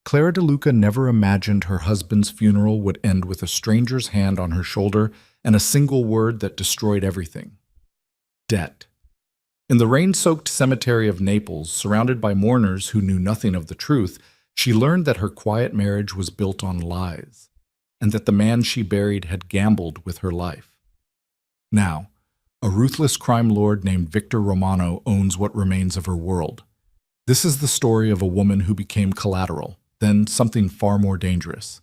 Clara DeLuca never imagined her husband's funeral would end with a stranger's hand on her shoulder and a single word that destroyed everything. Debt. In the rain-soaked cemetery of Naples, surrounded by mourners who knew nothing of the truth, she learned that her quiet marriage was built on lies, and that the man she buried had gambled with her life. Now, a ruthless crime lord named Victor Romano owns what remains of her world. This is the story of a woman who became collateral, then something far more dangerous.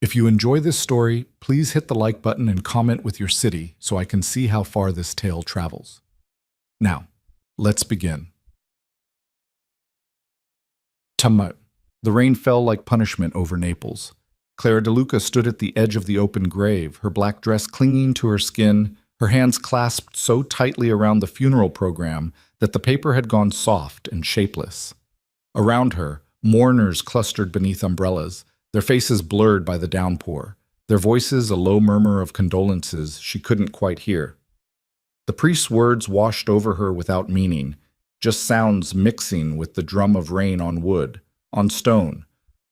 If you enjoy this story, please hit the like button and comment with your city so I can see how far this tale travels. Now, let's begin. Tumut. The rain fell like punishment over Naples. Clara DeLuca stood at the edge of the open grave, her black dress clinging to her skin, her hands clasped so tightly around the funeral program that the paper had gone soft and shapeless. Around her, mourners clustered beneath umbrellas, their faces blurred by the downpour, their voices a low murmur of condolences she couldn't quite hear. The priest's words washed over her without meaning, just sounds mixing with the drum of rain on wood, on stone,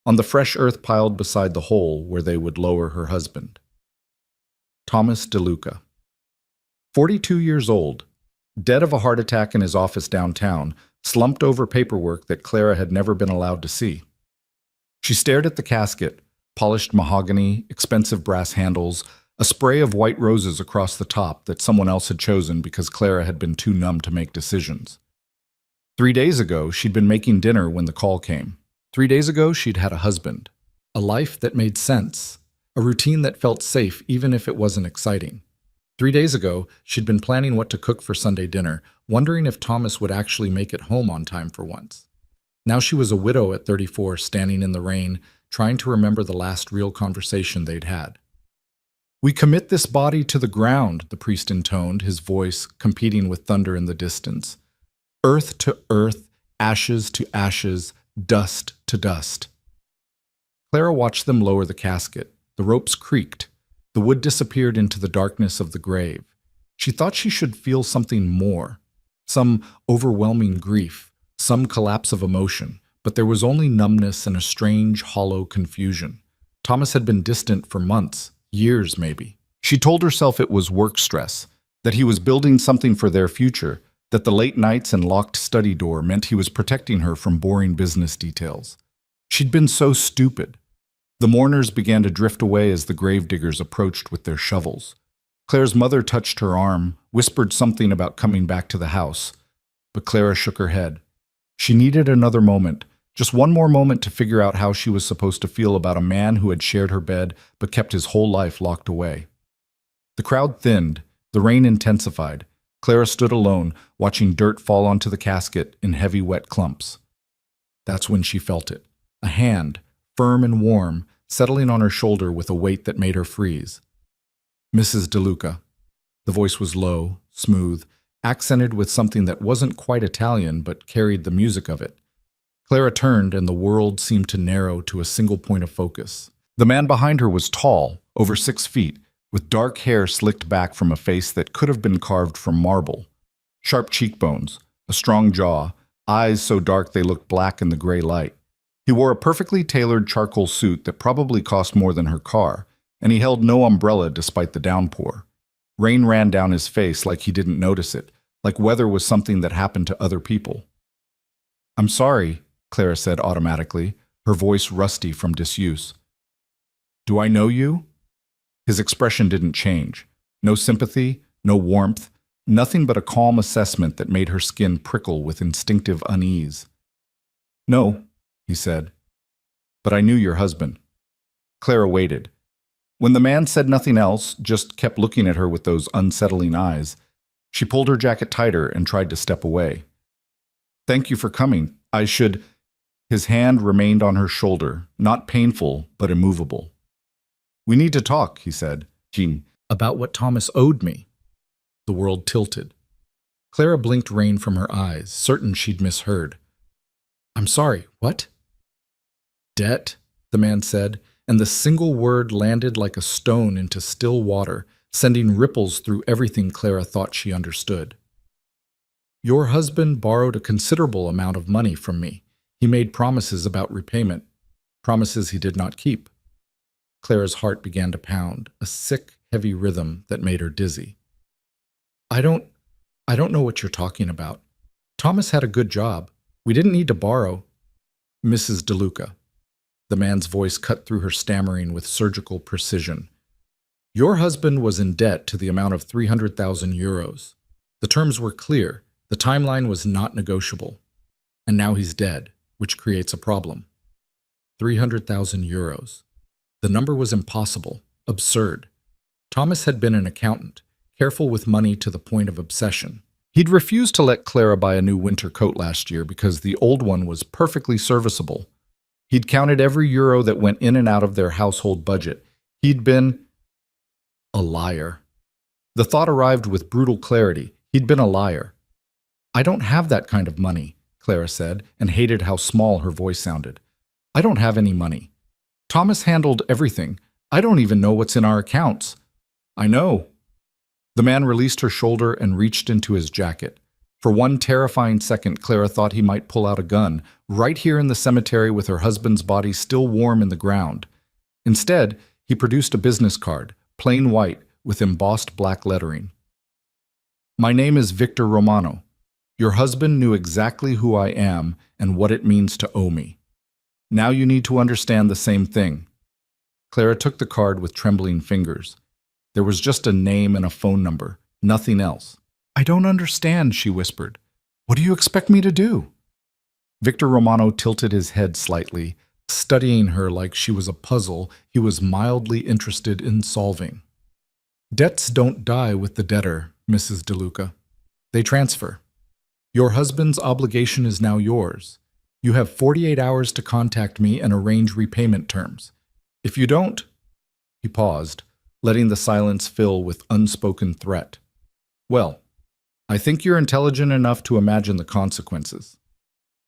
on the fresh earth piled beside the hole where they would lower her husband. Thomas DeLuca. 42 years old, dead of a heart attack in his office downtown, slumped over paperwork that Clara had never been allowed to see. She stared at the casket, polished mahogany, expensive brass handles, a spray of white roses across the top that someone else had chosen because Clara had been too numb to make decisions. 3 days ago, she'd been making dinner when the call came. 3 days ago, she'd had a husband, a life that made sense, a routine that felt safe even if it wasn't exciting. 3 days ago, she'd been planning what to cook for Sunday dinner, wondering if Thomas would actually make it home on time for once. Now she was a widow at 34, standing in the rain, trying to remember the last real conversation they'd had. "We commit this body to the ground," the priest intoned, his voice competing with thunder in the distance. "Earth to earth, ashes to ashes, dust to dust." Clara watched them lower the casket. The ropes creaked. The wood disappeared into the darkness of the grave. She thought she should feel something more, some overwhelming grief, some collapse of emotion, but there was only numbness and a strange, hollow confusion. Thomas had been distant for months, years maybe. She told herself it was work stress, that he was building something for their future, that the late nights and locked study door meant he was protecting her from boring business details. She'd been so stupid. The mourners began to drift away as the gravediggers approached with their shovels. Clara's mother touched her arm, whispered something about coming back to the house, but Clara shook her head. She needed another moment, just one more moment to figure out how she was supposed to feel about a man who had shared her bed but kept his whole life locked away. The crowd thinned, the rain intensified. Clara stood alone, watching dirt fall onto the casket in heavy, wet clumps. That's when she felt it. A hand, firm and warm, settling on her shoulder with a weight that made her freeze. "Mrs. DeLuca." The voice was low, smooth, accented with something that wasn't quite Italian but carried the music of it. Clara turned and the world seemed to narrow to a single point of focus. The man behind her was tall, over 6 feet, with dark hair slicked back from a face that could have been carved from marble. Sharp cheekbones, a strong jaw, eyes so dark they looked black in the gray light. He wore a perfectly tailored charcoal suit that probably cost more than her car, and he held no umbrella despite the downpour. Rain ran down his face like he didn't notice it, like weather was something that happened to other people. "I'm sorry," Clara said automatically, her voice rusty from disuse. "Do I know you?" His expression didn't change. No sympathy, no warmth, nothing but a calm assessment that made her skin prickle with instinctive unease. "No," he said, "but I knew your husband." Clara waited. When the man said nothing else, just kept looking at her with those unsettling eyes, she pulled her jacket tighter and tried to step away. "Thank you for coming. I should—" His hand remained on her shoulder, not painful, but immovable. "We need to talk," he said, "about what Thomas owed me." The world tilted. Clara blinked rain from her eyes, certain she'd misheard. "I'm sorry, what?" "Debt," the man said, and the single word landed like a stone into still water, sending ripples through everything Clara thought she understood. "Your husband borrowed a considerable amount of money from me. He made promises about repayment. promises he did not keep. Clara's heart began to pound, a sick, heavy rhythm that made her dizzy. I don't know what you're talking about. Thomas had a good job. We didn't need to borrow. Mrs. DeLuca. The man's voice cut through her stammering with surgical precision. Your husband was in debt to the amount of 300,000 euros. The terms were clear. The timeline was not negotiable. And now he's dead, which creates a problem. 300,000 euros. The number was impossible, absurd. Thomas had been an accountant, careful with money to the point of obsession. He'd refused to let Clara buy a new winter coat last year because the old one was perfectly serviceable. He'd counted every euro that went in and out of their household budget. He'd been a liar. The thought arrived with brutal clarity. He'd been a liar. I don't have that kind of money, Clara said, and hated how small her voice sounded. I don't have any money. Thomas handled everything. I don't even know what's in our accounts. I know. The man released her shoulder and reached into his jacket. For one terrifying second, Clara thought he might pull out a gun, right here in the cemetery with her husband's body still warm in the ground. Instead, he produced a business card, plain white, with embossed black lettering. My name is Victor Romano. Your husband knew exactly who I am and what it means to owe me. Now you need to understand the same thing. Clara took the card with trembling fingers. There was just a name and a phone number, nothing else. I don't understand, she whispered. What do you expect me to do? Victor Romano tilted his head slightly, studying her like she was a puzzle he was mildly interested in solving. Debts don't die with the debtor, Mrs. DeLuca. They transfer. Your husband's obligation is now yours. You have 48 hours to contact me and arrange repayment terms. If you don't, he paused, letting the silence fill with unspoken threat. Well, I think you're intelligent enough to imagine the consequences.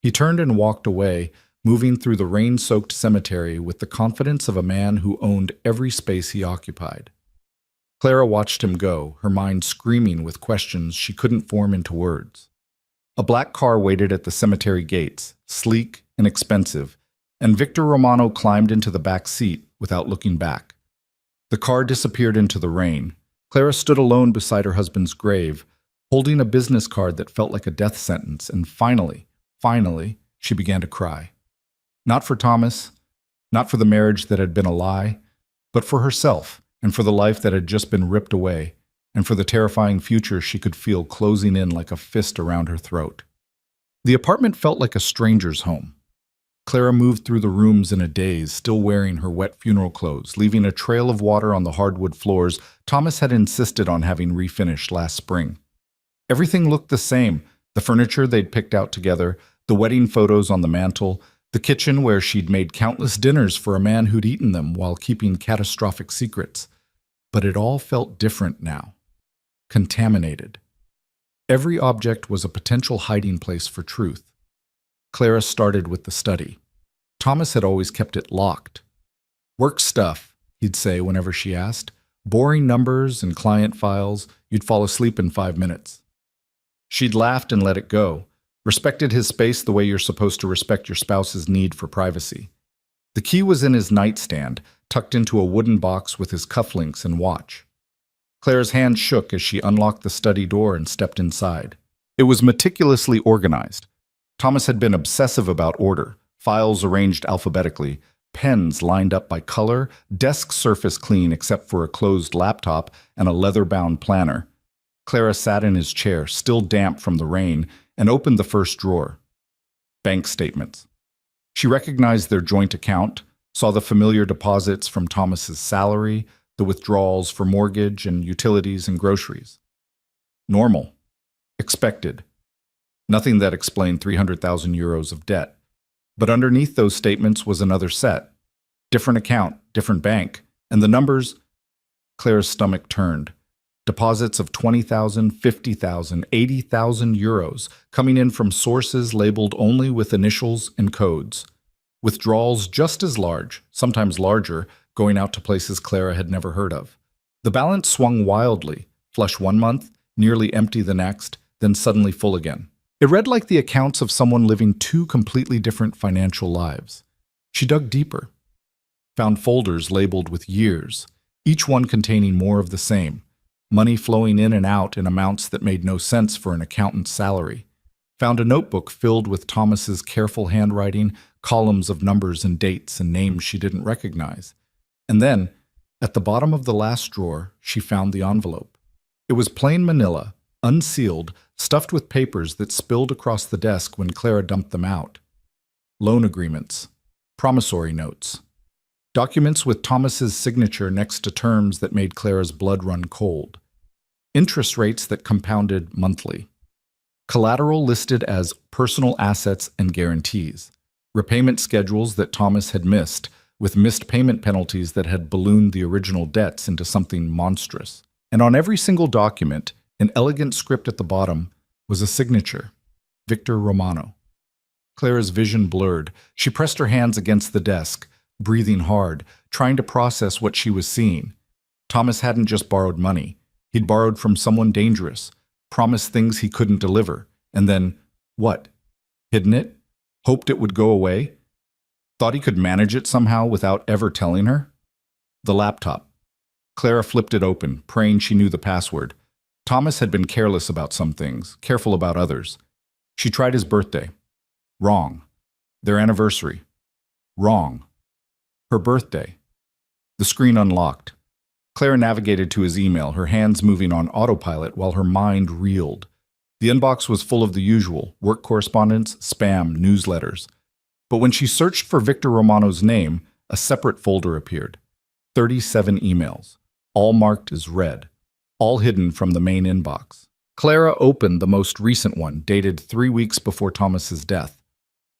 He turned and walked away, moving through the rain-soaked cemetery with the confidence of a man who owned every space he occupied. Clara watched him go, her mind screaming with questions she couldn't form into words. A black car waited at the cemetery gates, sleek and expensive, and Victor Romano climbed into the back seat without looking back. The car disappeared into the rain. Clara stood alone beside her husband's grave, holding a business card that felt like a death sentence, and finally, she began to cry. Not for Thomas, not for the marriage that had been a lie, but for herself and for the life that had just been ripped away, and for the terrifying future she could feel closing in like a fist around her throat. The apartment felt like a stranger's home. Clara moved through the rooms in a daze, still wearing her wet funeral clothes, leaving a trail of water on the hardwood floors Thomas had insisted on having refinished last spring. Everything looked the same, the furniture they'd picked out together, the wedding photos on the mantel, the kitchen where she'd made countless dinners for a man who'd eaten them while keeping catastrophic secrets. But it all felt different now. Contaminated. Every object was a potential hiding place for truth. Clara started with the study. Thomas had always kept it locked. Work stuff, he'd say whenever she asked. Boring numbers and client files, you'd fall asleep in 5 minutes. She'd laughed and let it go, respected his space the way you're supposed to respect your spouse's need for privacy. The key was in his nightstand, tucked into a wooden box with his cufflinks and watch. Clara's hand shook as she unlocked the study door and stepped inside. It was meticulously organized. Thomas had been obsessive about order, files arranged alphabetically, pens lined up by color, desk surface clean except for a closed laptop and a leather-bound planner. Clara sat in his chair, still damp from the rain, and opened the first drawer. Bank statements. She recognized their joint account, saw the familiar deposits from Thomas's salary, the withdrawals for mortgage and utilities and groceries. Normal. Expected. Nothing that explained 300,000 euros of debt. But underneath those statements was another set. Different account, different bank, and the numbers. Clara's stomach turned. Deposits of 20,000, 50,000, 80,000 euros coming in from sources labeled only with initials and codes. Withdrawals just as large, sometimes larger, going out to places Clara had never heard of. The balance swung wildly, flush one month, nearly empty the next, then suddenly full again. It read like the accounts of someone living two completely different financial lives. She dug deeper, found folders labeled with years, each one containing more of the same, money flowing in and out in amounts that made no sense for an accountant's salary. Found a notebook filled with Thomas's careful handwriting, columns of numbers and dates and names she didn't recognize. And then, at the bottom of the last drawer, she found the envelope. It was plain manila, unsealed, stuffed with papers that spilled across the desk when Clara dumped them out. Loan agreements, promissory notes, documents with Thomas's signature next to terms that made Clara's blood run cold, interest rates that compounded monthly, collateral listed as personal assets and guarantees, repayment schedules that Thomas had missed, with missed payment penalties that had ballooned the original debts into something monstrous. And on every single document, in elegant script at the bottom, was a signature, Victor Romano. Clara's vision blurred. She pressed her hands against the desk, breathing hard, trying to process what she was seeing. Thomas hadn't just borrowed money. He'd borrowed from someone dangerous, promised things he couldn't deliver, and then, what? Hidden it? Hoped it would go away? Thought he could manage it somehow without ever telling her? The laptop. Clara flipped it open, praying she knew the password. Thomas had been careless about some things, careful about others. She tried his birthday. Wrong. Their anniversary. Wrong. Her birthday. The screen unlocked. Clara navigated to his email, her hands moving on autopilot while her mind reeled. The inbox was full of the usual, work correspondence, spam, newsletters. But when she searched for Victor Romano's name, a separate folder appeared. 37 emails, all marked as read, all hidden from the main inbox. Clara opened the most recent one, dated 3 weeks before Thomas's death.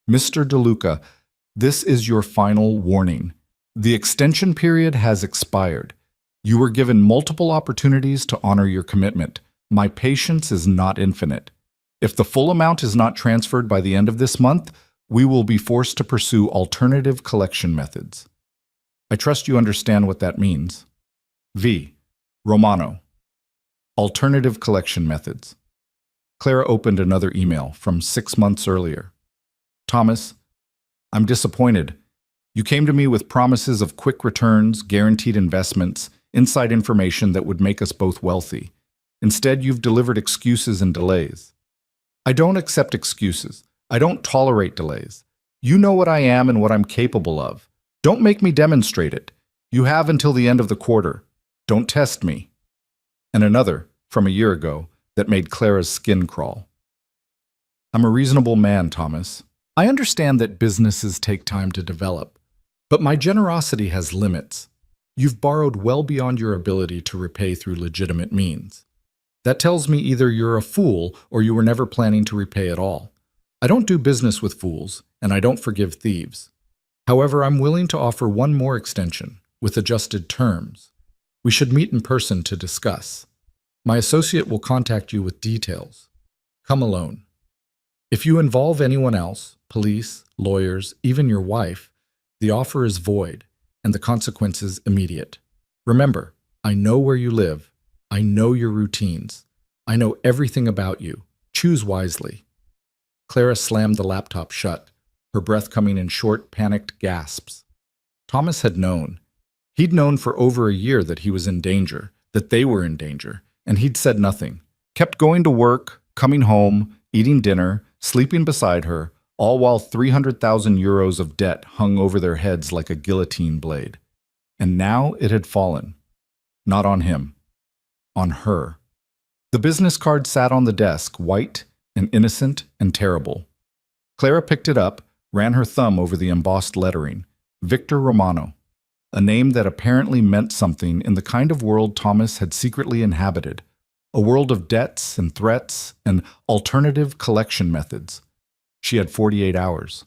Mr. DeLuca, this is your final warning. The extension period has expired. You were given multiple opportunities to honor your commitment. My patience is not infinite. If the full amount is not transferred by the end of this month, we will be forced to pursue alternative collection methods. I trust you understand what that means. V. Romano. Alternative collection methods. Clara opened another email from 6 months earlier. Thomas, I'm disappointed. You came to me with promises of quick returns, guaranteed investments, inside information that would make us both wealthy. Instead, you've delivered excuses and delays. I don't accept excuses. I don't tolerate delays. You know what I am and what I'm capable of. Don't make me demonstrate it. You have until the end of the quarter. Don't test me. And another, from a year ago, that made Clara's skin crawl. I'm a reasonable man, Thomas. I understand that businesses take time to develop, but my generosity has limits. You've borrowed well beyond your ability to repay through legitimate means. That tells me either you're a fool or you were never planning to repay at all. I don't do business with fools, and I don't forgive thieves. However, I'm willing to offer one more extension, with adjusted terms. We should meet in person to discuss. My associate will contact you with details. Come alone. If you involve anyone else, police, lawyers, even your wife, the offer is void, and the consequences immediate. Remember, I know where you live. I know your routines. I know everything about you. Choose wisely. Clara slammed the laptop shut, her breath coming in short, panicked gasps. Thomas had known. He'd known for over a year that he was in danger, that they were in danger, and he'd said nothing. Kept going to work, coming home, eating dinner, sleeping beside her, all while 300,000 euros of debt hung over their heads like a guillotine blade. And now it had fallen. Not on him. On her. The business card sat on the desk, white and innocent and terrible. Clara picked it up, ran her thumb over the embossed lettering. Victor Romano. A name that apparently meant something in the kind of world Thomas had secretly inhabited. A world of debts and threats and alternative collection methods. She had 48 hours.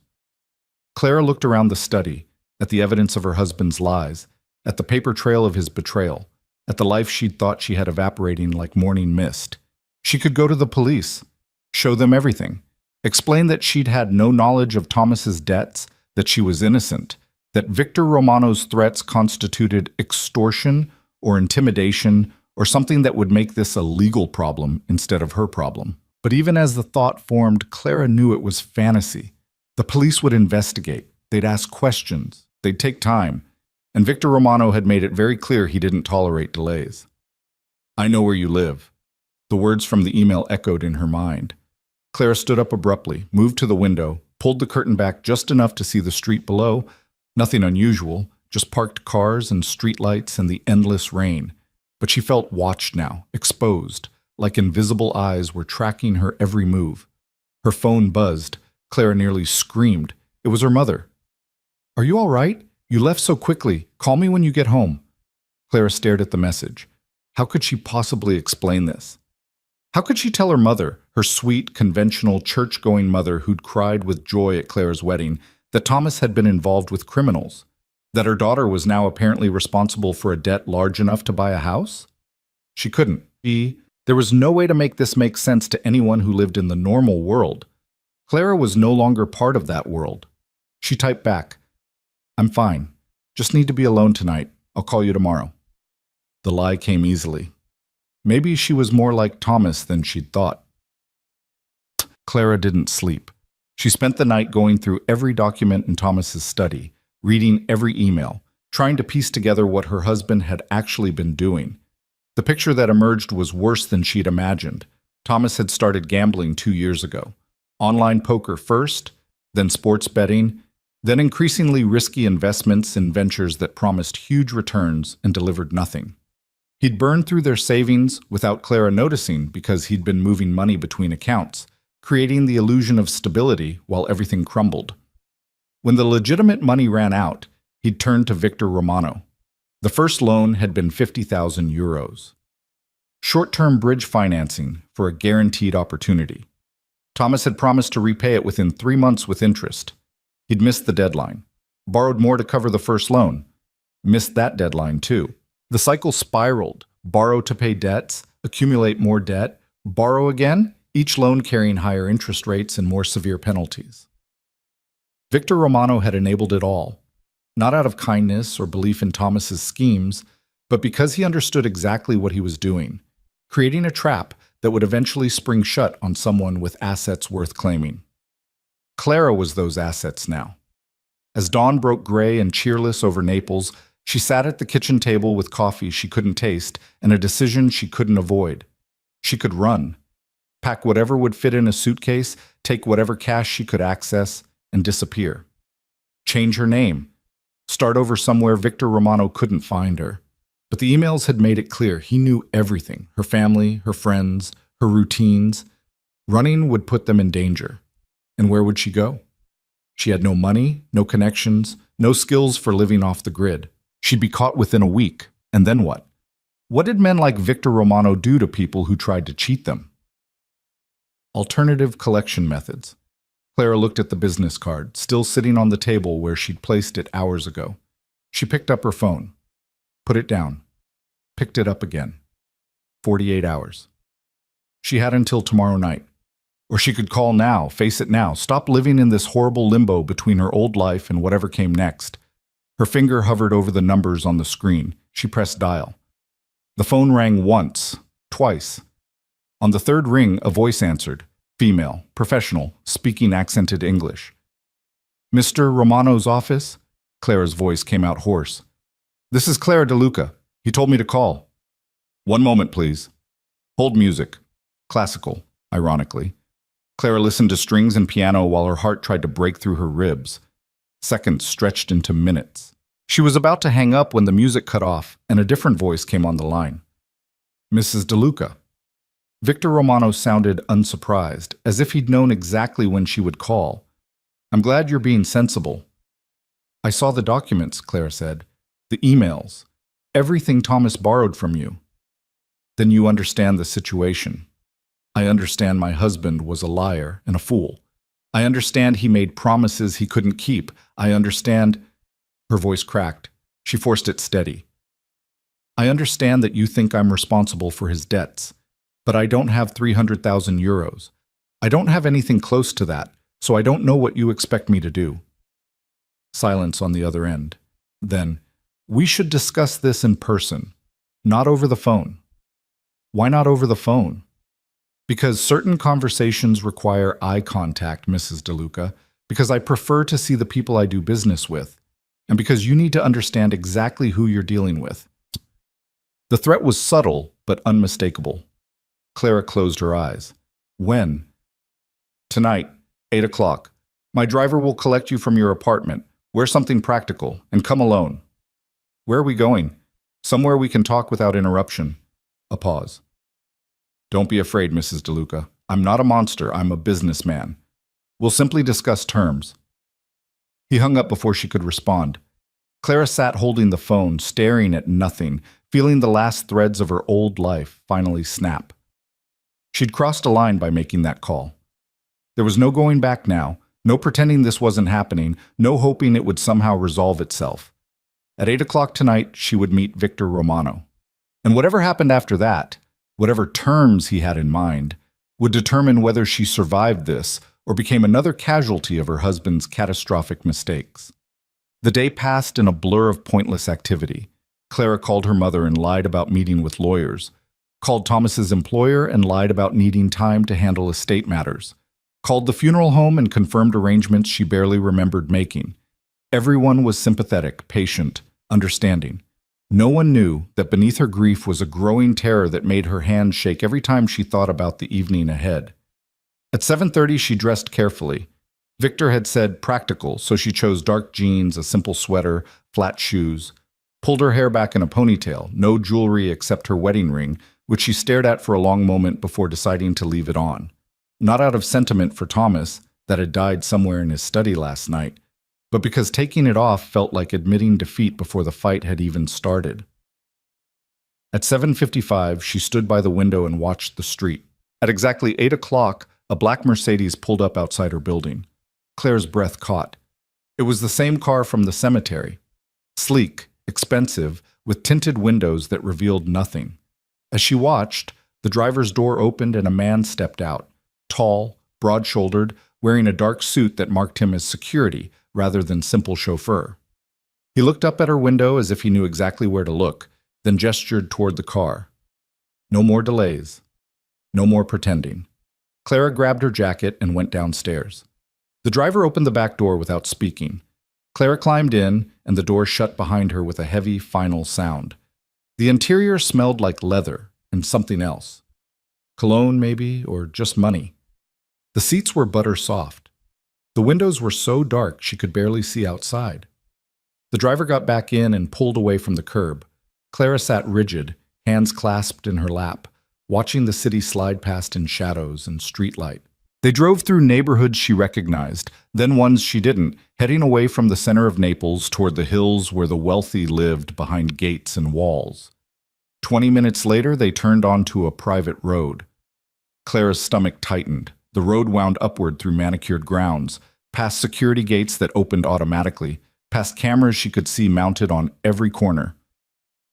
Clara looked around the study, at the evidence of her husband's lies, at the paper trail of his betrayal, at the life she'd thought she had evaporating like morning mist. She could go to the police, show them everything, explain that she'd had no knowledge of Thomas's debts, that she was innocent, that Victor Romano's threats constituted extortion or intimidation or something that would make this a legal problem instead of her problem. But even as the thought formed, Clara knew it was fantasy. The police would investigate. They'd ask questions. They'd take time. And Victor Romano had made it very clear he didn't tolerate delays. "I know where you live." The words from the email echoed in her mind. Clara stood up abruptly, moved to the window, pulled the curtain back just enough to see the street below. Nothing unusual, just parked cars and streetlights and the endless rain. But she felt watched now, exposed, like invisible eyes were tracking her every move. Her phone buzzed. Clara nearly screamed. It was her mother. "Are you all right? You left so quickly. Call me when you get home." Clara stared at the message. How could she possibly explain this? How could she tell her mother, her sweet, conventional, church-going mother who'd cried with joy at Clara's wedding, that Thomas had been involved with criminals? That her daughter was now apparently responsible for a debt large enough to buy a house? She couldn't. There was no way to make this make sense to anyone who lived in the normal world. Clara was no longer part of that world. She typed back, "I'm fine. Just need to be alone tonight. I'll call you tomorrow." The lie came easily. Maybe she was more like Thomas than she'd thought. Clara didn't sleep. She spent the night going through every document in Thomas's study, reading every email, trying to piece together what her husband had actually been doing. The picture that emerged was worse than she'd imagined. Thomas had started gambling 2 years ago. Online poker first, then sports betting, then increasingly risky investments in ventures that promised huge returns and delivered nothing. He'd burned through their savings without Clara noticing because he'd been moving money between accounts, creating the illusion of stability while everything crumbled. When the legitimate money ran out, he'd turned to Victor Romano. The first loan had been €50,000. Short-term bridge financing for a guaranteed opportunity. Thomas had promised to repay it within 3 months with interest. He'd missed the deadline. Borrowed more to cover the first loan. Missed that deadline too. The cycle spiraled. Borrow to pay debts, accumulate more debt, borrow again, each loan carrying higher interest rates and more severe penalties. Victor Romano had enabled it all, not out of kindness or belief in Thomas's schemes, but because he understood exactly what he was doing, creating a trap that would eventually spring shut on someone with assets worth claiming. Clara was those assets now. As dawn broke gray and cheerless over Naples, she sat at the kitchen table with coffee she couldn't taste and a decision she couldn't avoid. She could run, pack whatever would fit in a suitcase, take whatever cash she could access, and disappear. Change her name. Start over somewhere Victor Romano couldn't find her. But the emails had made it clear he knew everything, her family, her friends, her routines. Running would put them in danger. And where would she go? She had no money, no connections, no skills for living off the grid. She'd be caught within a week. And then what? What did men like Victor Romano do to people who tried to cheat them? Alternative collection methods. Clara looked at the business card, still sitting on the table where she'd placed it hours ago. She picked up her phone. Put it down. Picked it up again. 48 hours. She had until tomorrow night. Or she could call now, face it now, stop living in this horrible limbo between her old life and whatever came next. Her finger hovered over the numbers on the screen. She pressed dial. The phone rang once, twice. On the third ring, a voice answered. Female, professional, speaking accented English. "Mr. Romano's office?" Clara's voice came out hoarse. "This is Clara DeLuca. He told me to call." "One moment, please." "Hold music." Classical, ironically. Clara listened to strings and piano while her heart tried to break through her ribs. Seconds stretched into minutes. She was about to hang up when the music cut off and a different voice came on the line. "Mrs. DeLuca." Victor Romano sounded unsurprised, as if he'd known exactly when she would call. "I'm glad you're being sensible." "I saw the documents," Clara said. "The emails. Everything Thomas borrowed from you." "Then you understand the situation." "I understand my husband was a liar and a fool. I understand he made promises he couldn't keep. I understand—" Her voice cracked. She forced it steady. "I understand that you think I'm responsible for his debts. But I don't have €300,000. I don't have anything close to that, so I don't know what you expect me to do." Silence on the other end. Then, "We should discuss this in person, not over the phone." "Why not over the phone?" "Because certain conversations require eye contact, Mrs. DeLuca. Because I prefer to see the people I do business with, and because you need to understand exactly who you're dealing with." The threat was subtle, but unmistakable. Clara closed her eyes. "When?" "Tonight, 8 o'clock. My driver will collect you from your apartment. Wear something practical, and come alone." "Where are we going?" "Somewhere we can talk without interruption." A pause. "Don't be afraid, Mrs. DeLuca. I'm not a monster, I'm a businessman. We'll simply discuss terms." He hung up before she could respond. Clara sat holding the phone, staring at nothing, feeling the last threads of her old life finally snap. She'd crossed a line by making that call. There was no going back now, no pretending this wasn't happening, no hoping it would somehow resolve itself. At 8 o'clock tonight, she would meet Victor Romano. And whatever happened after that, whatever terms he had in mind, would determine whether she survived this or became another casualty of her husband's catastrophic mistakes. The day passed in a blur of pointless activity. Clara called her mother and lied about meeting with lawyers, called Thomas's employer and lied about needing time to handle estate matters, called the funeral home and confirmed arrangements she barely remembered making. Everyone was sympathetic, patient, understanding. No one knew that beneath her grief was a growing terror that made her hands shake every time she thought about the evening ahead. At 7:30, she dressed carefully. Victor had said practical, so she chose dark jeans, a simple sweater, flat shoes, pulled her hair back in a ponytail, no jewelry except her wedding ring, which she stared at for a long moment before deciding to leave it on. Not out of sentiment for Thomas, that had died somewhere in his study last night, but because taking it off felt like admitting defeat before the fight had even started. At 7:55, she stood by the window and watched the street. At exactly 8 o'clock, a black Mercedes pulled up outside her building. Claire's breath caught. It was the same car from the cemetery. Sleek, expensive, with tinted windows that revealed nothing. As she watched, the driver's door opened and a man stepped out, tall, broad-shouldered, wearing a dark suit that marked him as security rather than simple chauffeur. He looked up at her window as if he knew exactly where to look, then gestured toward the car. No more delays. No more pretending. Clara grabbed her jacket and went downstairs. The driver opened the back door without speaking. Clara climbed in, and the door shut behind her with a heavy, final sound. The interior smelled like leather and something else. Cologne, maybe, or just money. The seats were butter soft. The windows were so dark she could barely see outside. The driver got back in and pulled away from the curb. Clara sat rigid, hands clasped in her lap, watching the city slide past in shadows and streetlight. They drove through neighborhoods she recognized, then ones she didn't, heading away from the center of Naples toward the hills where the wealthy lived behind gates and walls. 20 minutes later, they turned onto a private road. Clara's stomach tightened. The road wound upward through manicured grounds, past security gates that opened automatically, past cameras she could see mounted on every corner.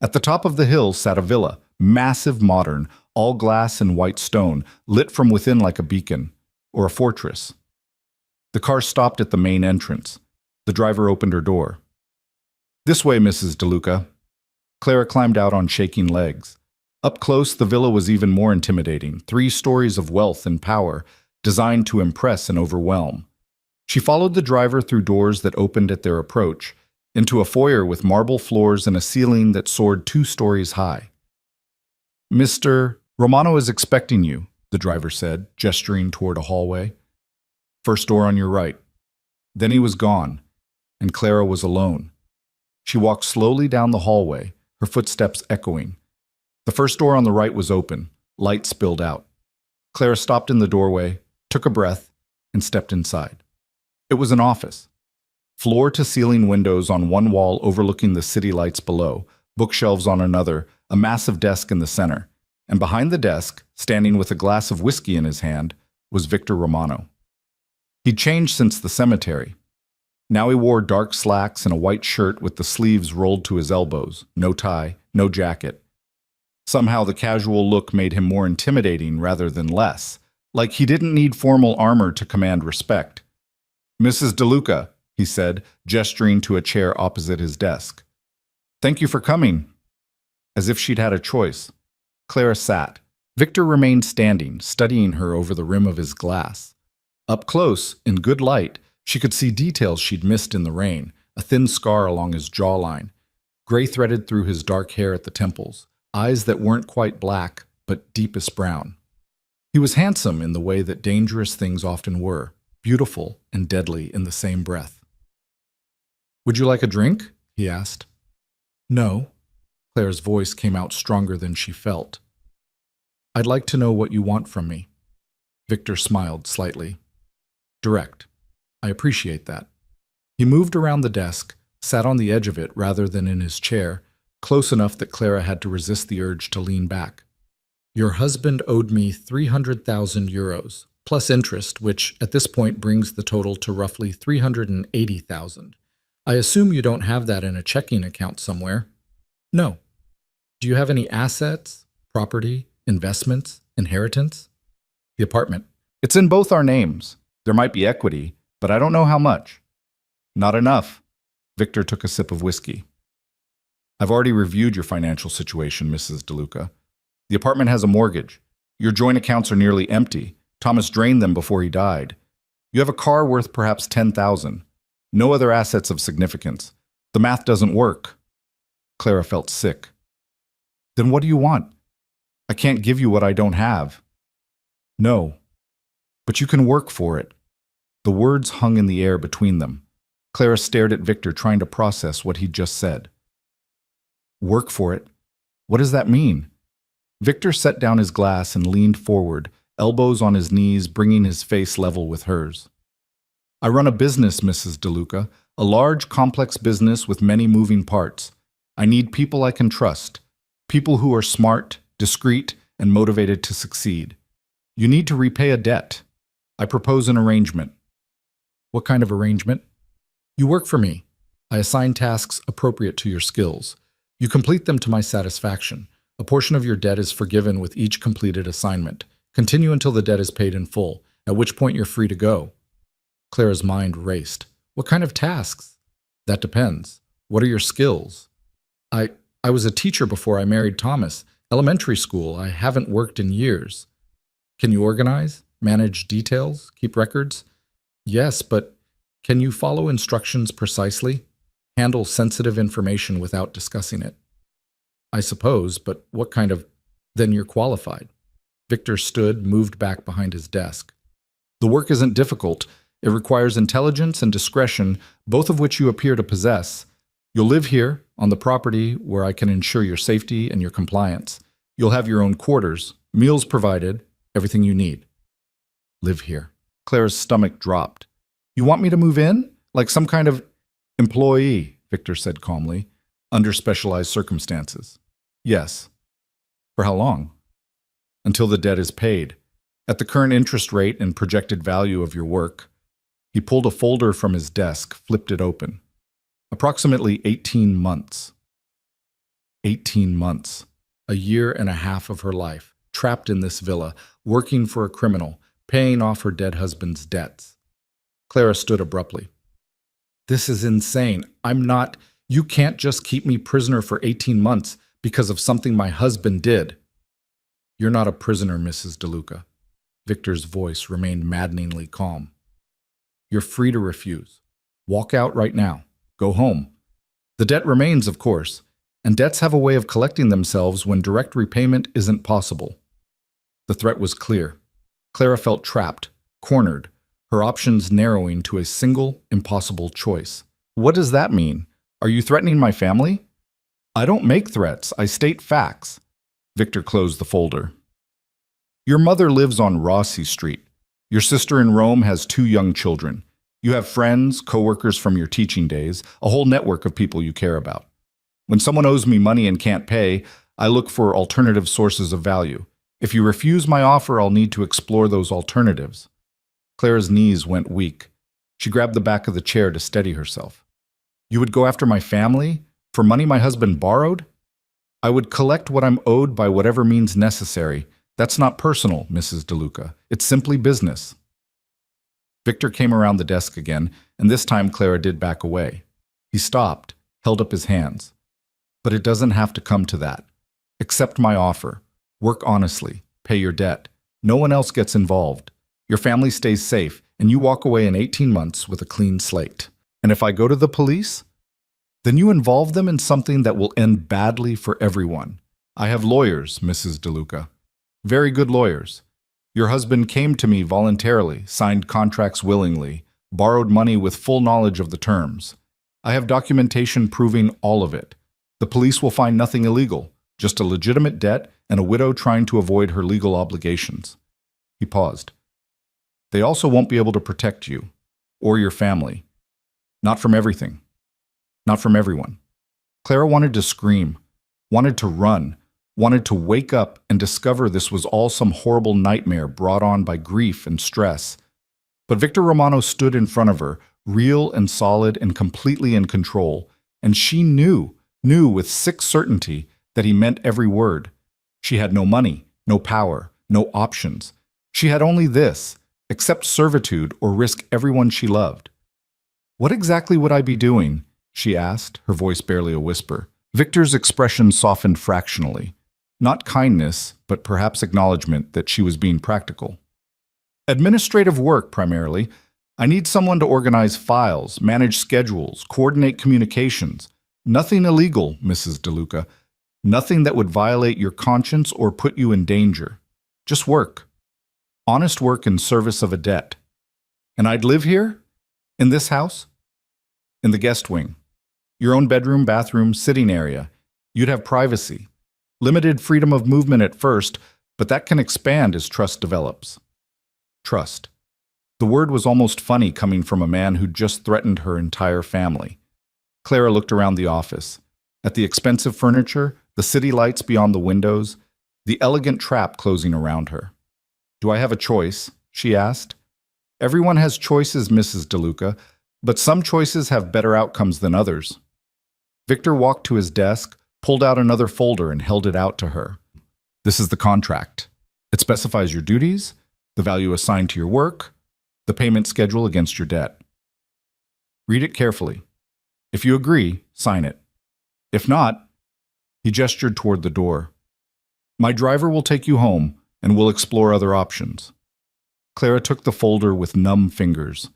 At the top of the hill sat a villa, massive, modern, all glass and white stone, lit from within like a beacon, or a fortress. The car stopped at the main entrance. The driver opened her door. "This way, Mrs. DeLuca." Clara climbed out on shaking legs. Up close, the villa was even more intimidating, 3 stories of wealth and power, designed to impress and overwhelm. She followed the driver through doors that opened at their approach, into a foyer with marble floors and a ceiling that soared 2 stories high. "Mr. Romano is expecting you," the driver said, gesturing toward a hallway. "First door on your right." Then he was gone, and Clara was alone. She walked slowly down the hallway, her footsteps echoing. The first door on the right was open, light spilled out. Clara stopped in the doorway, took a breath, and stepped inside. It was an office. Floor-to-ceiling windows on one wall overlooking the city lights below, bookshelves on another, a massive desk in the center. And behind the desk, standing with a glass of whiskey in his hand, was Victor Romano. He'd changed since the cemetery. Now he wore dark slacks and a white shirt with the sleeves rolled to his elbows, no tie, no jacket. Somehow the casual look made him more intimidating rather than less, like he didn't need formal armor to command respect. "Mrs. DeLuca," he said, gesturing to a chair opposite his desk. "Thank you for coming." As if she'd had a choice. Clara sat. Victor remained standing, studying her over the rim of his glass. Up close, in good light, She could see details she'd missed in the rain, a thin scar along his jawline, gray threaded through his dark hair at the temples, eyes that weren't quite black, but deepest brown. He was handsome in the way that dangerous things often were, beautiful and deadly in the same breath. "Would you like a drink?" he asked. "No." Claire's voice came out stronger than she felt. "I'd like to know what you want from me." Victor smiled slightly. "Direct. I appreciate that." He moved around the desk, sat on the edge of it rather than in his chair, close enough that Clara had to resist the urge to lean back. "Your husband owed me 300,000 euros, plus interest, which at this point brings the total to roughly 380,000. I assume you don't have that in a checking account somewhere?" "No." "Do you have any assets, property, investments, inheritance?" "The apartment. It's in both our names. There might be equity, but I don't know how much." "Not enough." Victor took a sip of whiskey. "I've already reviewed your financial situation, Mrs. DeLuca. The apartment has a mortgage. Your joint accounts are nearly empty. Thomas drained them before he died. You have a car worth perhaps 10,000. No other assets of significance. The math doesn't work." Clara felt sick. "Then what do you want? I can't give you what I don't have." "No. But you can work for it." The words hung in the air between them. Clara stared at Victor, trying to process what he'd just said. "Work for it? What does that mean?" Victor set down his glass and leaned forward, elbows on his knees, bringing his face level with hers. "I run a business, Mrs. DeLuca, a large, complex business with many moving parts. I need people I can trust, people who are smart, discreet, and motivated to succeed. You need to repay a debt. I propose an arrangement." "What kind of arrangement?" "You work for me. I assign tasks appropriate to your skills. You complete them to my satisfaction. A portion of your debt is forgiven with each completed assignment. Continue until the debt is paid in full, at which point you're free to go." Clara's mind raced. "What kind of tasks?" "That depends. What are your skills?" I was a teacher before I married Thomas. Elementary school. I haven't worked in years." "Can you organize? Manage details? Keep records?" "Yes, but can you follow instructions precisely? Handle sensitive information without discussing it?" "I suppose, but what kind of—" "Then you're qualified." Victor stood, moved back behind his desk. "The work isn't difficult. It requires intelligence and discretion, both of which you appear to possess. You'll live here, on the property where I can ensure your safety and your compliance. You'll have your own quarters, meals provided, everything you need." "Live here." Clara's stomach dropped. "You want me to move in? Like some kind of employee," Victor said calmly, "under specialized circumstances." "Yes." "For how long?" "Until the debt is paid. At the current interest rate and projected value of your work." He pulled a folder from his desk, flipped it open. "Approximately 18 months." 18 months. A year and a half of her life, trapped in this villa, working for a criminal, paying off her dead husband's debts. Clara stood abruptly. "This is insane. You can't just keep me prisoner for 18 months because of something my husband did." "You're not a prisoner, Mrs. DeLuca." Victor's voice remained maddeningly calm. "You're free to refuse. Walk out right now. Go home. The debt remains, of course, and debts have a way of collecting themselves when direct repayment isn't possible." The threat was clear. Clara felt trapped, cornered, her options narrowing to a single, impossible choice. "What does that mean? Are you threatening my family?" "I don't make threats. I state facts." Victor closed the folder. "Your mother lives on Rossi Street. Your sister in Rome has 2 young children. You have friends, coworkers from your teaching days, a whole network of people you care about. When someone owes me money and can't pay, I look for alternative sources of value. If you refuse my offer, I'll need to explore those alternatives." Clara's knees went weak. She grabbed the back of the chair to steady herself. "You would go after my family? For money my husband borrowed?" "I would collect what I'm owed by whatever means necessary. That's not personal, Mrs. DeLuca. It's simply business." Victor came around the desk again, and this time Clara did back away. He stopped, held up his hands. "But it doesn't have to come to that. Accept my offer. Work honestly. Pay your debt. No one else gets involved. Your family stays safe. and you walk away in 18 months with a clean slate. And if I go to the police, then you involve them in something that will end badly for everyone. I have lawyers, Mrs. DeLuca. Very good lawyers. Your husband came to me voluntarily, signed contracts willingly, borrowed money with full knowledge of the terms. I have documentation proving all of it. The police will find nothing illegal, just a legitimate debt and a widow trying to avoid her legal obligations. He paused. They also won't be able to protect you, or your family. Not from everything. Not from everyone. Clara wanted to scream, wanted to run, wanted to wake up and discover this was all some horrible nightmare brought on by grief and stress. But Victor Romano stood in front of her, real and solid and completely in control, and she knew with sick certainty that he meant every word. She had no money, no power, no options. She had only this: accept servitude or risk everyone she loved. What exactly would I be doing? She asked, her voice barely a whisper. Victor's expression softened fractionally. Not kindness, but perhaps acknowledgement that she was being practical. Administrative work, primarily. I need someone to organize files, manage schedules, coordinate communications. Nothing illegal, Mrs. DeLuca. Nothing that would violate your conscience or put you in danger. Just work. Honest work in service of a debt. And I'd live here? In this house? In the guest wing. Your own bedroom, bathroom, sitting area. You'd have privacy. Limited freedom of movement at first, but that can expand as trust develops. Trust. The word was almost funny coming from a man who'd just threatened her entire family. Clara looked around the office. At the expensive furniture, the city lights beyond the windows, the elegant trap closing around her. Do I have a choice? She asked. Everyone has choices, Mrs. DeLuca, but some choices have better outcomes than others. Victor walked to his desk, pulled out another folder and held it out to her. This is the contract. It specifies your duties, the value assigned to your work, the payment schedule against your debt. Read it carefully. If you agree, sign it. If not, he gestured toward the door. My driver will take you home, and we'll explore other options. Clara took the folder with numb fingers.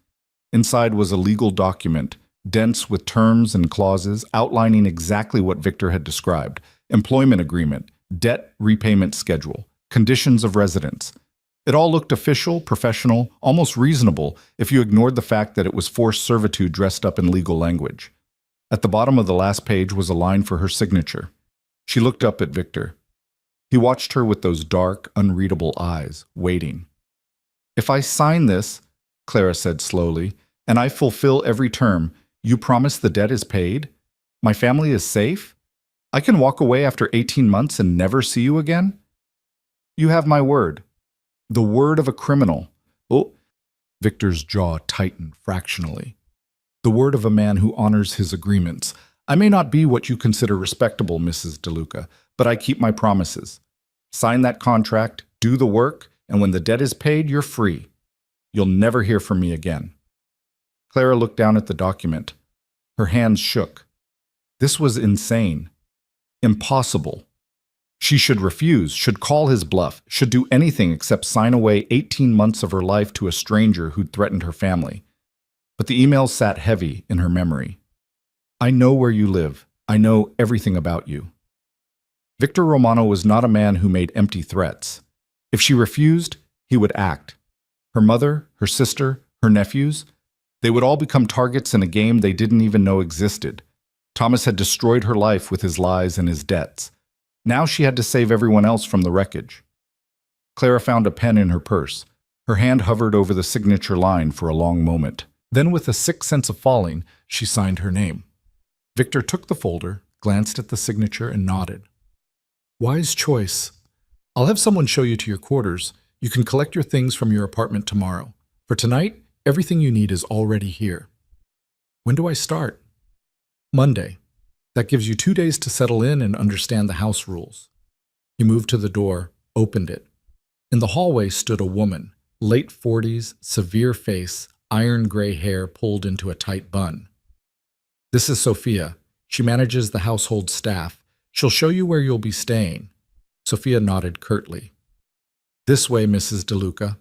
Inside was a legal document, dense with terms and clauses outlining exactly what Victor had described: employment agreement, debt repayment schedule, conditions of residence. It all looked official, professional, almost reasonable if you ignored the fact that it was forced servitude dressed up in legal language. At the bottom of the last page was a line for her signature. She looked up at Victor. He watched her with those dark, unreadable eyes, waiting. If I sign this, Clara said slowly, and I fulfill every term, you promise the debt is paid? My family is safe? I can walk away after 18 months and never see you again? You have my word. The word of a criminal. Oh, Victor's jaw tightened fractionally. The word of a man who honors his agreements. I may not be what you consider respectable, Mrs. DeLuca, but I keep my promises. Sign that contract, do the work, and when the debt is paid, you're free. You'll never hear from me again. Clara looked down at the document. Her hands shook. This was insane. Impossible. She should refuse, should call his bluff, should do anything except sign away 18 months of her life to a stranger who'd threatened her family. But the email sat heavy in her memory. I know where you live. I know everything about you. Victor Romano was not a man who made empty threats. If she refused, he would act. Her mother, her sister, her nephews, they would all become targets in a game they didn't even know existed. Thomas had destroyed her life with his lies and his debts. Now she had to save everyone else from the wreckage. Clara found a pen in her purse. Her hand hovered over the signature line for a long moment. Then, with a sick sense of falling, she signed her name. Victor took the folder, glanced at the signature, and nodded. Wise choice. I'll have someone show you to your quarters. You can collect your things from your apartment tomorrow. For tonight, everything you need is already here. When do I start? Monday. That gives you 2 days to settle in and understand the house rules. He moved to the door, opened it. In the hallway stood a woman, late 40s, severe face, iron gray hair pulled into a tight bun. This is Sophia. She manages the household staff. She'll show you where you'll be staying. Sophia nodded curtly. This way, Mrs. DeLuca.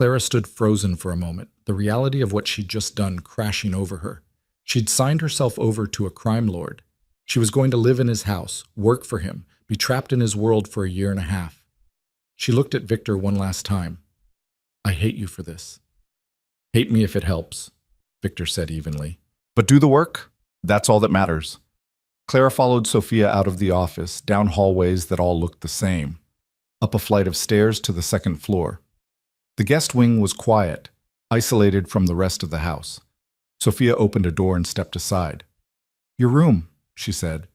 Clara stood frozen for a moment, the reality of what she'd just done crashing over her. She'd signed herself over to a crime lord. She was going to live in his house, work for him, be trapped in his world for a year and a half. She looked at Victor one last time. "I hate you for this." "Hate me if it helps," Victor said evenly. "But do the work. That's all that matters." Clara followed Sophia out of the office, down hallways that all looked the same, up a flight of stairs to the second floor. The guest wing was quiet, isolated from the rest of the house. Sophia opened a door and stepped aside. "Your room," she said.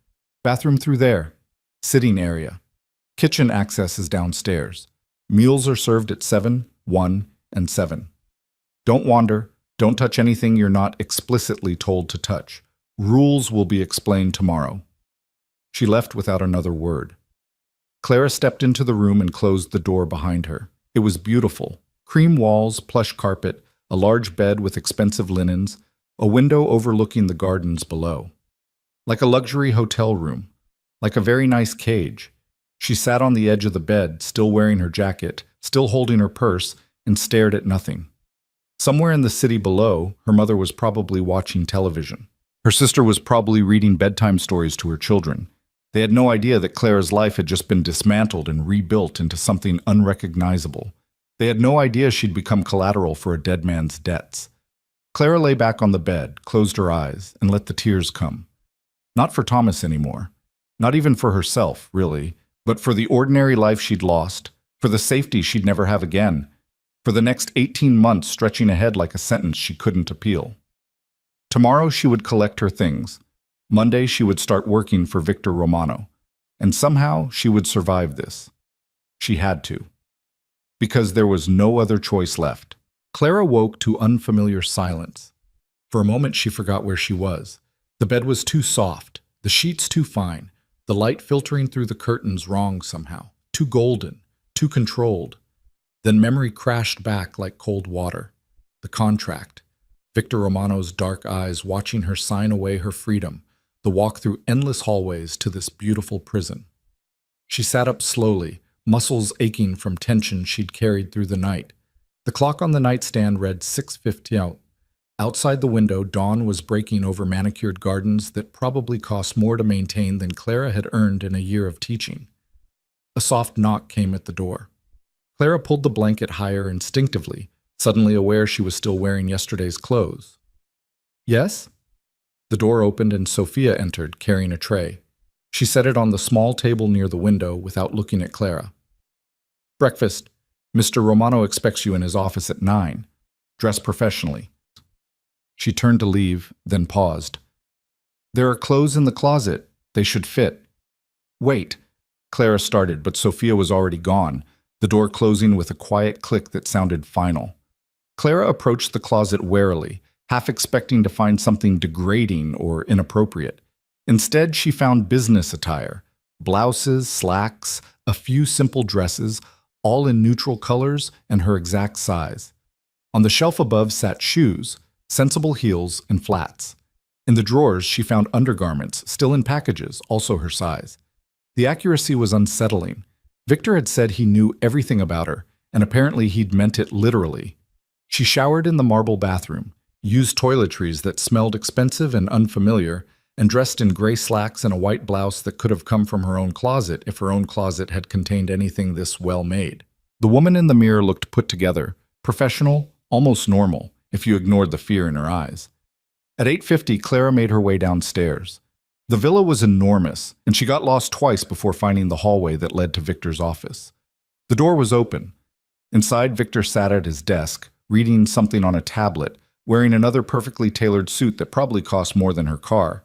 "Bathroom through there. Sitting area. Kitchen access is downstairs. Meals are served at 7, 1, and 7. Don't wander. Don't touch anything you're not explicitly told to touch. Rules will be explained tomorrow." She left without another word. Clara stepped into the room and closed the door behind her. It was beautiful. Cream walls, plush carpet, a large bed with expensive linens, a window overlooking the gardens below. Like a luxury hotel room. Like a very nice cage. She sat on the edge of the bed, still wearing her jacket, still holding her purse, and stared at nothing. Somewhere in the city below, her mother was probably watching television. Her sister was probably reading bedtime stories to her children. They had no idea that Clara's life had just been dismantled and rebuilt into something unrecognizable. They had no idea she'd become collateral for a dead man's debts. Clara lay back on the bed, closed her eyes, and let the tears come. Not for Thomas anymore. Not even for herself, really, but for the ordinary life she'd lost, for the safety she'd never have again, for the next 18 months stretching ahead like a sentence she couldn't appeal. Tomorrow she would collect her things. Monday she would start working for Victor Romano. And somehow she would survive this. She had to. Because there was no other choice left. Clara woke to unfamiliar silence. For a moment she forgot where she was. The bed was too soft, the sheets too fine, the light filtering through the curtains wrong somehow, too golden, too controlled. Then memory crashed back like cold water. The contract. Victor Romano's dark eyes watching her sign away her freedom, the walk through endless hallways to this beautiful prison. She sat up slowly, muscles aching from tension she'd carried through the night. The clock on the nightstand read 6:50 out. Outside the window, dawn was breaking over manicured gardens that probably cost more to maintain than Clara had earned in a year of teaching. A soft knock came at the door. Clara pulled the blanket higher instinctively, suddenly aware she was still wearing yesterday's clothes. "Yes?" The door opened and Sophia entered, carrying a tray. She set it on the small table near the window without looking at Clara. "Breakfast. Mr. Romano expects you in his office at 9. Dress professionally." She turned to leave, then paused. "There are clothes in the closet. They should fit." "Wait." Clara started, but Sophia was already gone, the door closing with a quiet click that sounded final. Clara approached the closet warily, half expecting to find something degrading or inappropriate. Instead, she found business attire, blouses, slacks, a few simple dresses, all in neutral colors and her exact size. On the shelf above sat shoes, sensible heels, and flats. In the drawers, she found undergarments, still in packages, also her size. The accuracy was unsettling. Victor had said he knew everything about her, and apparently he'd meant it literally. She showered in the marble bathroom, used toiletries that smelled expensive and unfamiliar, and dressed in gray slacks and a white blouse that could have come from her own closet if her own closet had contained anything this well made. The woman in the mirror looked put together, professional, almost normal, if you ignored the fear in her eyes. At 8:50, Clara made her way downstairs. The villa was enormous, and she got lost twice before finding the hallway that led to Victor's office. The door was open. Inside, Victor sat at his desk, reading something on a tablet, wearing another perfectly tailored suit that probably cost more than her car.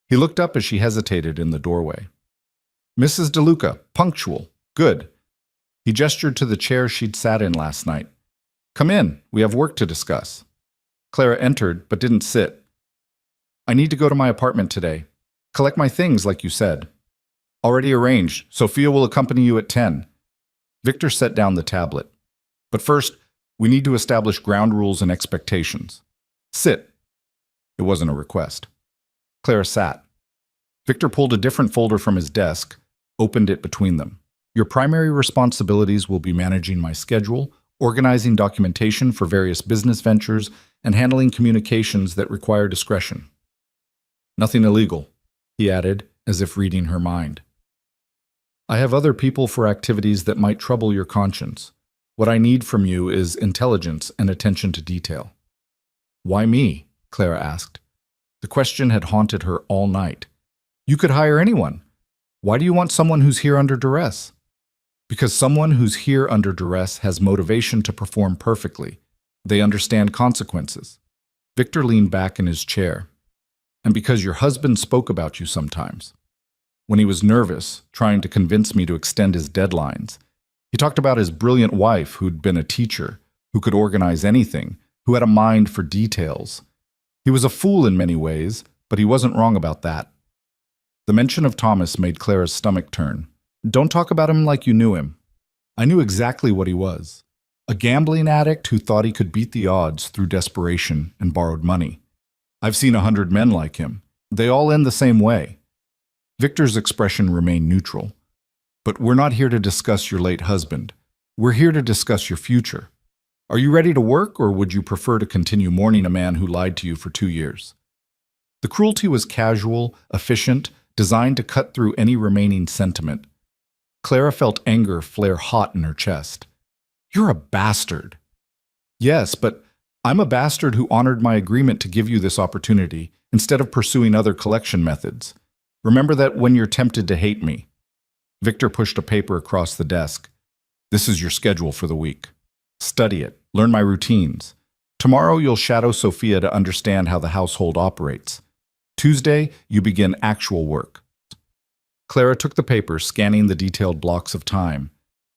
He looked up as she hesitated in the doorway. "Mrs. DeLuca, punctual. Good." He gestured to the chair she'd sat in last night. "Come in. We have work to discuss." Clara entered, but didn't sit. "I need to go to my apartment today. Collect my things, like you said." "Already arranged. Sophia will accompany you at 10. Victor set down the tablet. "But first, we need to establish ground rules and expectations. Sit." It wasn't a request. Clara sat. Victor pulled a different folder from his desk, opened it between them. "Your primary responsibilities will be managing my schedule, organizing documentation for various business ventures, and handling communications that require discretion. Nothing illegal, he added, as if reading her mind. I have other people for activities that might trouble your conscience. What I need from you is intelligence and attention to detail. Why me? Clara asked. The question had haunted her all night. You could hire anyone. Why do you want someone who's here under duress? Because someone who's here under duress has motivation to perform perfectly. They understand consequences. Victor leaned back in his chair. And because your husband spoke about you sometimes. When he was nervous, trying to convince me to extend his deadlines, he talked about his brilliant wife who'd been a teacher, who could organize anything, who had a mind for details. He was a fool in many ways, but he wasn't wrong about that. The mention of Thomas made Clara's stomach turn. Don't talk about him like you knew him. I knew exactly what he was. A gambling addict who thought he could beat the odds through desperation and borrowed money. I've seen 100 men like him. They all end the same way. Victor's expression remained neutral. But we're not here to discuss your late husband. We're here to discuss your future. Are you ready to work, or would you prefer to continue mourning a man who lied to you for 2 years? The cruelty was casual, efficient, designed to cut through any remaining sentiment. Clara felt anger flare hot in her chest. You're a bastard. Yes, but I'm a bastard who honored my agreement to give you this opportunity instead of pursuing other collection methods. Remember that when you're tempted to hate me. Victor pushed a paper across the desk. This is your schedule for the week. Study it. Learn my routines. Tomorrow you'll shadow Sophia to understand how the household operates. Tuesday, you begin actual work. Clara took the paper, scanning the detailed blocks of time.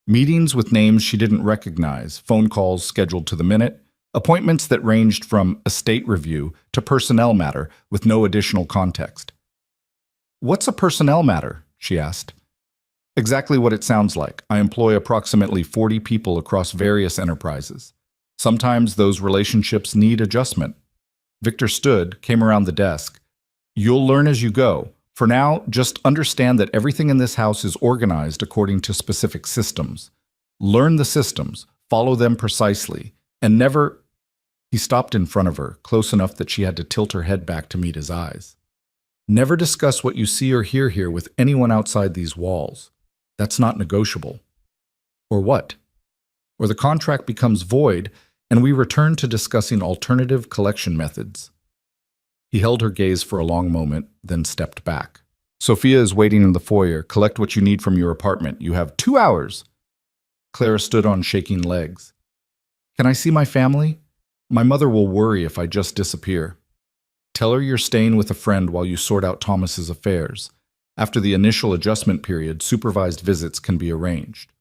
Meetings with names she didn't recognize, phone calls scheduled to the minute, appointments that ranged from estate review to personnel matter with no additional context. What's a personnel matter? She asked. Exactly what it sounds like. I employ approximately 40 people across various enterprises. Sometimes those relationships need adjustment. Victor stood, came around the desk. You'll learn as you go. For now, just understand that everything in this house is organized according to specific systems. Learn the systems, follow them precisely, and never... He stopped in front of her, close enough that she had to tilt her head back to meet his eyes. Never discuss what you see or hear here with anyone outside these walls. That's not negotiable. Or what? Or the contract becomes void, and we return to discussing alternative collection methods. He held her gaze for a long moment, then stepped back. Sophia is waiting in the foyer. Collect what you need from your apartment. You have 2 hours. Clara stood on shaking legs. Can I see my family? My mother will worry if I just disappear. Tell her you're staying with a friend while you sort out Thomas's affairs. After the initial adjustment period, supervised visits can be arranged.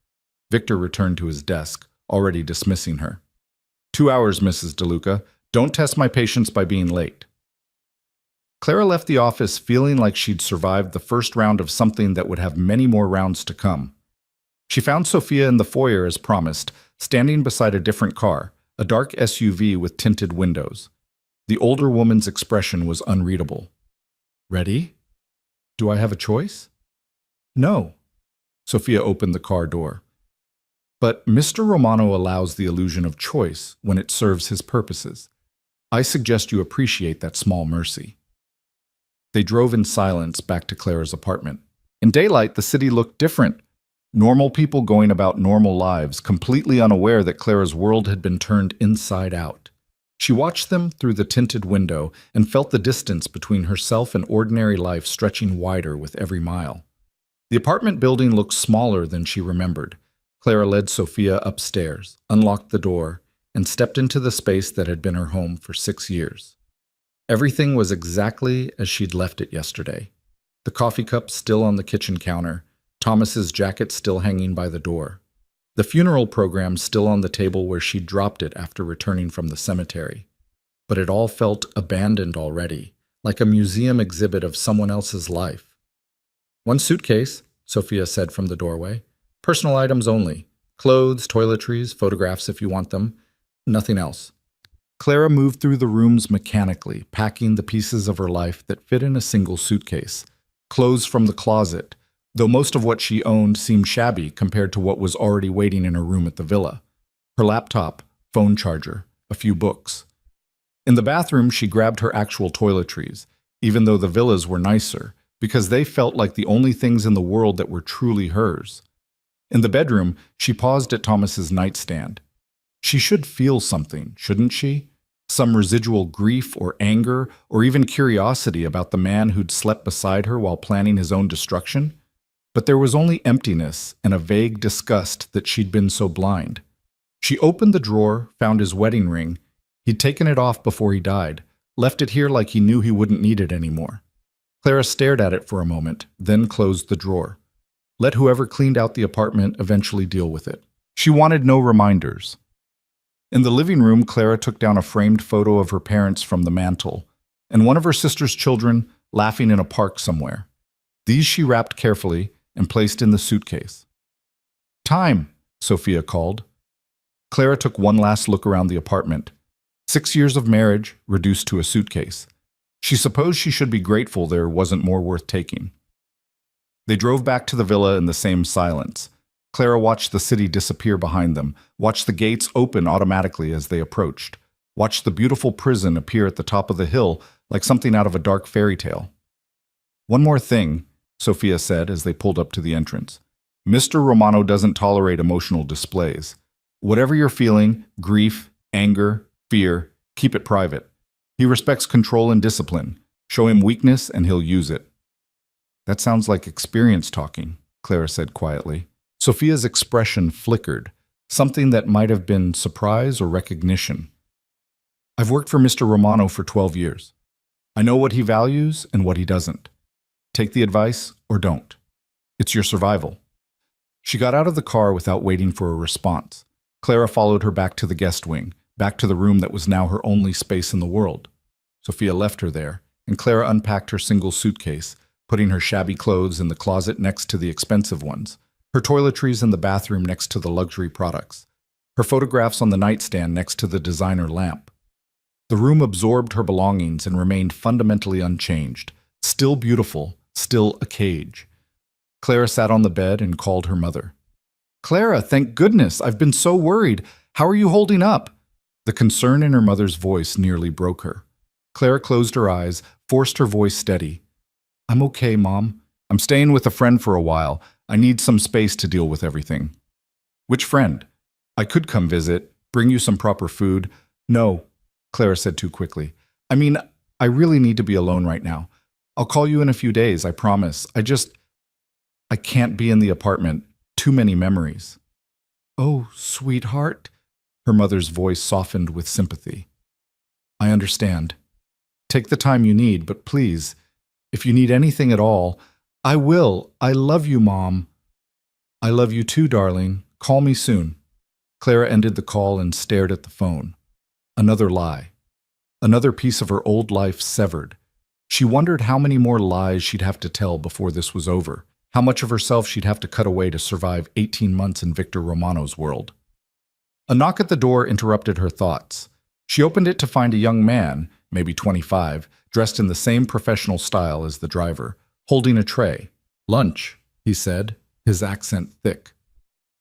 Victor returned to his desk, already dismissing her. 2 hours, Mrs. DeLuca. Don't test my patience by being late. Clara left the office feeling like she'd survived the first round of something that would have many more rounds to come. She found Sophia in the foyer as promised, standing beside a different car, a dark SUV with tinted windows. The older woman's expression was unreadable. Ready? Do I have a choice? No. Sophia opened the car door. But Mr. Romano allows the illusion of choice when it serves his purposes. I suggest you appreciate that small mercy. They drove in silence back to Clara's apartment. In daylight, the city looked different. Normal people going about normal lives, completely unaware that Clara's world had been turned inside out. She watched them through the tinted window and felt the distance between herself and ordinary life stretching wider with every mile. The apartment building looked smaller than she remembered. Clara led Sophia upstairs, unlocked the door, and stepped into the space that had been her home for 6 years. Everything was exactly as she'd left it yesterday. The coffee cup still on the kitchen counter, Thomas's jacket still hanging by the door. The funeral program still on the table where she'd dropped it after returning from the cemetery. But it all felt abandoned already, like a museum exhibit of someone else's life. One suitcase, Sophia said from the doorway. Personal items only. Clothes, toiletries, photographs if you want them. Nothing else. Clara moved through the rooms mechanically, packing the pieces of her life that fit in a single suitcase. Clothes from the closet, though most of what she owned seemed shabby compared to what was already waiting in her room at the villa. her laptop, phone charger, a few books. In the bathroom, she grabbed her actual toiletries, even though the villas were nicer, because they felt like the only things in the world that were truly hers. In the bedroom, she paused at Thomas's nightstand. She should feel something, shouldn't she? Some residual grief or anger, or even curiosity about the man who'd slept beside her while planning his own destruction? But there was only emptiness and a vague disgust that she'd been so blind. She opened the drawer, found his wedding ring. He'd taken it off before he died, left it here like he knew he wouldn't need it anymore. Clara stared at it for a moment, then closed the drawer. Let whoever cleaned out the apartment eventually deal with it. She wanted no reminders. In the living room, Clara took down a framed photo of her parents from the mantel, and one of her sister's children laughing in a park somewhere. These she wrapped carefully and placed in the suitcase. "Time," Sophia called. Clara took one last look around the apartment. 6 years of marriage reduced to a suitcase. She supposed she should be grateful there wasn't more worth taking. They drove back to the villa in the same silence. Clara watched the city disappear behind them, watched the gates open automatically as they approached, watched the beautiful prison appear at the top of the hill like something out of a dark fairy tale. "One more thing," Sophia said as they pulled up to the entrance. "Mr. Romano doesn't tolerate emotional displays. Whatever you're feeling, grief, anger, fear, keep it private. He respects control and discipline. Show him weakness and he'll use it." "That sounds like experience talking," Clara said quietly. Sophia's expression flickered, something that might have been surprise or recognition. "I've worked for Mr. Romano for 12 years. I know what he values and what he doesn't. Take the advice or don't. It's your survival." She got out of the car without waiting for a response. Clara followed her back to the guest wing, back to the room that was now her only space in the world. Sophia left her there, and Clara unpacked her single suitcase, putting her shabby clothes in the closet next to the expensive ones, her toiletries in the bathroom next to the luxury products, her photographs on the nightstand next to the designer lamp. The room absorbed her belongings and remained fundamentally unchanged, still beautiful, still a cage. Clara sat on the bed and called her mother. "Clara, thank goodness! I've been so worried. How are you holding up?" The concern in her mother's voice nearly broke her. Clara closed her eyes, forced her voice steady. "I'm okay, Mom. I'm staying with a friend for a while. I need some space to deal with everything." "Which friend? I could come visit, bring you some proper food." "No," Clara said too quickly. "I mean, I really need to be alone right now. I'll call you in a few days, I promise. I can't be in the apartment. Too many memories." "Oh, sweetheart," her mother's voice softened with sympathy. "I understand. Take the time you need, but please, if you need anything at all, I will. I love you, Mom." "I love you too, darling. Call me soon." Clara ended the call and stared at the phone. Another lie. Another piece of her old life severed. She wondered how many more lies she'd have to tell before this was over, how much of herself she'd have to cut away to survive 18 months in Victor Romano's world. A knock at the door interrupted her thoughts. She opened it to find a young man, maybe 25, dressed in the same professional style as the driver, holding a tray. "Lunch," he said, his accent thick.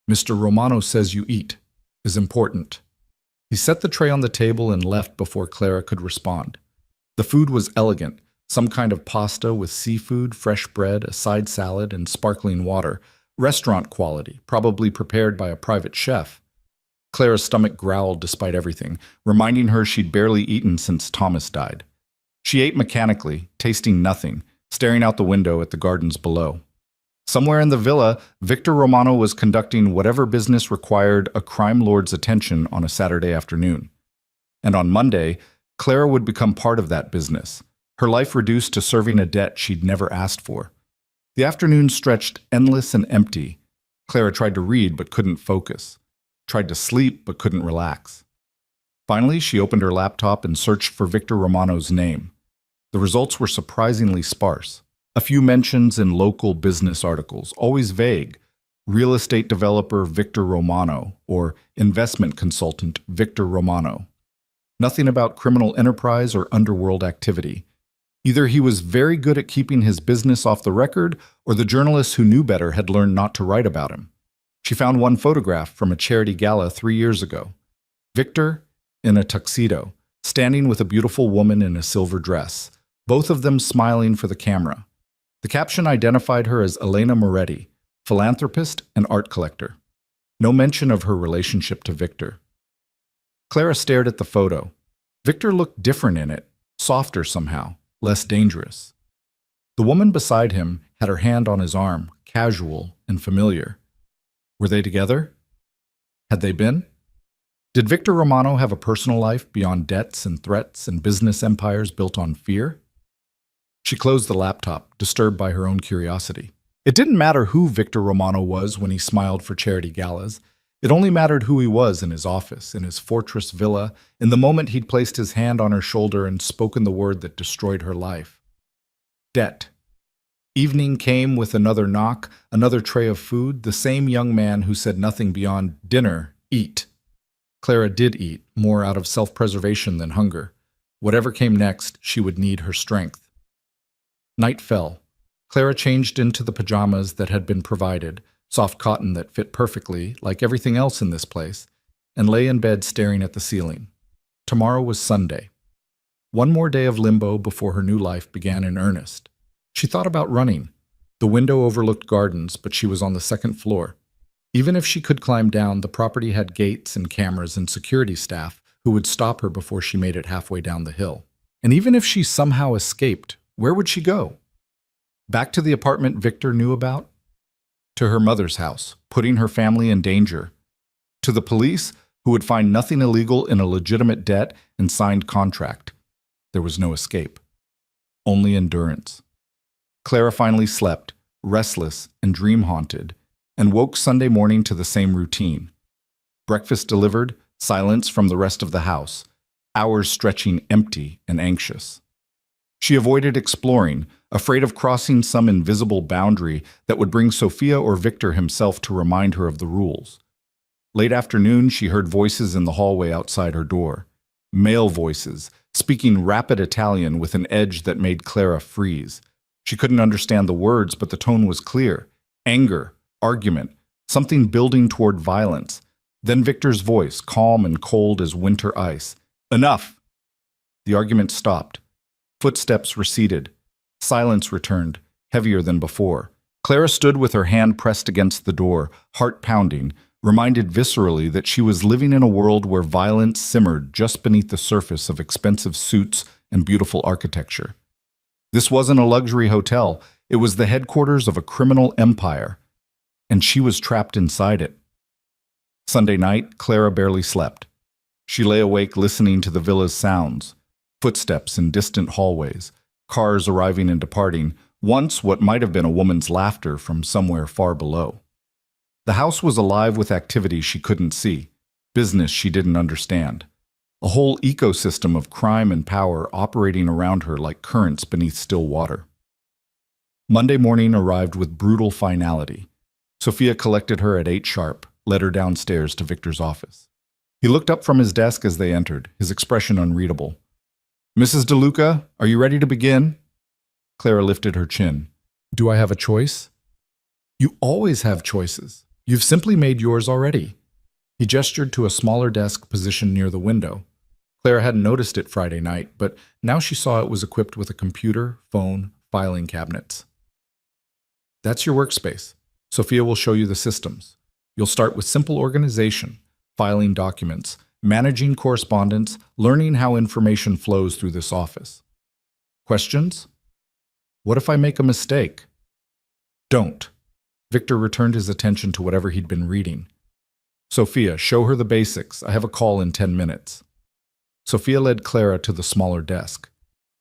"Mr. Romano says you eat. Is important." He set the tray on the table and left before Clara could respond. The food was elegant, some kind of pasta with seafood, fresh bread, a side salad, and sparkling water. Restaurant quality, probably prepared by a private chef. Clara's stomach growled despite everything, reminding her she'd barely eaten since Thomas died. She ate mechanically, tasting nothing, staring out the window at the gardens below. Somewhere in the villa, Victor Romano was conducting whatever business required a crime lord's attention on a Saturday afternoon. And on Monday, Clara would become part of that business, her life reduced to serving a debt she'd never asked for. The afternoon stretched endless and empty. Clara tried to read but couldn't focus, tried to sleep but couldn't relax. Finally, she opened her laptop and searched for Victor Romano's name. The results were surprisingly sparse. A few mentions in local business articles, always vague. Real estate developer Victor Romano, or investment consultant Victor Romano. Nothing about criminal enterprise or underworld activity. Either he was very good at keeping his business off the record, or the journalists who knew better had learned not to write about him. She found one photograph from a charity gala 3 years ago. Victor, in a tuxedo, standing with a beautiful woman in a silver dress, both of them smiling for the camera. The caption identified her as Elena Moretti, philanthropist and art collector. No mention of her relationship to Victor. Clara stared at the photo. Victor looked different in it, softer somehow, less dangerous. The woman beside him had her hand on his arm, casual and familiar. Were they together? Had they been? Did Victor Romano have a personal life beyond debts and threats and business empires built on fear? She closed the laptop, disturbed by her own curiosity. It didn't matter who Victor Romano was when he smiled for charity galas. It only mattered who he was in his office, in his fortress villa, in the moment he'd placed his hand on her shoulder and spoken the word that destroyed her life. Debt. Evening came with another knock, another tray of food, the same young man who said nothing beyond dinner, eat. Clara did eat, more out of self-preservation than hunger. Whatever came next, she would need her strength. Night fell. Clara changed into the pajamas that had been provided, soft cotton that fit perfectly, like everything else in this place, and lay in bed staring at the ceiling. Tomorrow was Sunday. One more day of limbo before her new life began in earnest. She thought about running. The window overlooked gardens, but she was on the second floor. Even if she could climb down, the property had gates and cameras and security staff who would stop her before she made it halfway down the hill. And even if she somehow escaped, where would she go? Back to the apartment Victor knew about? To her mother's house, putting her family in danger? To the police, who would find nothing illegal in a legitimate debt and signed contract? There was no escape. Only endurance. Clara finally slept, restless and dream-haunted, and woke Sunday morning to the same routine. Breakfast delivered, silence from the rest of the house, hours stretching empty and anxious. She avoided exploring, afraid of crossing some invisible boundary that would bring Sophia or Victor himself to remind her of the rules. Late afternoon, she heard voices in the hallway outside her door. Male voices, speaking rapid Italian with an edge that made Clara freeze. She couldn't understand the words, but the tone was clear. Anger, argument, something building toward violence. Then Victor's voice, calm and cold as winter ice. Enough! The argument stopped. Footsteps receded. Silence returned, heavier than before. Clara stood with her hand pressed against the door, heart pounding, reminded viscerally that she was living in a world where violence simmered just beneath the surface of expensive suits and beautiful architecture. This wasn't a luxury hotel. It was the headquarters of a criminal empire, and she was trapped inside it. Sunday night, Clara barely slept. She lay awake listening to the villa's sounds, footsteps in distant hallways, cars arriving and departing, once what might have been a woman's laughter from somewhere far below. The house was alive with activity she couldn't see, business she didn't understand. A whole ecosystem of crime and power operating around her like currents beneath still water. Monday morning arrived with brutal finality. Sophia collected her at 8 sharp, led her downstairs to Victor's office. He looked up from his desk as they entered, his expression unreadable. "Mrs. DeLuca, are you ready to begin?" Clara lifted her chin. "Do I have a choice?" "You always have choices. You've simply made yours already." He gestured to a smaller desk positioned near the window. Clara hadn't noticed it Friday night, but now she saw it was equipped with a computer, phone, filing cabinets. "That's your workspace. Sophia will show you the systems. You'll start with simple organization, filing documents, managing correspondence, learning how information flows through this office. Questions? What if I make a mistake?" "Don't." Victor returned his attention to whatever he'd been reading. "Sophia, show her the basics. I have a call in 10 minutes. Sophia led Clara to the smaller desk.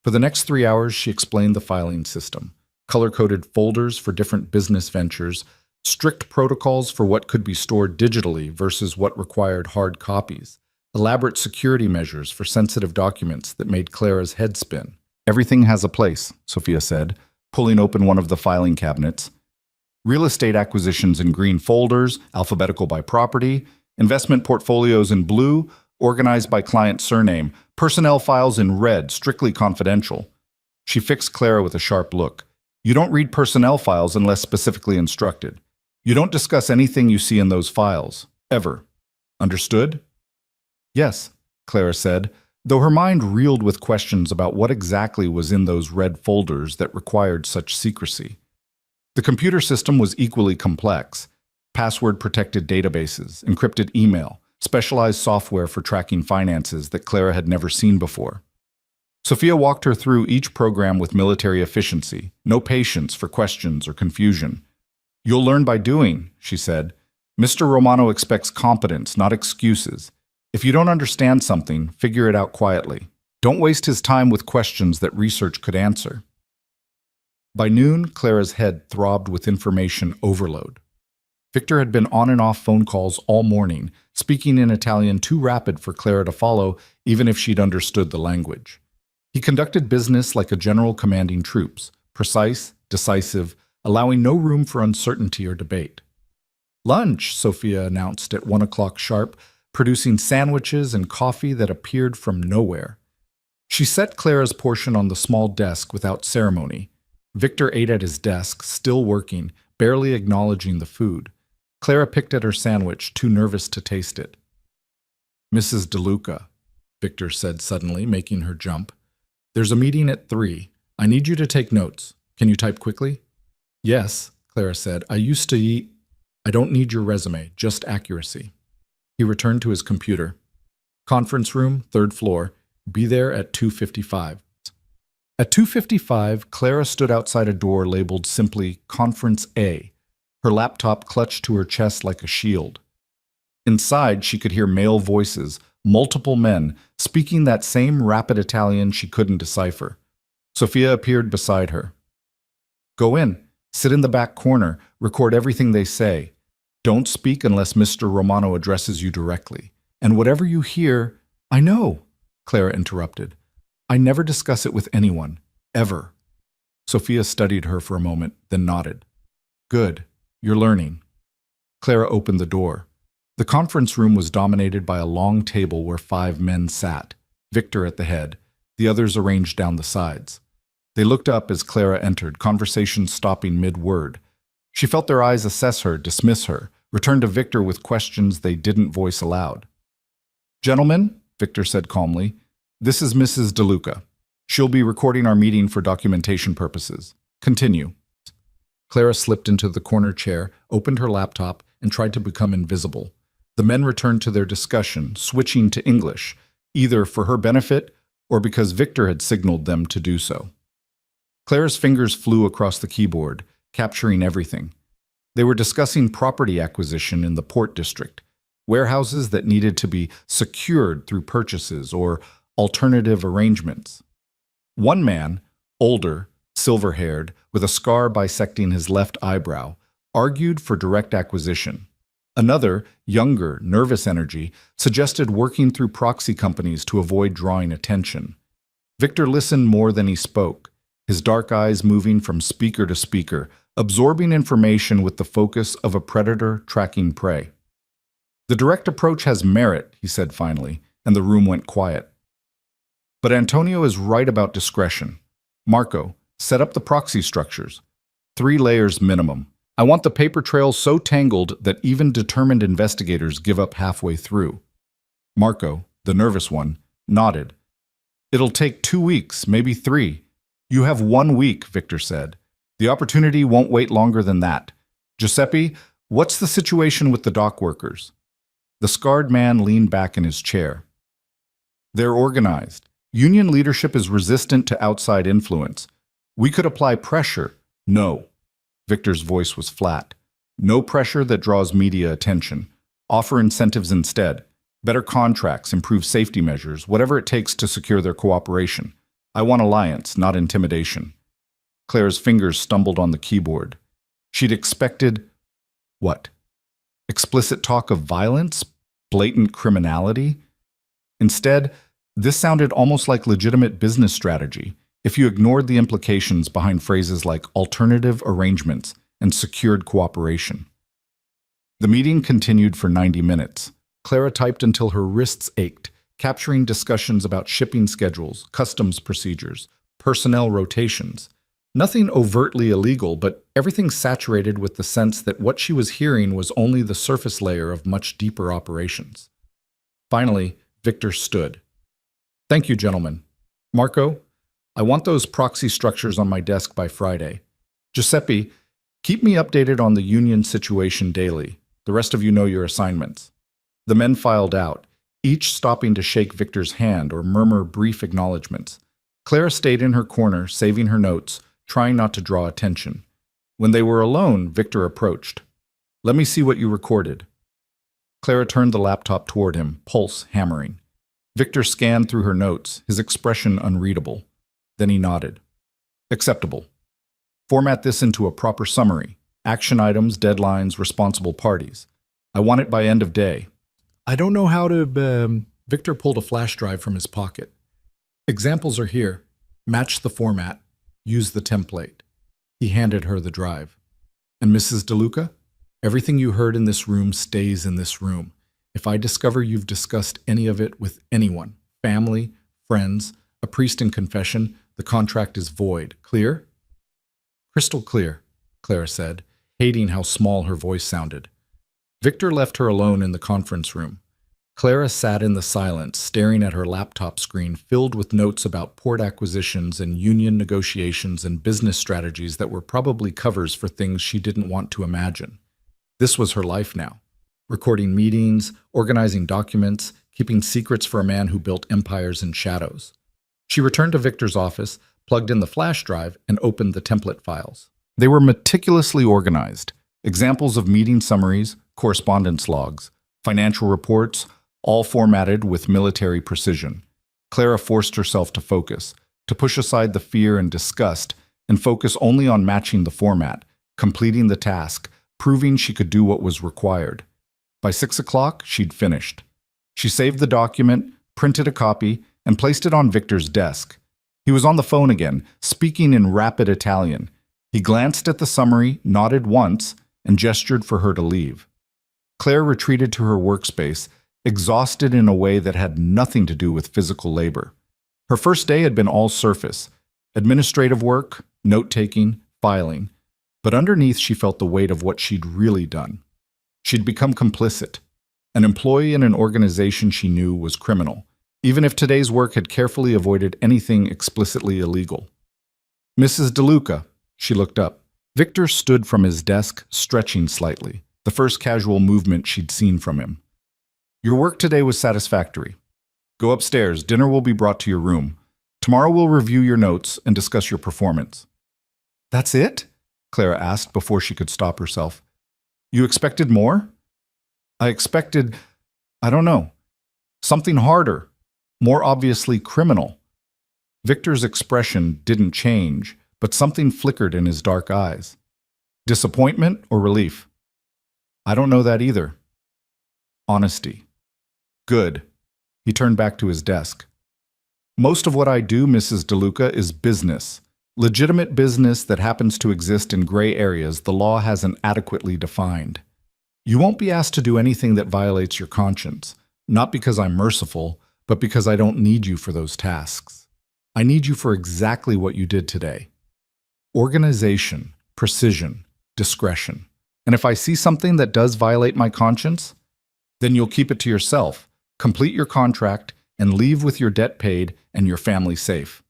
For the next 3 hours, she explained the filing system, color-coded folders for different business ventures, strict protocols for what could be stored digitally versus what required hard copies, elaborate security measures for sensitive documents that made Clara's head spin. "Everything has a place," Sophia said, pulling open one of the filing cabinets. "Real estate acquisitions in green folders, alphabetical by property, investment portfolios in blue, organized by client surname, personnel files in red, strictly confidential." She fixed Clara with a sharp look. "You don't read personnel files unless specifically instructed. You don't discuss anything you see in those files, ever. Understood? Yes, Clara said, though her mind reeled with questions about what exactly was in those red folders that required such secrecy. The computer system was equally complex. Password-protected databases, encrypted email, specialized software for tracking finances that Clara had never seen before. Sophia walked her through each program with military efficiency, no patience for questions or confusion. You'll learn by doing, she said. Mr. Romano expects competence, not excuses. If you don't understand something, figure it out quietly. Don't waste his time with questions that research could answer. By noon, Clara's head throbbed with information overload. Victor had been on and off phone calls all morning, speaking in Italian too rapid for Clara to follow, even if she'd understood the language. He conducted business like a general commanding troops, precise, decisive, allowing no room for uncertainty or debate. Lunch, Sophia announced at 1 o'clock sharp, producing sandwiches and coffee that appeared from nowhere. She set Clara's portion on the small desk without ceremony. Victor ate at his desk, still working, barely acknowledging the food. Clara picked at her sandwich, too nervous to taste it. Mrs. DeLuca, Victor said suddenly, making her jump. There's a meeting at 3. I need you to take notes. Can you type quickly? Yes, Clara said. I used to eat. I don't need your resume, just accuracy. He returned to his computer. Conference room, 3rd floor. Be there at 2:55. At 2:55, Clara stood outside a door labeled simply Conference A, her laptop clutched to her chest like a shield. Inside, she could hear male voices, multiple men, speaking that same rapid Italian she couldn't decipher. Sophia appeared beside her. Go in, sit in the back corner, record everything they say. Don't speak unless Mr. Romano addresses you directly. And whatever you hear, I know, Clara interrupted. I never discuss it with anyone, ever. Sophia studied her for a moment, then nodded. Good, you're learning. Clara opened the door. The conference room was dominated by a long table where 5 men sat, Victor at the head, the others arranged down the sides. They looked up as Clara entered, conversation stopping mid-word. She felt their eyes assess her, dismiss her, return to Victor with questions they didn't voice aloud. Gentlemen, Victor said calmly, this is Mrs. DeLuca. She'll be recording our meeting for documentation purposes. Continue. Clara slipped into the corner chair, opened her laptop, and tried to become invisible. The men returned to their discussion, switching to English, either for her benefit or because Victor had signaled them to do so. Clara's fingers flew across the keyboard, capturing everything. They were discussing property acquisition in the Port District, warehouses that needed to be secured through purchases or alternative arrangements. One man, older, silver-haired, with a scar bisecting his left eyebrow, argued for direct acquisition. Another, younger, nervous energy, suggested working through proxy companies to avoid drawing attention. Victor listened more than he spoke, his dark eyes moving from speaker to speaker, absorbing information with the focus of a predator tracking prey. The direct approach has merit, he said finally, and the room went quiet. But Antonio is right about discretion. Marco, set up the proxy structures. 3 layers minimum. I want the paper trail so tangled that even determined investigators give up halfway through. Marco, the nervous one, nodded. It'll take 2 weeks, maybe 3. You have 1 week, Victor said. The opportunity won't wait longer than that. Giuseppe, what's the situation with the dock workers? The scarred man leaned back in his chair. They're organized. Union leadership is resistant to outside influence. We could apply pressure. No. Victor's voice was flat. No pressure that draws media attention. Offer incentives instead. Better contracts, improve safety measures, whatever it takes to secure their cooperation. I want alliance, not intimidation. Clara's fingers stumbled on the keyboard. She'd expected... what? Explicit talk of violence? Blatant criminality? Instead, this sounded almost like legitimate business strategy, if you ignored the implications behind phrases like alternative arrangements and secured cooperation. The meeting continued for 90 minutes. Clara typed until her wrists ached, capturing discussions about shipping schedules, customs procedures, personnel rotations. Nothing overtly illegal, but everything saturated with the sense that what she was hearing was only the surface layer of much deeper operations. Finally, Victor stood. "Thank you, gentlemen. Marco, I want those proxy structures on my desk by Friday. Giuseppe, keep me updated on the union situation daily. The rest of you know your assignments." The men filed out, each stopping to shake Victor's hand or murmur brief acknowledgments. Clara stayed in her corner, saving her notes, trying not to draw attention. When they were alone, Victor approached. "Let me see what you recorded." Clara turned the laptop toward him, pulse hammering. Victor scanned through her notes, his expression unreadable. Then he nodded. "Acceptable. Format this into a proper summary. Action items, deadlines, responsible parties. I want it by end of day." "I don't know how to..." Victor pulled a flash drive from his pocket. "Examples are here. Match the format. Use the template." He handed her the drive. "And Mrs. DeLuca, everything you heard in this room stays in this room. If I discover you've discussed any of it with anyone, family, friends, a priest in confession, the contract is void. Clear?" "Crystal clear," Clara said, hating how small her voice sounded. Victor left her alone in the conference room. Clara sat in the silence, staring at her laptop screen filled with notes about port acquisitions and union negotiations and business strategies that were probably covers for things she didn't want to imagine. This was her life now. Recording meetings, organizing documents, keeping secrets for a man who built empires in shadows. She returned to Victor's office, plugged in the flash drive, and opened the template files. They were meticulously organized. Examples of meeting summaries, correspondence logs, financial reports, all formatted with military precision. Clara forced herself to focus, to push aside the fear and disgust, and focus only on matching the format, completing the task, proving she could do what was required. By 6 o'clock, she'd finished. She saved the document, printed a copy, and placed it on Victor's desk. He was on the phone again, speaking in rapid Italian. He glanced at the summary, nodded once, and gestured for her to leave. Claire retreated to her workspace, exhausted in a way that had nothing to do with physical labor. Her first day had been all surface, administrative work, note-taking, filing, but underneath she felt the weight of what she'd really done. She'd become complicit, an employee in an organization she knew was criminal, even if today's work had carefully avoided anything explicitly illegal. "Mrs. DeLuca," she looked up. Victor stood from his desk, stretching slightly, the first casual movement she'd seen from him. "Your work today was satisfactory. Go upstairs, dinner will be brought to your room. Tomorrow we'll review your notes and discuss your performance." "That's it?" Clara asked before she could stop herself. "You expected more?" "I expected, I don't know, something harder, more obviously criminal." Victor's expression didn't change, but something flickered in his dark eyes. "Disappointment or relief?" "I don't know that either." "Honesty." "Good." He turned back to his desk. "Most of what I do, Mrs. DeLuca, is business. Legitimate business that happens to exist in gray areas the law hasn't adequately defined. You won't be asked to do anything that violates your conscience, not because I'm merciful, but because I don't need you for those tasks. I need you for exactly what you did today. Organization, precision, discretion. And if I see something that does violate my conscience, then you'll keep it to yourself, complete your contract, and leave with your debt paid and your family safe.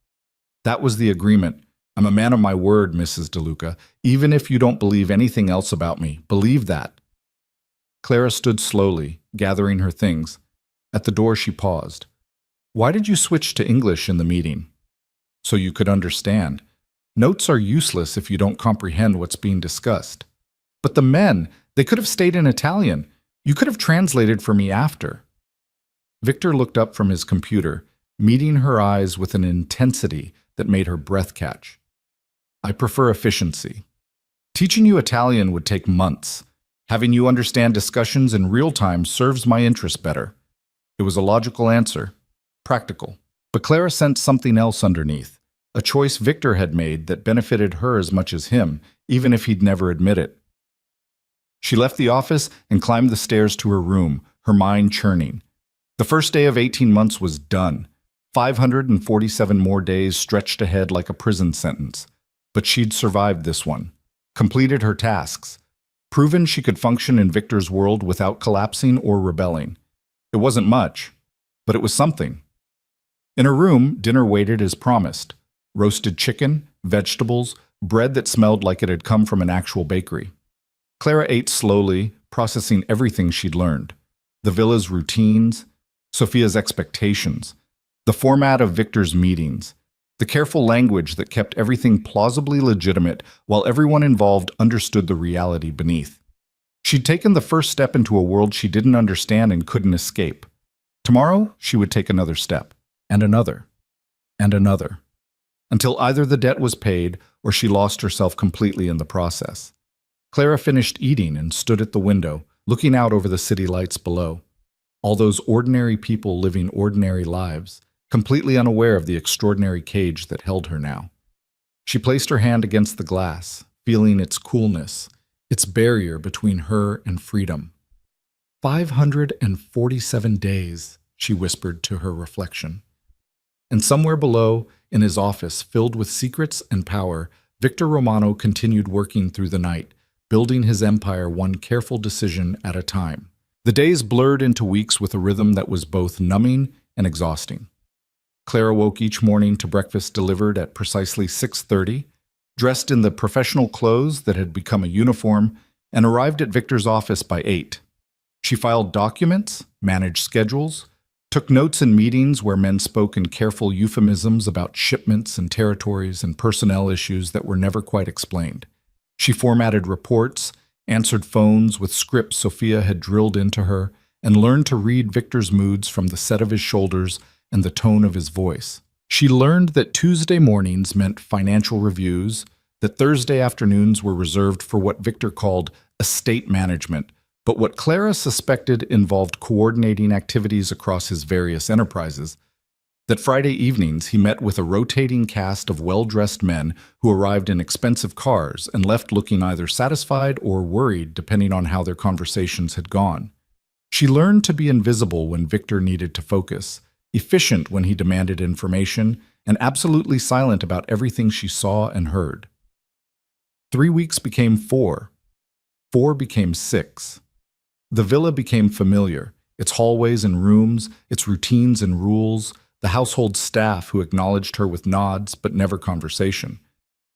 That was the agreement. I'm a man of my word, Mrs. DeLuca. Even if you don't believe anything else about me, believe that." Clara stood slowly, gathering her things. At the door she paused. "Why did you switch to English in the meeting?" "So you could understand. Notes are useless if you don't comprehend what's being discussed." "But the men, they could have stayed in Italian. You could have translated for me after." Victor looked up from his computer, meeting her eyes with an intensity that made her breath catch. "I prefer efficiency. Teaching you Italian would take months. Having you understand discussions in real time serves my interests better." It was a logical answer, practical. But Clara sensed something else underneath, a choice Victor had made that benefited her as much as him, even if he'd never admit it. She left the office and climbed the stairs to her room, her mind churning. The first day of 18 months was done. 547 more days stretched ahead like a prison sentence. But she'd survived this one, completed her tasks, proven she could function in Victor's world without collapsing or rebelling. It wasn't much, but it was something. In her room, dinner waited as promised. Roasted chicken, vegetables, bread that smelled like it had come from an actual bakery. Clara ate slowly, processing everything she'd learned. The villa's routines, Sophia's expectations, the format of Victor's meetings, the careful language that kept everything plausibly legitimate while everyone involved understood the reality beneath. She'd taken the first step into a world she didn't understand and couldn't escape. Tomorrow, she would take another step, and another, and another, until either the debt was paid or she lost herself completely in the process. Clara finished eating and stood at the window, looking out over the city lights below. All those ordinary people living ordinary lives, completely unaware of the extraordinary cage that held her now. She placed her hand against the glass, feeling its coolness, its barrier between her and freedom. 547 days, she whispered to her reflection. And somewhere below, in his office filled with secrets and power, Victor Romano continued working through the night, building his empire one careful decision at a time. The days blurred into weeks with a rhythm that was both numbing and exhausting. Clara woke each morning to breakfast delivered at precisely 6:30, dressed in the professional clothes that had become a uniform, and arrived at Victor's office by 8. She filed documents, managed schedules, took notes in meetings where men spoke in careful euphemisms about shipments and territories and personnel issues that were never quite explained. She formatted reports, answered phones with scripts Sophia had drilled into her, and learned to read Victor's moods from the set of his shoulders and the tone of his voice. She learned that Tuesday mornings meant financial reviews, that Thursday afternoons were reserved for what Victor called estate management, but what Clara suspected involved coordinating activities across his various enterprises, that Friday evenings he met with a rotating cast of well-dressed men who arrived in expensive cars and left looking either satisfied or worried depending on how their conversations had gone. She learned to be invisible when Victor needed to focus, efficient when he demanded information, and absolutely silent about everything she saw and heard. 3 weeks became 4. 4 became 6. The villa became familiar, its hallways and rooms, its routines and rules, the household staff who acknowledged her with nods but never conversation.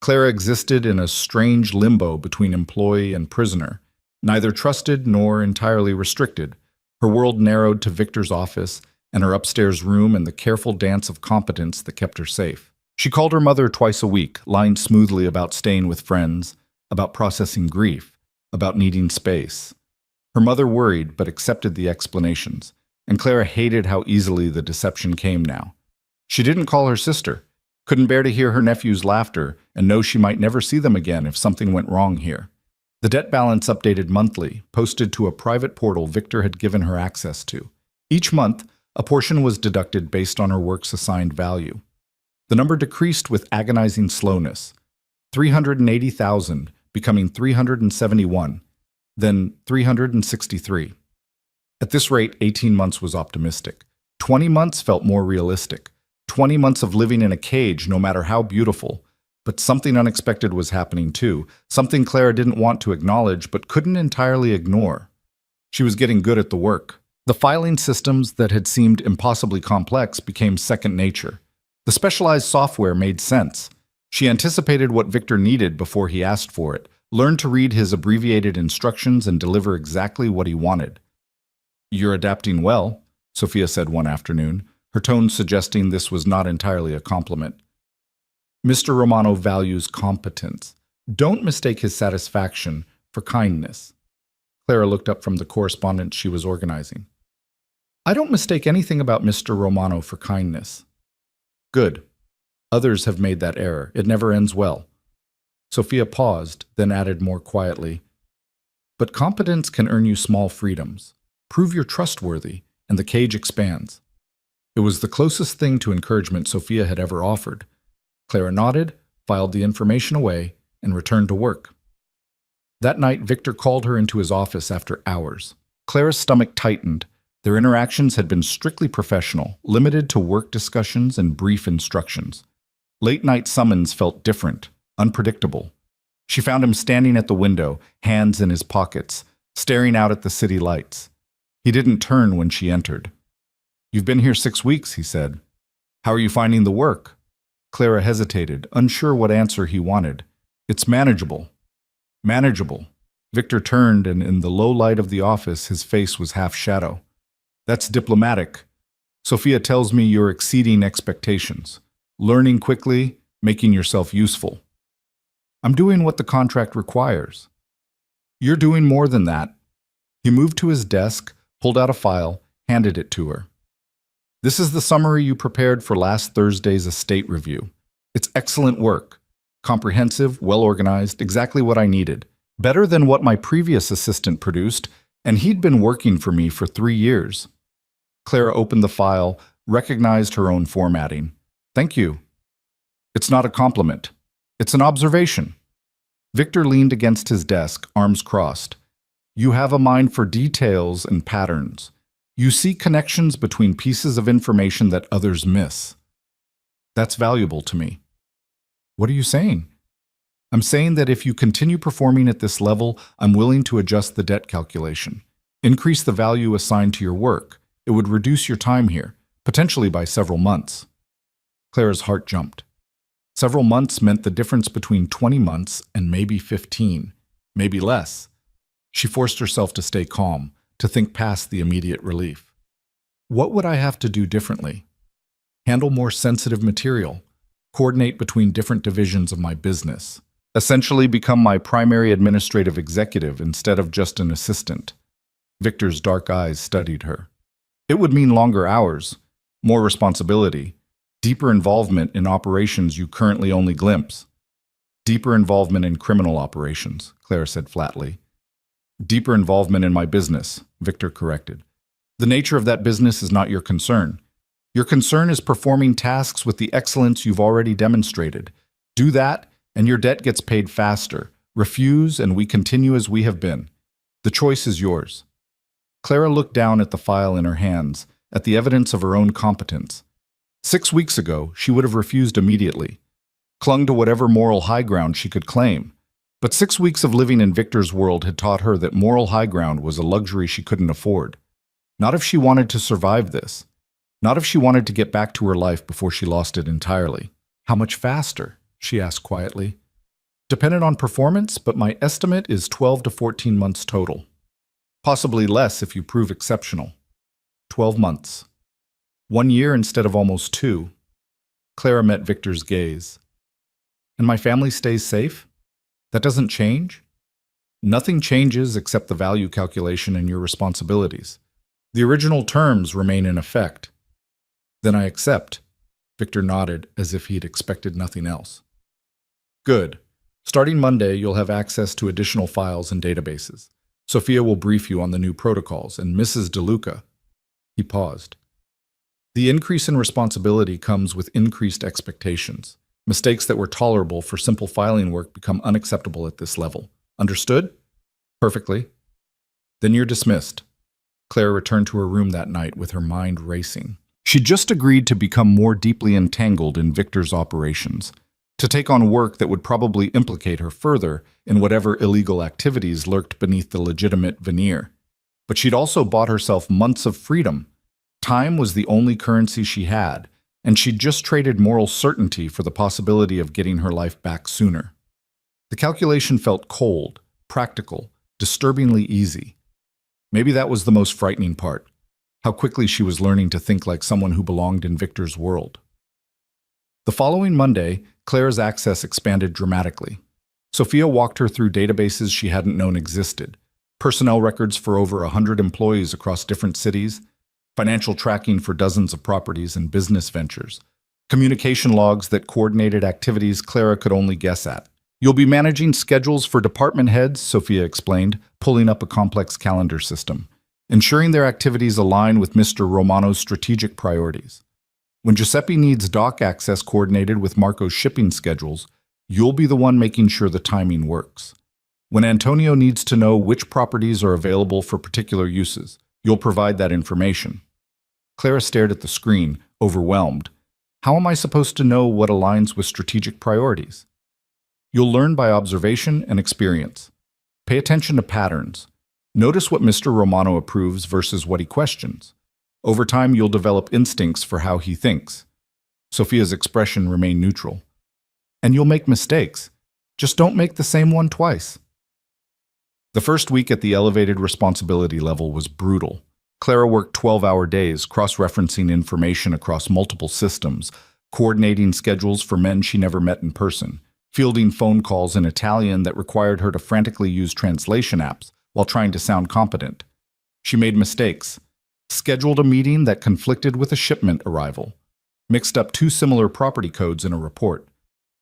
Clara existed in a strange limbo between employee and prisoner, neither trusted nor entirely restricted. Her world narrowed to Victor's office and her upstairs room and the careful dance of competence that kept her safe. She called her mother twice a week, lying smoothly about staying with friends, about processing grief, about needing space. Her mother worried but accepted the explanations, and Clara hated how easily the deception came now. She didn't call her sister, couldn't bear to hear her nephew's laughter, and know she might never see them again if something went wrong here. The debt balance updated monthly, posted to a private portal Victor had given her access to. Each month, a portion was deducted based on her work's assigned value. The number decreased with agonizing slowness, 380,000 becoming 371, then 363. At this rate, 18 months was optimistic. 20 months felt more realistic. 20 months of living in a cage, no matter how beautiful. But something unexpected was happening too, something Clara didn't want to acknowledge but couldn't entirely ignore. She was getting good at the work. The filing systems that had seemed impossibly complex became second nature. The specialized software made sense. She anticipated what Victor needed before he asked for it, learned to read his abbreviated instructions and deliver exactly what he wanted. "You're adapting well," Sophia said one afternoon, her tone suggesting this was not entirely a compliment. "Mr. Romano values competence. Don't mistake his satisfaction for kindness." Clara looked up from the correspondence she was organizing. "I don't mistake anything about Mr. Romano for kindness." "Good. Others have made that error. It never ends well." Sophia paused, then added more quietly, "But competence can earn you small freedoms. Prove you're trustworthy, and the cage expands." It was the closest thing to encouragement Sophia had ever offered. Clara nodded, filed the information away, and returned to work. That night, Victor called her into his office after hours. Clara's stomach tightened. Their interactions had been strictly professional, limited to work discussions and brief instructions. Late-night summons felt different, unpredictable. She found him standing at the window, hands in his pockets, staring out at the city lights. He didn't turn when she entered. "You've been here 6 weeks," he said. "How are you finding the work?" Clara hesitated, unsure what answer he wanted. "It's manageable." Manageable. Victor turned, and in the low light of the office, his face was half shadow. "That's diplomatic. Sophia tells me you're exceeding expectations, learning quickly, making yourself useful." "I'm doing what the contract requires." "You're doing more than that." He moved to his desk, pulled out a file, handed it to her. "This is the summary you prepared for last Thursday's estate review. It's excellent work. Comprehensive, well-organized, exactly what I needed. Better than what my previous assistant produced, and he'd been working for me for 3 years. Clara opened the file, recognized her own formatting. "Thank you." "It's not a compliment. It's an observation." Victor leaned against his desk, arms crossed. "You have a mind for details and patterns. You see connections between pieces of information that others miss. That's valuable to me." "What are you saying?" "I'm saying that if you continue performing at this level, I'm willing to adjust the debt calculation, increase the value assigned to your work. It would reduce your time here, potentially by several months." Clara's heart jumped. Several months meant the difference between 20 months and maybe 15, maybe less. She forced herself to stay calm, to think past the immediate relief. What would I have to do differently? Handle more sensitive material, coordinate between different divisions of my business, essentially become my primary administrative executive instead of just an assistant. Victor's dark eyes studied her. It would mean longer hours, more responsibility, deeper involvement in operations you currently only glimpse. "Deeper involvement in criminal operations," Clara said flatly. "Deeper involvement in my business," Victor corrected. "The nature of that business is not your concern. Your concern is performing tasks with the excellence you've already demonstrated. Do that, and your debt gets paid faster. Refuse, and we continue as we have been. The choice is yours." Clara looked down at the file in her hands, at the evidence of her own competence. 6 weeks ago, she would have refused immediately, clung to whatever moral high ground she could claim. But 6 weeks of living in Victor's world had taught her that moral high ground was a luxury she couldn't afford. Not if she wanted to survive this. Not if she wanted to get back to her life before she lost it entirely. "How much faster?" she asked quietly. "Dependent on performance, but my estimate is 12 to 14 months total. Possibly less if you prove exceptional. 12 months. 1 year instead of almost 2. Clara met Victor's gaze. "And my family stays safe? That doesn't change?" "Nothing changes except the value calculation and your responsibilities. The original terms remain in effect." "Then I accept." Victor nodded as if he'd expected nothing else. "Good. Starting Monday, you'll have access to additional files and databases. Sophia will brief you on the new protocols, and Mrs. DeLuca." He paused. "The increase in responsibility comes with increased expectations. Mistakes that were tolerable for simple filing work become unacceptable at this level. Understood?" "Perfectly." "Then you're dismissed." Clara returned to her room that night with her mind racing. She'd just agreed to become more deeply entangled in Victor's operations, to take on work that would probably implicate her further in whatever illegal activities lurked beneath the legitimate veneer. But she'd also bought herself months of freedom. Time was the only currency she had, and she'd just traded moral certainty for the possibility of getting her life back sooner. The calculation felt cold, practical, disturbingly easy. Maybe that was the most frightening part, how quickly she was learning to think like someone who belonged in Victor's world. The following Monday, Clara's access expanded dramatically. Sophia walked her through databases she hadn't known existed, personnel records for over 100 employees across different cities, financial tracking for dozens of properties and business ventures, communication logs that coordinated activities Clara could only guess at. "You'll be managing schedules for department heads," Sophia explained, pulling up a complex calendar system, "ensuring their activities align with Mr. Romano's strategic priorities. When Giuseppe needs dock access coordinated with Marco's shipping schedules, you'll be the one making sure the timing works. When Antonio needs to know which properties are available for particular uses, you'll provide that information." Clara stared at the screen, overwhelmed. How am I supposed to know what aligns with strategic priorities? You'll learn by observation and experience. Pay attention to patterns. Notice what Mr. Romano approves versus what he questions. Over time, you'll develop instincts for how he thinks. Sophia's expression remained neutral. And you'll make mistakes. Just don't make the same one twice. The first week at the elevated responsibility level was brutal. Clara worked 12-hour days, cross-referencing information across multiple systems, coordinating schedules for men she never met in person, fielding phone calls in Italian that required her to frantically use translation apps while trying to sound competent. She made mistakes, scheduled a meeting that conflicted with a shipment arrival, mixed up two similar property codes in a report,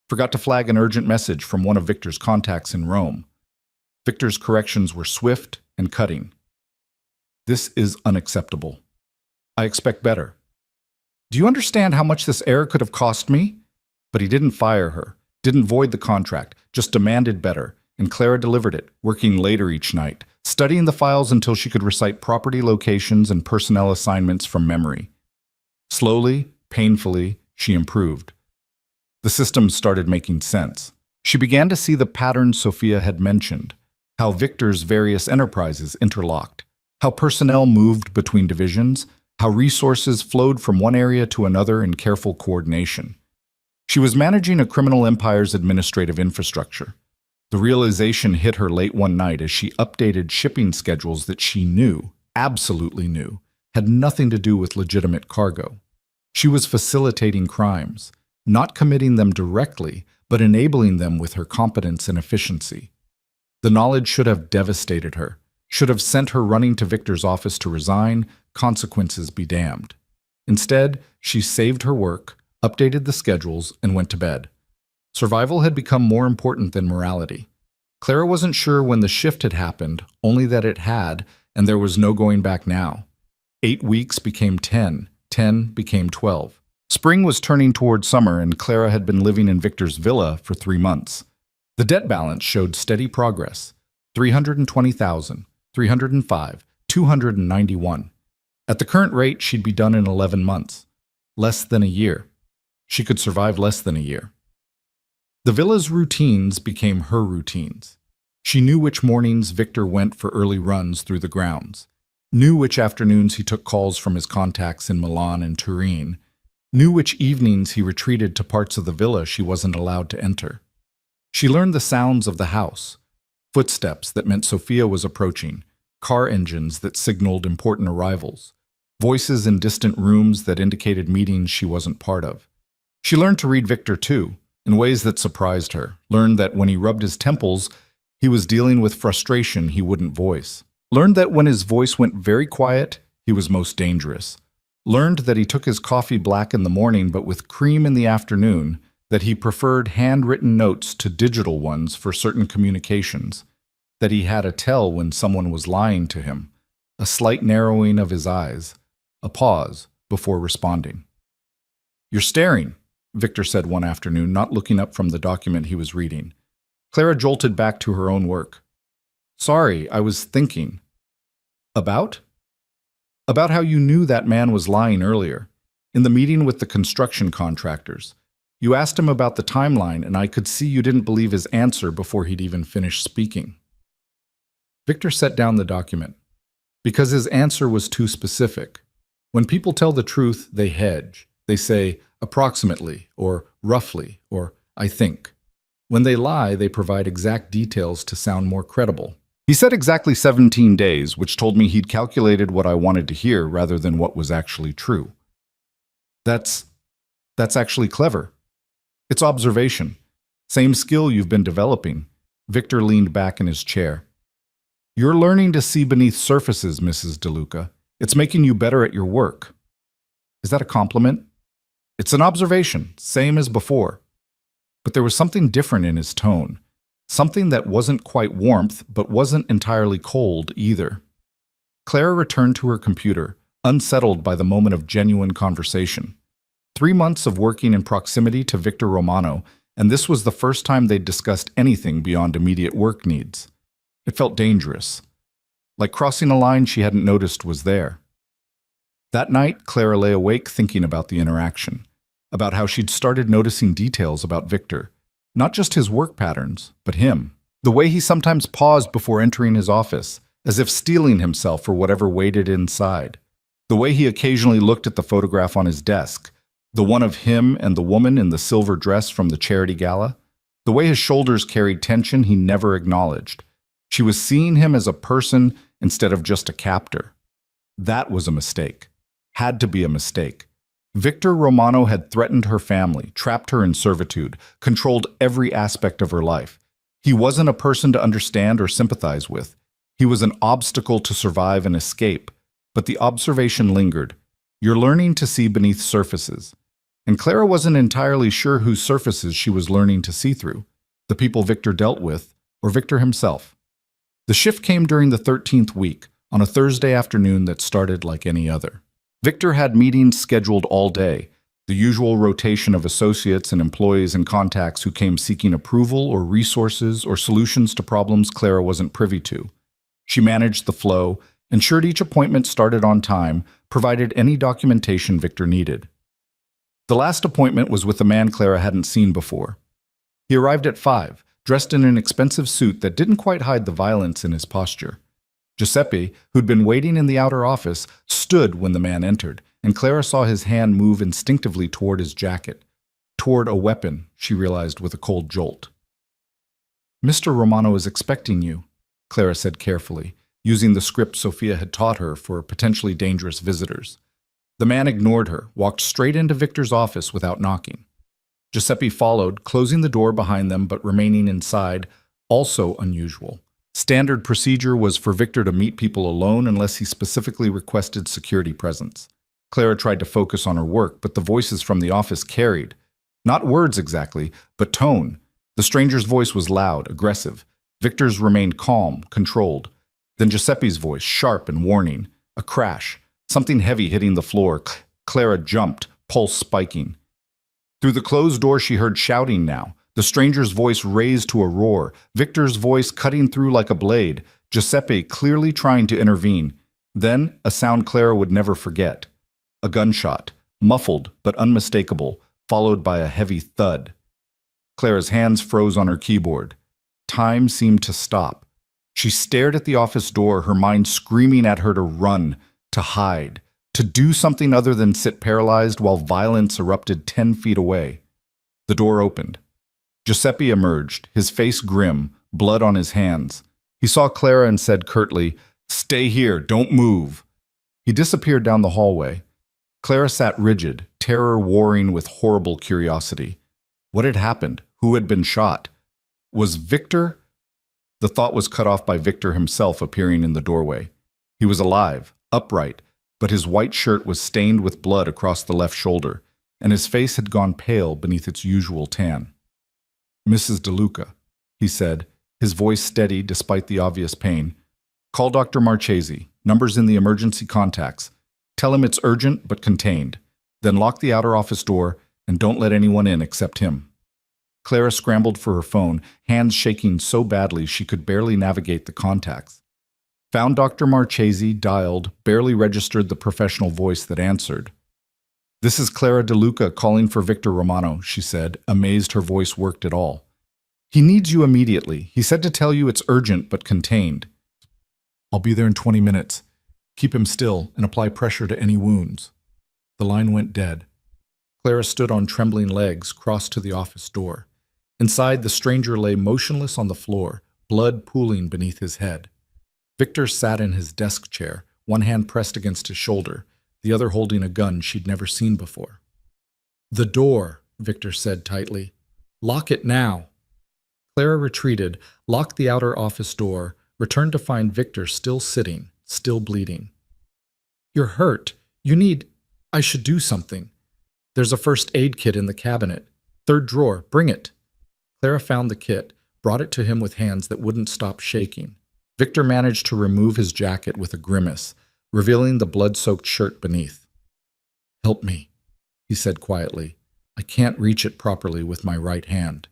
forgot to flag an urgent message from one of Victor's contacts in Rome. Victor's corrections were swift and cutting. This is unacceptable. I expect better. Do you understand how much this error could have cost me? But he didn't fire her, didn't void the contract, just demanded better, and Clara delivered it, working later each night, studying the files until she could recite property locations and personnel assignments from memory. Slowly, painfully, she improved. The system started making sense. She began to see the patterns Sophia had mentioned, how Victor's various enterprises interlocked, how personnel moved between divisions, how resources flowed from one area to another in careful coordination. She was managing a criminal empire's administrative infrastructure. The realization hit her late one night as she updated shipping schedules that she knew, absolutely knew, had nothing to do with legitimate cargo. She was facilitating crimes, not committing them directly, but enabling them with her competence and efficiency. The knowledge should have devastated her, should have sent her running to Victor's office to resign, consequences be damned. Instead, she saved her work, updated the schedules, and went to bed. Survival had become more important than morality. Clara wasn't sure when the shift had happened, only that it had, and there was no going back now. 8 weeks became 10, 10 became 12. Spring was turning toward summer, and Clara had been living in Victor's villa for 3 months. The debt balance showed steady progress, 320,000, 305, 291. At the current rate, she'd be done in 11 months. Less than a year. She could survive less than a year. The villa's routines became her routines. She knew which mornings Victor went for early runs through the grounds, knew which afternoons he took calls from his contacts in Milan and Turin, knew which evenings he retreated to parts of the villa she wasn't allowed to enter. She learned the sounds of the house, footsteps that meant Sophia was approaching, car engines that signaled important arrivals, voices in distant rooms that indicated meetings she wasn't part of. She learned to read Victor too, in ways that surprised her, learned that when he rubbed his temples, he was dealing with frustration he wouldn't voice, learned that when his voice went very quiet, he was most dangerous, learned that he took his coffee black in the morning but with cream in the afternoon, that he preferred handwritten notes to digital ones for certain communications, that he had a tell when someone was lying to him, a slight narrowing of his eyes, a pause before responding. "You're staring," Victor said one afternoon, not looking up from the document he was reading. Clara jolted back to her own work. "Sorry, I was thinking." "About?" "About how you knew that man was lying earlier, in the meeting with the construction contractors. You asked him about the timeline, and I could see you didn't believe his answer before he'd even finished speaking." Victor set down the document. Because his answer was too specific. When people tell the truth, they hedge. They say, approximately, or roughly, or I think. When they lie, they provide exact details to sound more credible. He said exactly 17 days, which told me he'd calculated what I wanted to hear rather than what was actually true. That's actually clever. It's observation. Same skill you've been developing. Victor leaned back in his chair. You're learning to see beneath surfaces, Mrs. DeLuca. It's making you better at your work. Is that a compliment? It's an observation, same as before. But there was something different in his tone. Something that wasn't quite warmth, but wasn't entirely cold either. Clara returned to her computer, unsettled by the moment of genuine conversation. 3 months of working in proximity to Victor Romano, and this was the first time they'd discussed anything beyond immediate work needs. It felt dangerous, like crossing a line she hadn't noticed was there. That night, Clara lay awake thinking about the interaction, about how she'd started noticing details about Victor, Not just his work patterns, but him. The way he sometimes paused before entering his office, as if steeling himself for whatever waited inside. The way he occasionally looked at the photograph on his desk, the one of him and the woman in the silver dress from the charity gala. The way his shoulders carried tension he never acknowledged. She was seeing him as a person instead of just a captor. That was a mistake. Had to be a mistake. Victor Romano had threatened her family, trapped her in servitude, controlled every aspect of her life. He wasn't a person to understand or sympathize with. He was an obstacle to survive and escape. But the observation lingered. You're learning to see beneath surfaces. And Clara wasn't entirely sure whose surfaces she was learning to see through. The people Victor dealt with, or Victor himself. The shift came during the 13th week, on a Thursday afternoon that started like any other. Victor had meetings scheduled all day, the usual rotation of associates and employees and contacts who came seeking approval or resources or solutions to problems Clara wasn't privy to. She managed the flow, ensured each appointment started on time, provided any documentation Victor needed. The last appointment was with a man Clara hadn't seen before. He arrived at 5, dressed in an expensive suit that didn't quite hide the violence in his posture. Giuseppe, who'd been waiting in the outer office, stood when the man entered, and Clara saw his hand move instinctively toward his jacket. Toward a weapon, she realized with a cold jolt. "Mr. Romano is expecting you," Clara said carefully, using the script Sophia had taught her for potentially dangerous visitors. The man ignored her, walked straight into Victor's office without knocking. Giuseppe followed, closing the door behind them but remaining inside, also unusual. Standard procedure was for Victor to meet people alone unless he specifically requested security presence. Clara tried to focus on her work, but the voices from the office carried. Not words exactly, but tone. The stranger's voice was loud, aggressive. Victor's remained calm, controlled. Then Giuseppe's voice, sharp and warning. A crash. Something heavy hitting the floor. Clara jumped, pulse spiking. Through the closed door she heard shouting now. The stranger's voice raised to a roar, Victor's voice cutting through like a blade, Giuseppe clearly trying to intervene. Then, a sound Clara would never forget. A gunshot, muffled but unmistakable, followed by a heavy thud. Clara's hands froze on her keyboard. Time seemed to stop. She stared at the office door, her mind screaming at her to run, to hide, to do something other than sit paralyzed while violence erupted 10 feet away. The door opened. Giuseppe emerged, his face grim, blood on his hands. He saw Clara and said curtly, "Stay here, don't move." He disappeared down the hallway. Clara sat rigid, terror warring with horrible curiosity. What had happened? Who had been shot? Was Victor? The thought was cut off by Victor himself appearing in the doorway. He was alive, upright, but his white shirt was stained with blood across the left shoulder, and his face had gone pale beneath its usual tan. "Mrs. DeLuca," he said, his voice steady despite the obvious pain. "Call Dr. Marchesi. Numbers in the emergency contacts. Tell him it's urgent but contained. Then lock the outer office door and don't let anyone in except him." Clara scrambled for her phone, hands shaking so badly she could barely navigate the contacts. Found Dr. Marchesi, dialed, barely registered the professional voice that answered. "This is Clara DeLuca calling for Victor Romano," she said, amazed her voice worked at all. "He needs you immediately. He said to tell you it's urgent but contained." "I'll be there in 20 minutes. Keep him still and apply pressure to any wounds." The line went dead. Clara stood on trembling legs, crossed to the office door. Inside, the stranger lay motionless on the floor, blood pooling beneath his head. Victor sat in his desk chair, one hand pressed against his shoulder, the other holding a gun she'd never seen before. "The door," Victor said tightly. "Lock it now." Clara retreated, locked the outer office door, returned to find Victor still sitting, still bleeding. "You're hurt. I should do something. There's a first aid kit in the cabinet. 3rd drawer, bring it." Clara found the kit, brought it to him with hands that wouldn't stop shaking. Victor managed to remove his jacket with a grimace, revealing the blood-soaked shirt beneath. "Help me," he said quietly. "I can't reach it properly with my right hand."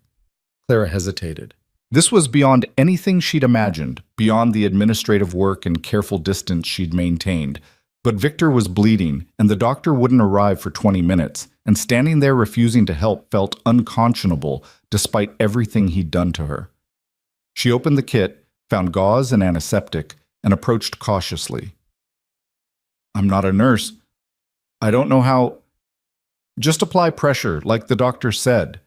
Clara hesitated. This was beyond anything she'd imagined, beyond the administrative work and careful distance she'd maintained. But Victor was bleeding, and the doctor wouldn't arrive for 20 minutes, and standing there refusing to help felt unconscionable despite everything he'd done to her. She opened the kit, found gauze and antiseptic, and approached cautiously. "I'm not a nurse. I don't know how—" "Just apply pressure, like the doctor said."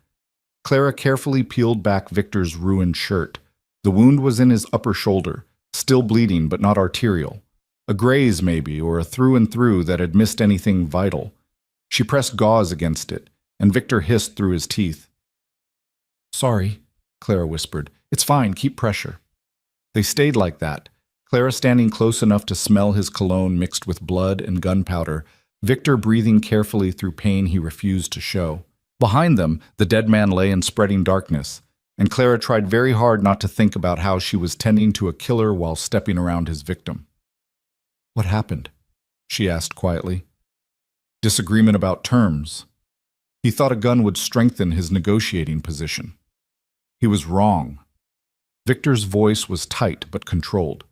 Clara carefully peeled back Victor's ruined shirt. The wound was in his upper shoulder, still bleeding but not arterial. A graze, maybe, or a through and through that had missed anything vital. She pressed gauze against it, and Victor hissed through his teeth. "Sorry," Clara whispered. "It's fine, keep pressure." They stayed like that, Clara standing close enough to smell his cologne mixed with blood and gunpowder, Victor breathing carefully through pain he refused to show. Behind them, the dead man lay in spreading darkness, and Clara tried very hard not to think about how she was tending to a killer while stepping around his victim. "What happened?" she asked quietly. "Disagreement about terms. He thought a gun would strengthen his negotiating position. He was wrong." Victor's voice was tight but controlled.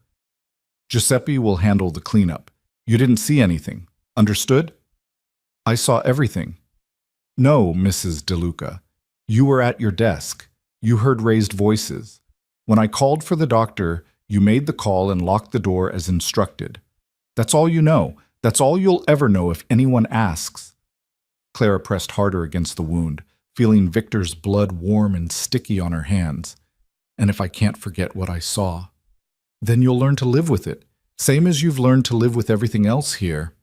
"Giuseppe will handle the cleanup. You didn't see anything. Understood?" "I saw everything." "No, Mrs. DeLuca. You were at your desk. You heard raised voices. When I called for the doctor, you made the call and locked the door as instructed. That's all you know. That's all you'll ever know if anyone asks." Clara pressed harder against the wound, feeling Victor's blood warm and sticky on her hands. "And if I can't forget what I saw?" "Then you'll learn to live with it, same as you've learned to live with everything else here."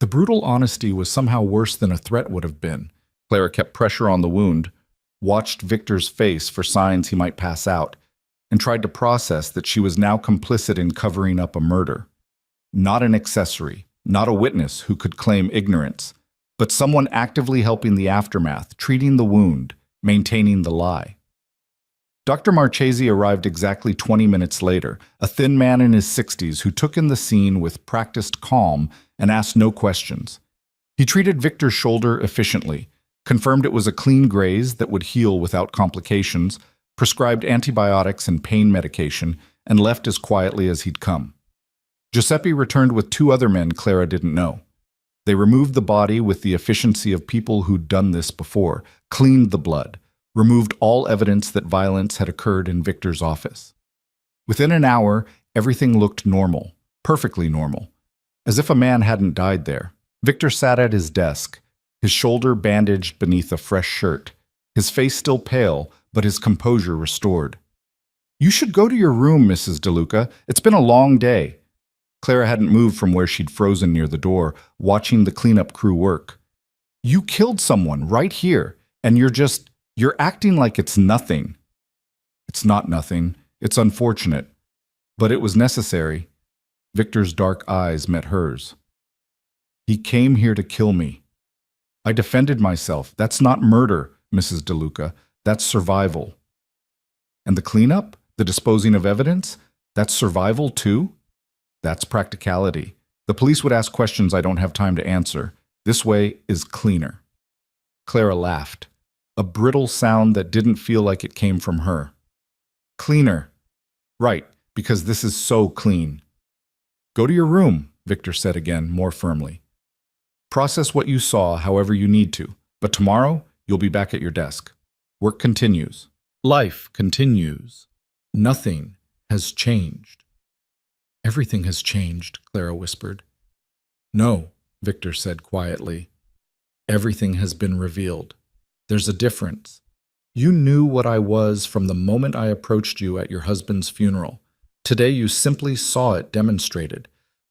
The brutal honesty was somehow worse than a threat would have been. Clara kept pressure on the wound, watched Victor's face for signs he might pass out, and tried to process that she was now complicit in covering up a murder. Not an accessory, not a witness who could claim ignorance, but someone actively helping the aftermath, treating the wound, maintaining the lie. Dr. Marchese arrived exactly 20 minutes later, a thin man in his 60s who took in the scene with practiced calm and asked no questions. He treated Victor's shoulder efficiently, confirmed it was a clean graze that would heal without complications, prescribed antibiotics and pain medication, and left as quietly as he'd come. Giuseppe returned with 2 other men Clara didn't know. They removed the body with the efficiency of people who'd done this before, cleaned the blood, removed all evidence that violence had occurred in Victor's office. Within an hour, everything looked normal, perfectly normal, as if a man hadn't died there. Victor sat at his desk, his shoulder bandaged beneath a fresh shirt, his face still pale, but his composure restored. "You should go to your room, Mrs. DeLuca. It's been a long day." Clara hadn't moved from where she'd frozen near the door, watching the cleanup crew work. "You killed someone right here, and you're acting like it's nothing." "It's not nothing. It's unfortunate. But it was necessary." Victor's dark eyes met hers. "He came here to kill me. I defended myself. That's not murder, Mrs. DeLuca. That's survival." "And the cleanup? The disposing of evidence? That's survival too?" "That's practicality. The police would ask questions I don't have time to answer. This way is cleaner." Clara laughed, a brittle sound that didn't feel like it came from her. "Cleaner. Right, because this is so clean." "Go to your room," Victor said again, more firmly. "Process what you saw however you need to, but tomorrow you'll be back at your desk. Work continues. Life continues. Nothing has changed." "Everything has changed," Clara whispered. "No," Victor said quietly. "Everything has been revealed. There's a difference. You knew what I was from the moment I approached you at your husband's funeral. Today you simply saw it demonstrated.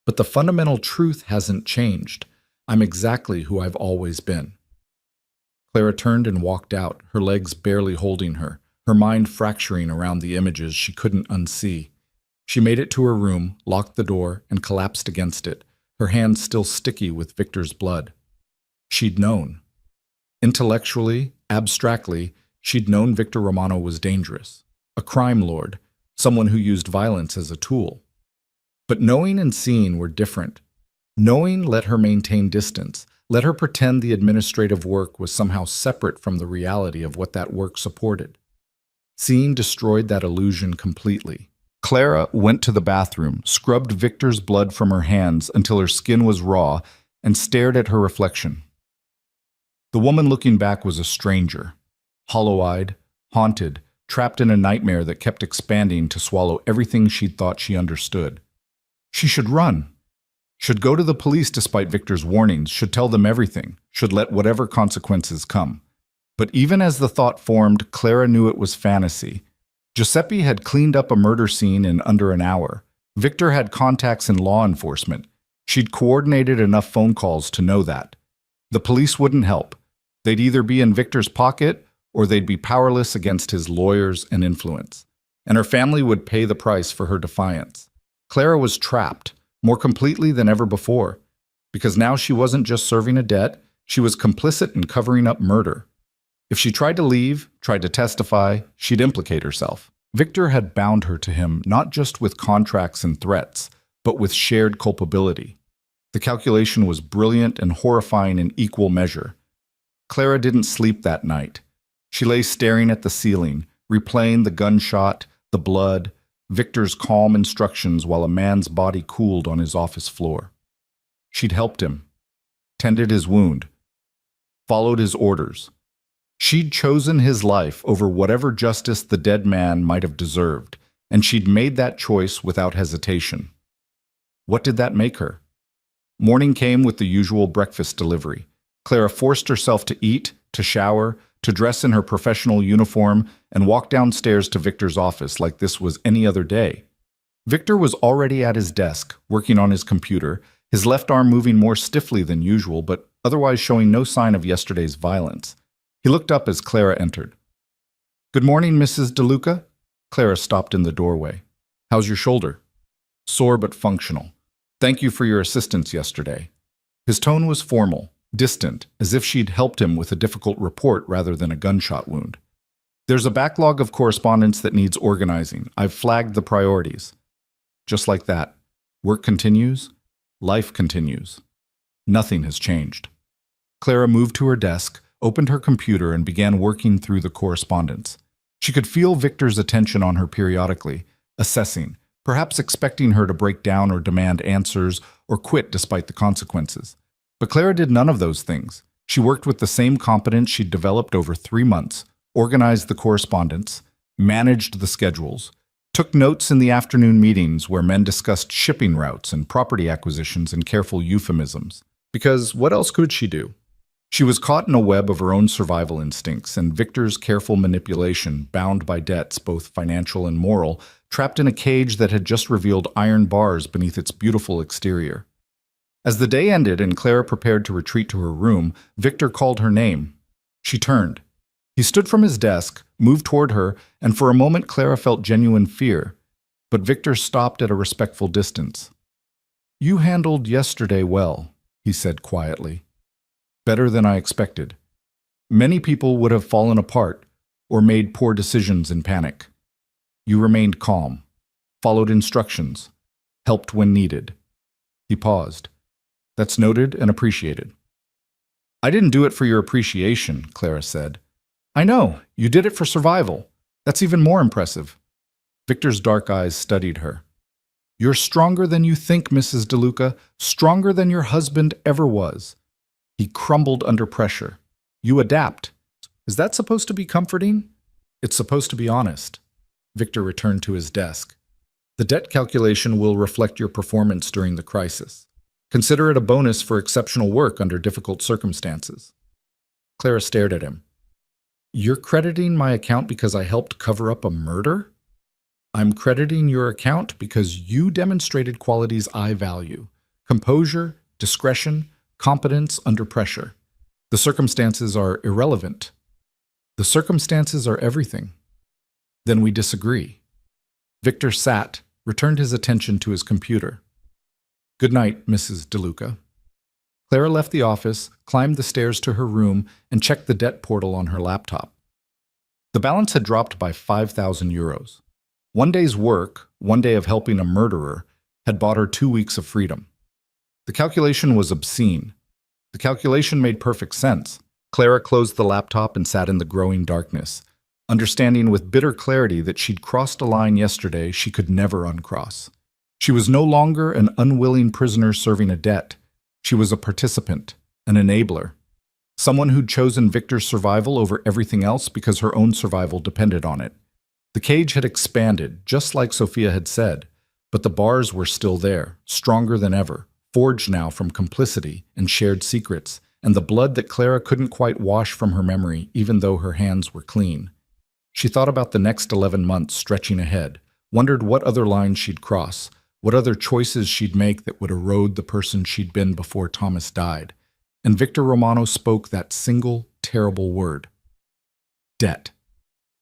But the fundamental truth hasn't changed. I'm exactly who I've always been." Clara turned and walked out, her legs barely holding her, her mind fracturing around the images she couldn't unsee. She made it to her room, locked the door, and collapsed against it, her hands still sticky with Victor's blood. She'd known. Intellectually, abstractly, she'd known Victor Romano was dangerous, a crime lord, someone who used violence as a tool. But knowing and seeing were different. Knowing let her maintain distance, let her pretend the administrative work was somehow separate from the reality of what that work supported. Seeing destroyed that illusion completely. Clara went to the bathroom, scrubbed Victor's blood from her hands until her skin was raw, and stared at her reflection. The woman looking back was a stranger, hollow-eyed, haunted, trapped in a nightmare that kept expanding to swallow everything she'd thought she understood. She should run. Should go to the police despite Victor's warnings, should tell them everything, should let whatever consequences come. But even as the thought formed, Clara knew it was fantasy. Giuseppe had cleaned up a murder scene in under an hour. Victor had contacts in law enforcement. She'd coordinated enough phone calls to know that. The police wouldn't help. They'd either be in Victor's pocket or they'd be powerless against his lawyers and influence. And her family would pay the price for her defiance. Clara was trapped, more completely than ever before, because now she wasn't just serving a debt, she was complicit in covering up murder. If she tried to leave, tried to testify, she'd implicate herself. Victor had bound her to him not just with contracts and threats, but with shared culpability. The calculation was brilliant and horrifying in equal measure. Clara didn't sleep that night. She lay staring at the ceiling, replaying the gunshot, the blood, Victor's calm instructions while a man's body cooled on his office floor. She'd helped him, tended his wound, followed his orders. She'd chosen his life over whatever justice the dead man might have deserved, and she'd made that choice without hesitation. What did that make her? Morning came with the usual breakfast delivery. Clara forced herself to eat, to shower, to dress in her professional uniform, and walk downstairs to Victor's office like this was any other day. Victor was already at his desk, working on his computer, his left arm moving more stiffly than usual, but otherwise showing no sign of yesterday's violence. He looked up as Clara entered. "Good morning, Mrs. DeLuca." Clara stopped in the doorway. "How's your shoulder?" "Sore but functional. Thank you for your assistance yesterday." His tone was formal, distant, as if she'd helped him with a difficult report rather than a gunshot wound. "There's a backlog of correspondence that needs organizing. I've flagged the priorities." Just like that. Work continues. Life continues. Nothing has changed. Clara moved to her desk, opened her computer, and began working through the correspondence. She could feel Victor's attention on her periodically, assessing, perhaps expecting her to break down or demand answers or quit despite the consequences. But Clara did none of those things. She worked with the same competence she'd developed over 3 months, organized the correspondence, managed the schedules, took notes in the afternoon meetings where men discussed shipping routes and property acquisitions in careful euphemisms. Because what else could she do? She was caught in a web of her own survival instincts and Victor's careful manipulation, bound by debts, both financial and moral, trapped in a cage that had just revealed iron bars beneath its beautiful exterior. As the day ended and Clara prepared to retreat to her room, Victor called her name. She turned. He stood from his desk, moved toward her, and for a moment Clara felt genuine fear. But Victor stopped at a respectful distance. "You handled yesterday well," he said quietly. "Better than I expected. Many people would have fallen apart or made poor decisions in panic. You remained calm, followed instructions, helped when needed." He paused. "That's noted and appreciated." "I didn't do it for your appreciation," Clara said. "I know, you did it for survival. That's even more impressive." Victor's dark eyes studied her. "You're stronger than you think, Mrs. DeLuca, stronger than your husband ever was." He crumbled under pressure. "You adapt. Is that supposed to be comforting?" "It's supposed to be honest." Victor returned to his desk. "The debt calculation will reflect your performance during the crisis. Consider it a bonus for exceptional work under difficult circumstances." Clara stared at him. "You're crediting my account because I helped cover up a murder?" "I'm crediting your account because you demonstrated qualities I value: composure, discretion, competence under pressure. The circumstances are irrelevant." "The circumstances are everything." "Then we disagree." Victor sat, returned his attention to his computer. "Good night, Mrs. DeLuca." Clara left the office, climbed the stairs to her room, and checked the debt portal on her laptop. The balance had dropped by 5,000 euros. One day's work, one day of helping a murderer, had bought her 2 weeks of freedom. The calculation was obscene. The calculation made perfect sense. Clara closed the laptop and sat in the growing darkness, understanding with bitter clarity that she'd crossed a line yesterday she could never uncross. She was no longer an unwilling prisoner serving a debt. She was a participant, an enabler, someone who'd chosen Victor's survival over everything else because her own survival depended on it. The cage had expanded, just like Sophia had said, but the bars were still there, stronger than ever, forged now from complicity and shared secrets, and the blood that Clara couldn't quite wash from her memory, even though her hands were clean. She thought about the next 11 months stretching ahead, wondered what other lines she'd cross, what other choices she'd make that would erode the person she'd been before Thomas died. And Victor Romano spoke that single, terrible word. Debt.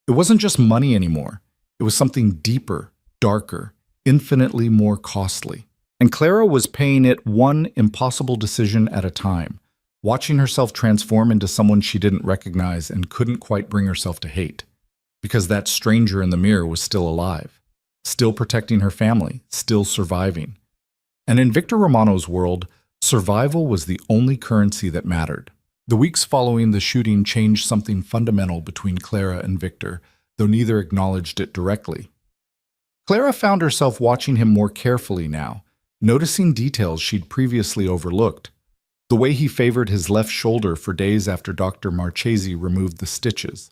It wasn't just money anymore. It was something deeper, darker, infinitely more costly. And Clara was paying it one impossible decision at a time, watching herself transform into someone she didn't recognize and couldn't quite bring herself to hate. Because that stranger in the mirror was still alive, still protecting her family, still surviving. And in Victor Romano's world, survival was the only currency that mattered. The weeks following the shooting changed something fundamental between Clara and Victor, though neither acknowledged it directly. Clara found herself watching him more carefully now, noticing details she'd previously overlooked. The way he favored his left shoulder for days after Dr. Marchesi removed the stitches.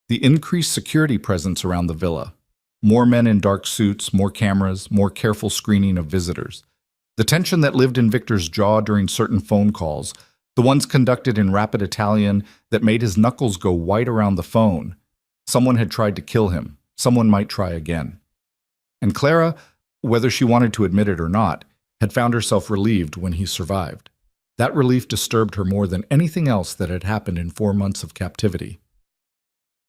The increased security presence around the villa. More men in dark suits, more cameras, more careful screening of visitors. The tension that lived in Victor's jaw during certain phone calls, the ones conducted in rapid Italian that made his knuckles go white around the phone. Someone had tried to kill him. Someone might try again. And Clara, whether she wanted to admit it or not, had found herself relieved when he survived. That relief disturbed her more than anything else that had happened in 4 months of captivity.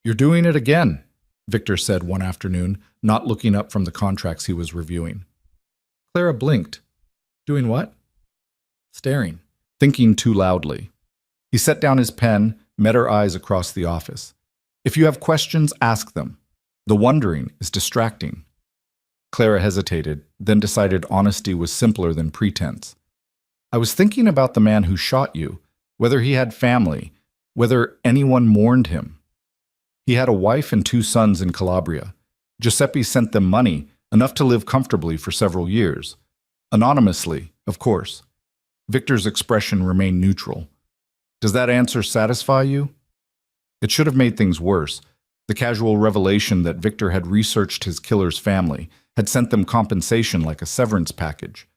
"You're doing it again," Victor said one afternoon, not looking up from the contracts he was reviewing. Clara blinked. "Doing what?" "Staring. Thinking too loudly." He set down his pen, met her eyes across the office. "If you have questions, ask them. The wondering is distracting." Clara hesitated, then decided honesty was simpler than pretense. "I was thinking about the man who shot you, whether he had family, whether anyone mourned him. He had a wife and 2 sons in Calabria. Giuseppe sent them money, enough to live comfortably for several years. Anonymously, of course." Victor's expression remained neutral. "Does that answer satisfy you?" It should have made things worse. The casual revelation that Victor had researched his killer's family, had sent them compensation like a severance package.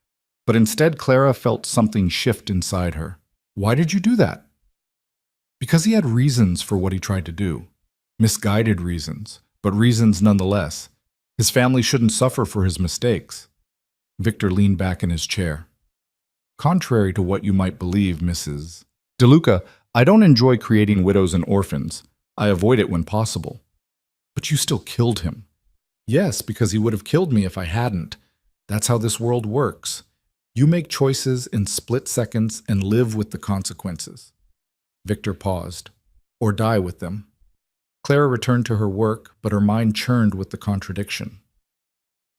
But instead, Clara felt something shift inside her. "Why did you do that?" "Because he had reasons for what he tried to do. Misguided reasons, but reasons nonetheless. His family shouldn't suffer for his mistakes." Victor leaned back in his chair. "Contrary to what you might believe, Mrs. De Luca, I don't enjoy creating widows and orphans. I avoid it when possible." "But you still killed him." "Yes, because he would have killed me if I hadn't. That's how this world works. You make choices in split seconds and live with the consequences." Victor paused. "Or die with them." Clara returned to her work, but her mind churned with the contradiction.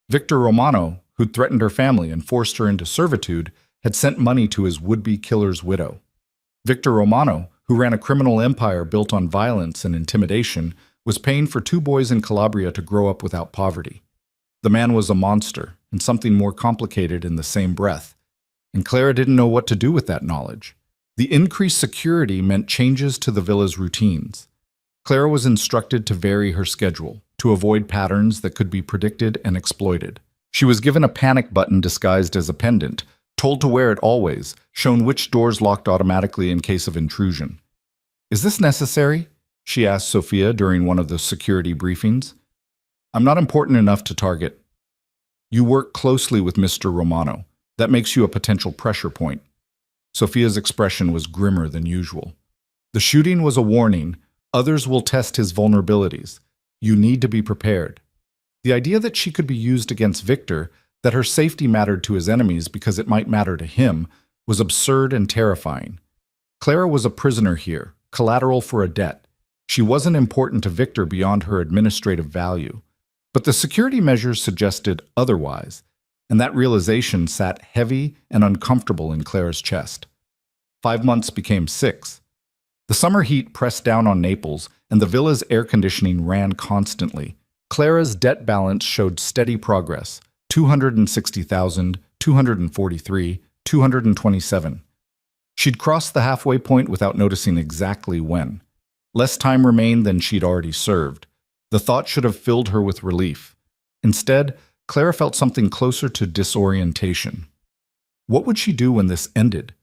Victor Romano, who'd threatened her family and forced her into servitude, had sent money to his would-be killer's widow. Victor Romano, who ran a criminal empire built on violence and intimidation, was paying for 2 boys in Calabria to grow up without poverty. The man was a monster, and something more complicated in the same breath. And Clara didn't know what to do with that knowledge. The increased security meant changes to the villa's routines. Clara was instructed to vary her schedule, to avoid patterns that could be predicted and exploited. She was given a panic button disguised as a pendant, told to wear it always, shown which doors locked automatically in case of intrusion. "Is this necessary?" she asked Sophia during one of the security briefings. "I'm not important enough to target." "You work closely with Mr. Romano. That makes you a potential pressure point." Sophia's expression was grimmer than usual. "The shooting was a warning. Others will test his vulnerabilities. You need to be prepared." The idea that she could be used against Victor, that her safety mattered to his enemies because it might matter to him, was absurd and terrifying. Clara was a prisoner here, collateral for a debt. She wasn't important to Victor beyond her administrative value. But the security measures suggested otherwise, and that realization sat heavy and uncomfortable in Clara's chest. 5 months became 6. The summer heat pressed down on Naples, and the villa's air conditioning ran constantly. Clara's debt balance showed steady progress: 260,000, 243, 227. She'd crossed the halfway point without noticing exactly when. Less time remained than she'd already served. The thought should have filled her with relief. Instead, Clara felt something closer to disorientation. What would she do when this ended?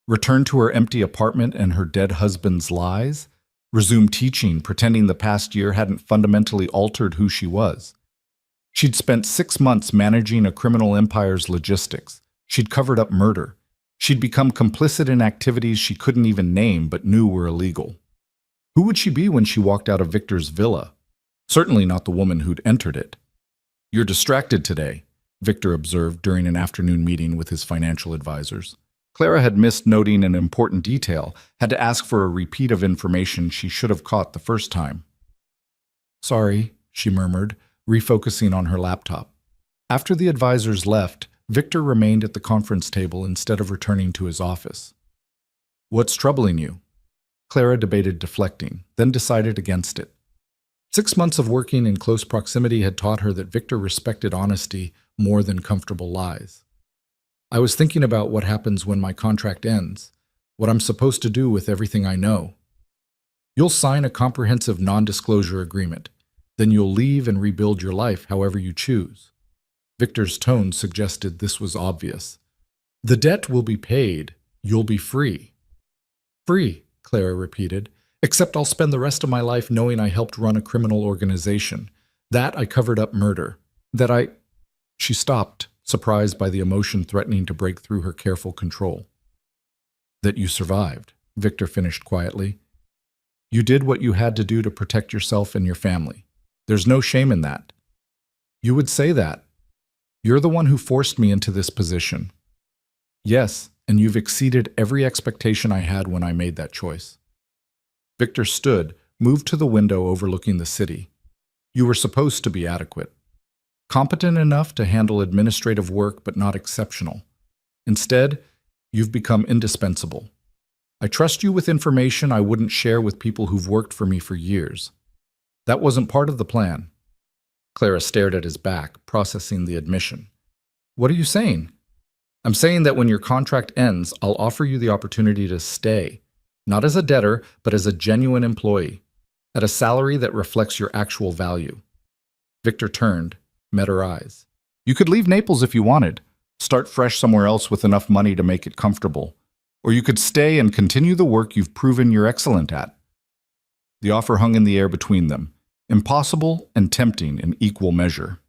Return to her empty apartment and her dead husband's lies? Resume teaching, pretending the past year hadn't fundamentally altered who she was? She'd spent 6 months managing a criminal empire's logistics. She'd covered up murder. She'd become complicit in activities she couldn't even name but knew were illegal. Who would she be when she walked out of Victor's villa? Certainly not the woman who'd entered it. "You're distracted today," Victor observed during an afternoon meeting with his financial advisors. Clara had missed noting an important detail, had to ask for a repeat of information she should have caught the first time. "Sorry," she murmured, refocusing on her laptop. After the advisors left, Victor remained at the conference table instead of returning to his office. "What's troubling you?" Clara debated deflecting, then decided against it. 6 months of working in close proximity had taught her that Victor respected honesty more than comfortable lies. "I was thinking about what happens when my contract ends, what I'm supposed to do with everything I know." "You'll sign a comprehensive non-disclosure agreement. Then you'll leave and rebuild your life however you choose." Victor's tone suggested this was obvious. "The debt will be paid. You'll be free." "Free," Clara repeated, "except I'll spend the rest of my life knowing I helped run a criminal organization, that I covered up murder, that I—" She stopped, surprised by the emotion threatening to break through her careful control. "That you survived," Victor finished quietly. "You did what you had to do to protect yourself and your family. There's no shame in that." "You would say that. You're the one who forced me into this position." "Yes, and you've exceeded every expectation I had when I made that choice." Victor stood, moved to the window overlooking the city. "You were supposed to be adequate. Competent enough to handle administrative work but not exceptional. Instead, you've become indispensable. I trust you with information I wouldn't share with people who've worked for me for years. That wasn't part of the plan." Clara stared at his back, processing the admission. "What are you saying?" "I'm saying that when your contract ends, I'll offer you the opportunity to stay, not as a debtor, but as a genuine employee, at a salary that reflects your actual value." Victor turned, met her eyes. "You could leave Naples if you wanted, start fresh somewhere else with enough money to make it comfortable. Or you could stay and continue the work you've proven you're excellent at." The offer hung in the air between them, impossible and tempting in equal measure.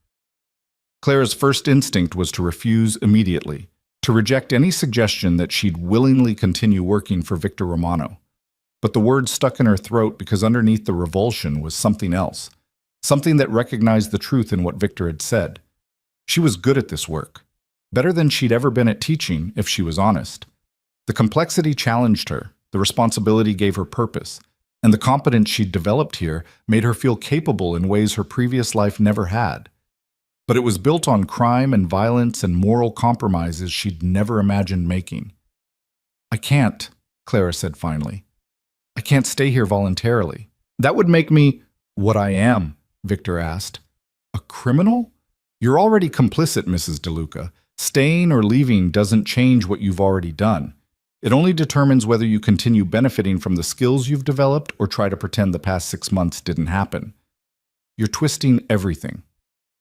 Clara's first instinct was to refuse immediately, to reject any suggestion that she'd willingly continue working for Victor Romano. But the words stuck in her throat because underneath the revulsion was something else, something that recognized the truth in what Victor had said. She was good at this work, better than she'd ever been at teaching, if she was honest. The complexity challenged her, the responsibility gave her purpose, and the competence she'd developed here made her feel capable in ways her previous life never had. But it was built on crime and violence and moral compromises she'd never imagined making. "I can't," Clara said finally. "I can't stay here voluntarily. That would make me—" "What I am," Victor asked. "A criminal? You're already complicit, Mrs. DeLuca. Staying or leaving doesn't change what you've already done. It only determines whether you continue benefiting from the skills you've developed or try to pretend the past 6 months didn't happen. You're twisting everything.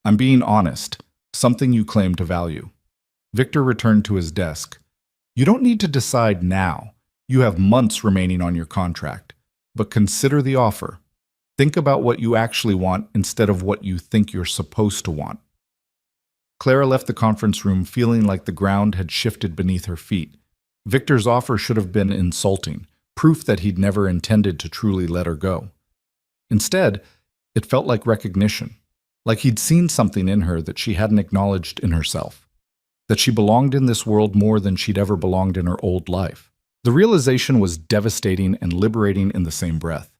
I'm being honest, something you claim to value." Victor returned to his desk. "You don't need to decide now. You have months remaining on your contract. But consider the offer. Think about what you actually want instead of what you think you're supposed to want." Clara left the conference room feeling like the ground had shifted beneath her feet. Victor's offer should have been insulting, proof that he'd never intended to truly let her go. Instead, it felt like recognition, like he'd seen something in her that she hadn't acknowledged in herself, that she belonged in this world more than she'd ever belonged in her old life. The realization was devastating and liberating in the same breath.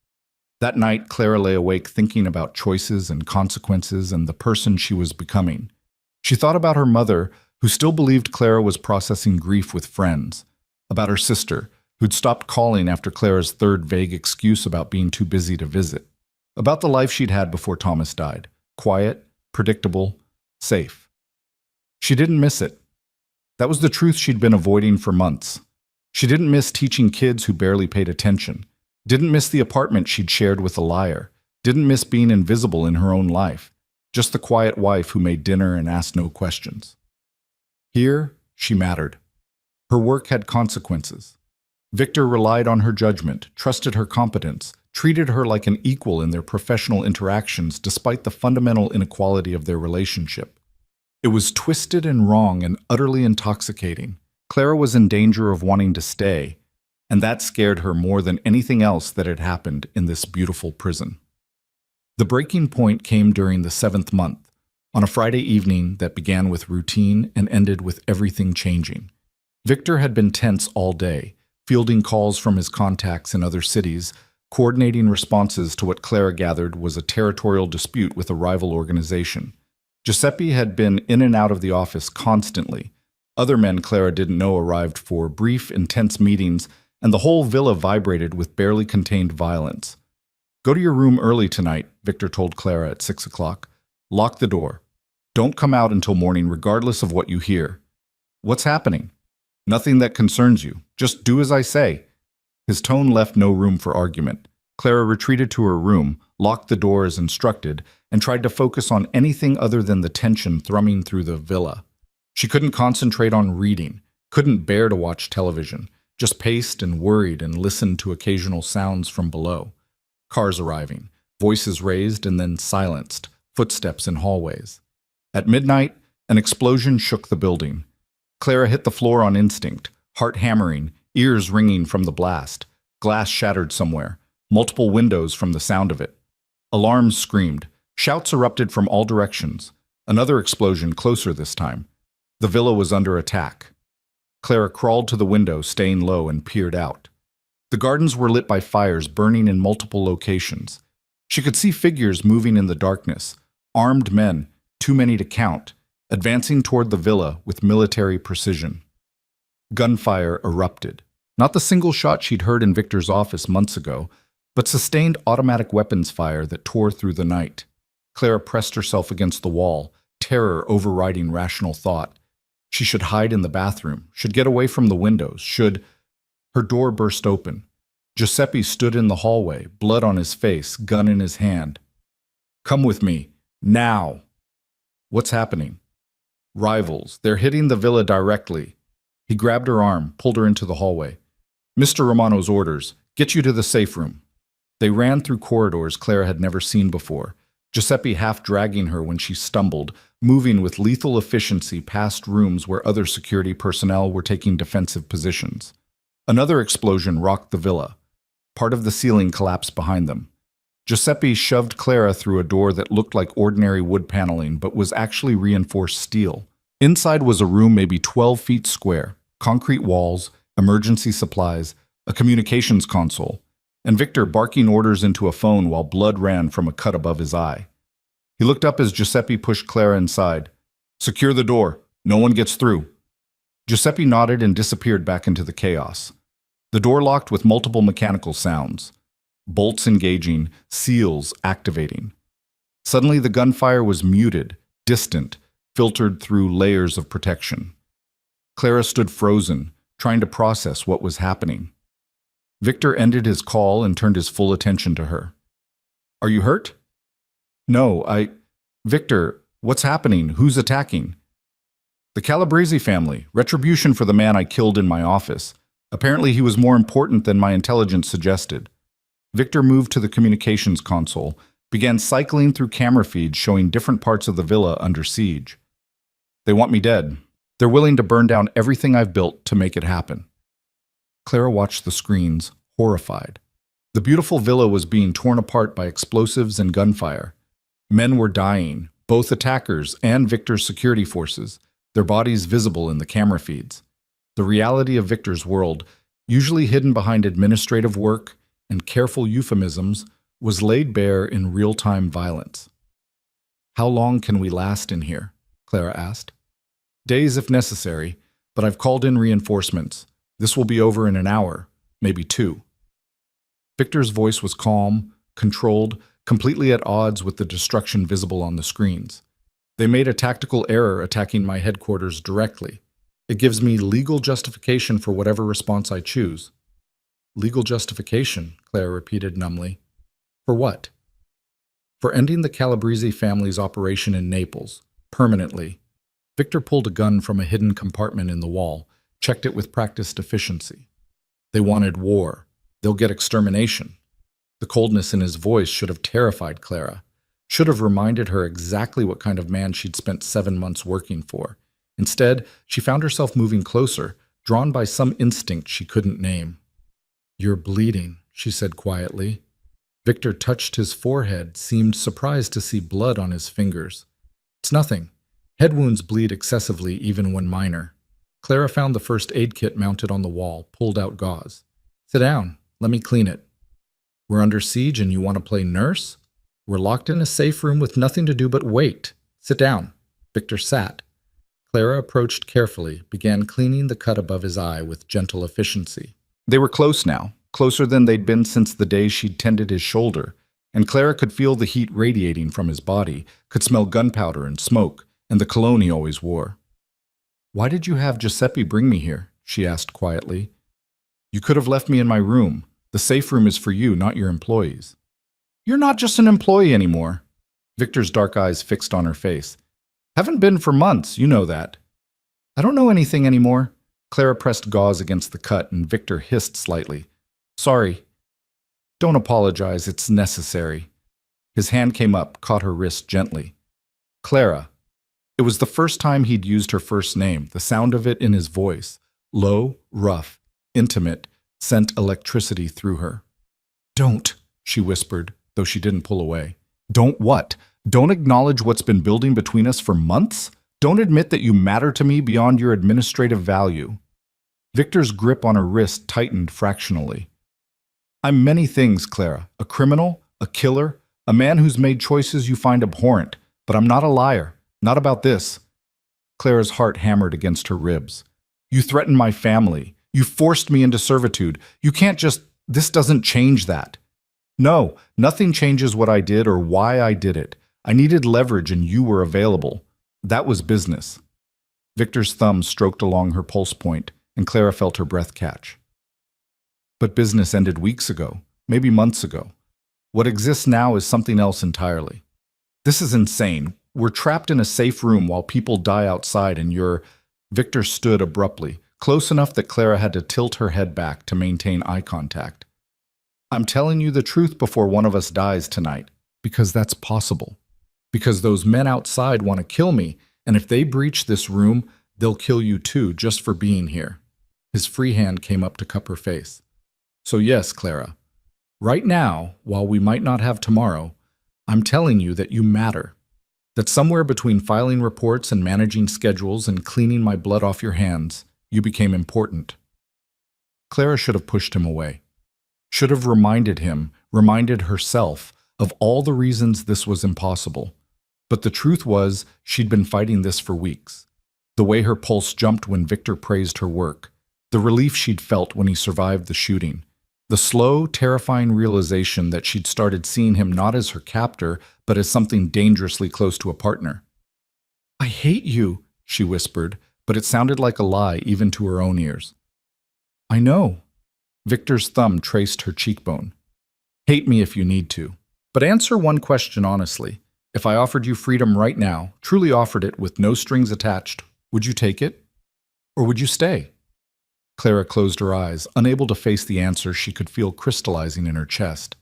That night, Clara lay awake thinking about choices and consequences and the person she was becoming. She thought about her mother, who still believed Clara was processing grief with friends, about her sister, who'd stopped calling after Clara's third vague excuse about being too busy to visit. About the life she'd had before Thomas died. Quiet, predictable, safe. She didn't miss it. That was the truth she'd been avoiding for months. She didn't miss teaching kids who barely paid attention. Didn't miss the apartment she'd shared with a liar. Didn't miss being invisible in her own life. Just the quiet wife who made dinner and asked no questions. Here, she mattered. Her work had consequences. Victor relied on her judgment, trusted her competence, treated her like an equal in their professional interactions despite the fundamental inequality of their relationship. It was twisted and wrong and utterly intoxicating. Clara was in danger of wanting to stay, and that scared her more than anything else that had happened in this beautiful prison. The breaking point came during the 7th month, on a Friday evening that began with routine and ended with everything changing. Victor had been tense all day, fielding calls from his contacts in other cities, coordinating responses to what Clara gathered was a territorial dispute with a rival organization. Giuseppe had been in and out of the office constantly. Other men Clara didn't know arrived for brief, intense meetings, and the whole villa vibrated with barely contained violence. "Go to your room early tonight," Victor told Clara at 6 o'clock. "Lock the door. Don't come out until morning regardless of what you hear." "What's happening?" "Nothing that concerns you. Just do as I say." His tone left no room for argument. Clara retreated to her room, locked the door as instructed, and tried to focus on anything other than the tension thrumming through the villa. She couldn't concentrate on reading, couldn't bear to watch television, just paced and worried and listened to occasional sounds from below. Cars arriving, voices raised and then silenced, footsteps in hallways. At midnight, an explosion shook the building. Clara hit the floor on instinct, heart hammering, ears ringing from the blast. Glass shattered somewhere, multiple windows from the sound of it. Alarms screamed, shouts erupted from all directions. Another explosion closer this time. The villa was under attack. Clara crawled to the window, staying low, and peered out. The gardens were lit by fires burning in multiple locations. She could see figures moving in the darkness, armed men, too many to count, advancing toward the villa with military precision. Gunfire erupted. Not the single shot she'd heard in Victor's office months ago, but sustained automatic weapons fire that tore through the night. Clara pressed herself against the wall, terror overriding rational thought. She should hide in the bathroom, should get away from the windows, should... Her door burst open. Giuseppe stood in the hallway, blood on his face, gun in his hand. "Come with me. Now." "What's happening?" "Rivals. They're hitting the villa directly." He grabbed her arm, pulled her into the hallway. "Mr. Romano's orders. Get you to the safe room." They ran through corridors Clara had never seen before, Giuseppe half dragging her when she stumbled, moving with lethal efficiency past rooms where other security personnel were taking defensive positions. Another explosion rocked the villa. Part of the ceiling collapsed behind them. Giuseppe shoved Clara through a door that looked like ordinary wood paneling but was actually reinforced steel. Inside was a room maybe 12 feet square, concrete walls, emergency supplies, a communications console, and Victor barking orders into a phone while blood ran from a cut above his eye. He looked up as Giuseppe pushed Clara inside. "Secure the door. No one gets through." Giuseppe nodded and disappeared back into the chaos. The door locked with multiple mechanical sounds. Bolts engaging, seals activating. Suddenly the gunfire was muted, distant, filtered through layers of protection. Clara stood frozen, trying to process what was happening. Victor ended his call and turned his full attention to her. "Are you hurt?" "No, Victor, what's happening? Who's attacking?" "The Calabrese family. Retribution for the man I killed in my office. Apparently he was more important than my intelligence suggested." Victor moved to the communications console, began cycling through camera feeds showing different parts of the villa under siege. "They want me dead. They're willing to burn down everything I've built to make it happen." Clara watched the screens, horrified. The beautiful villa was being torn apart by explosives and gunfire. Men were dying, both attackers and Victor's security forces, their bodies visible in the camera feeds. The reality of Victor's world, usually hidden behind administrative work and careful euphemisms, was laid bare in real-time violence. "How long can we last in here?" Clara asked. "Days if necessary, but I've called in reinforcements. This will be over in an hour." maybe 2. Victor's voice was calm, controlled, completely at odds with the destruction visible on the screens. They made a tactical error attacking my headquarters directly. It gives me legal justification for whatever response I choose. Legal justification, Claire repeated numbly. For what? For ending the Calabrese family's operation in Naples, permanently. Victor pulled a gun from a hidden compartment in the wall, checked it with practiced efficiency. They wanted war. They'll get extermination. The coldness in his voice should have terrified Clara, should have reminded her exactly what kind of man she'd spent 7 months working for. Instead, she found herself moving closer, drawn by some instinct she couldn't name. "You're bleeding," she said quietly. Victor touched his forehead, seemed surprised to see blood on his fingers. "It's nothing. Head wounds bleed excessively even when minor." Clara found the first aid kit mounted on the wall, pulled out gauze. "Sit down. Let me clean it." "We're under siege and you want to play nurse? We're locked in a safe room with nothing to do but wait. Sit down." Victor sat. Clara approached carefully, began cleaning the cut above his eye with gentle efficiency. They were close now, closer than they'd been since the day she'd tended his shoulder, and Clara could feel the heat radiating from his body, could smell gunpowder and smoke, and the cologne he always wore. "Why did you have Giuseppe bring me here?" she asked quietly. "You could have left me in my room. The safe room is for you, not your employees." "You're not just an employee anymore." Victor's dark eyes fixed on her face. "Haven't been for months, you know that." "I don't know anything anymore." Clara pressed gauze against the cut and Victor hissed slightly. "Sorry." "Don't apologize, it's necessary." His hand came up, caught her wrist gently. "Clara." It was the first time he'd used her first name, the sound of it in his voice. Low, rough, intimate, sent electricity through her. "Don't," she whispered, though she didn't pull away. "Don't what? Don't acknowledge what's been building between us for months? Don't admit that you matter to me beyond your administrative value." Victor's grip on her wrist tightened fractionally. "I'm many things, Clara. A criminal, a killer, a man who's made choices you find abhorrent, but I'm not a liar. Not about this." Clara's heart hammered against her ribs. "You threatened my family. You forced me into servitude. You can't just... This doesn't change that." "No, nothing changes what I did or why I did it. I needed leverage and you were available. That was business." Victor's thumb stroked along her pulse point, and Clara felt her breath catch. "But business ended weeks ago, maybe months ago. What exists now is something else entirely. This is insane. We're trapped in a safe room while people die outside and you're..." Victor stood abruptly, close enough that Clara had to tilt her head back to maintain eye contact. "I'm telling you the truth before one of us dies tonight, because that's possible. Because those men outside want to kill me, and if they breach this room, they'll kill you too, just for being here." His free hand came up to cup her face. "So yes, Clara, right now, while we might not have tomorrow, I'm telling you that you matter. That somewhere between filing reports and managing schedules and cleaning my blood off your hands, you became important." Clara should have pushed him away. Should have reminded him, reminded herself, of all the reasons this was impossible. But the truth was, she'd been fighting this for weeks. The way her pulse jumped when Victor praised her work, the relief she'd felt when he survived the shooting, the slow, terrifying realization that she'd started seeing him not as her captor, but as something dangerously close to a partner. "I hate you," she whispered, but it sounded like a lie even to her own ears. "I know." Victor's thumb traced her cheekbone. "Hate me if you need to. But answer one question honestly. If I offered you freedom right now, truly offered it with no strings attached, would you take it? Or would you stay?" Clara closed her eyes, unable to face the answer she could feel crystallizing in her chest.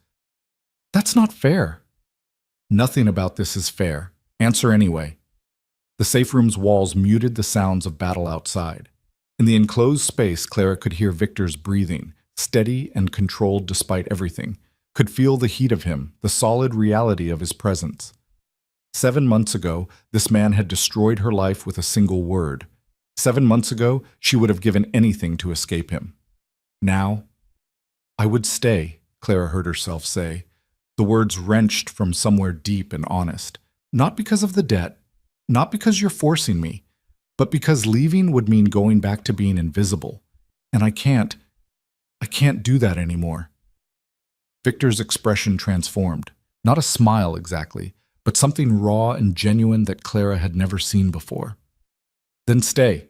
"That's not fair." "Nothing about this is fair. Answer anyway." The safe room's walls muted the sounds of battle outside. In the enclosed space, Clara could hear Victor's breathing, steady and controlled despite everything, could feel the heat of him, the solid reality of his presence. 7 months ago, this man had destroyed her life with a single word. 7 months ago, she would have given anything to escape him. Now, "I would stay," Clara heard herself say, the words wrenched from somewhere deep and honest. "Not because of the debt, not because you're forcing me, but because leaving would mean going back to being invisible. And I can't." I can't do that anymore. Victor's expression transformed. Not a smile exactly, but something raw and genuine that Clara had never seen before. Then stay.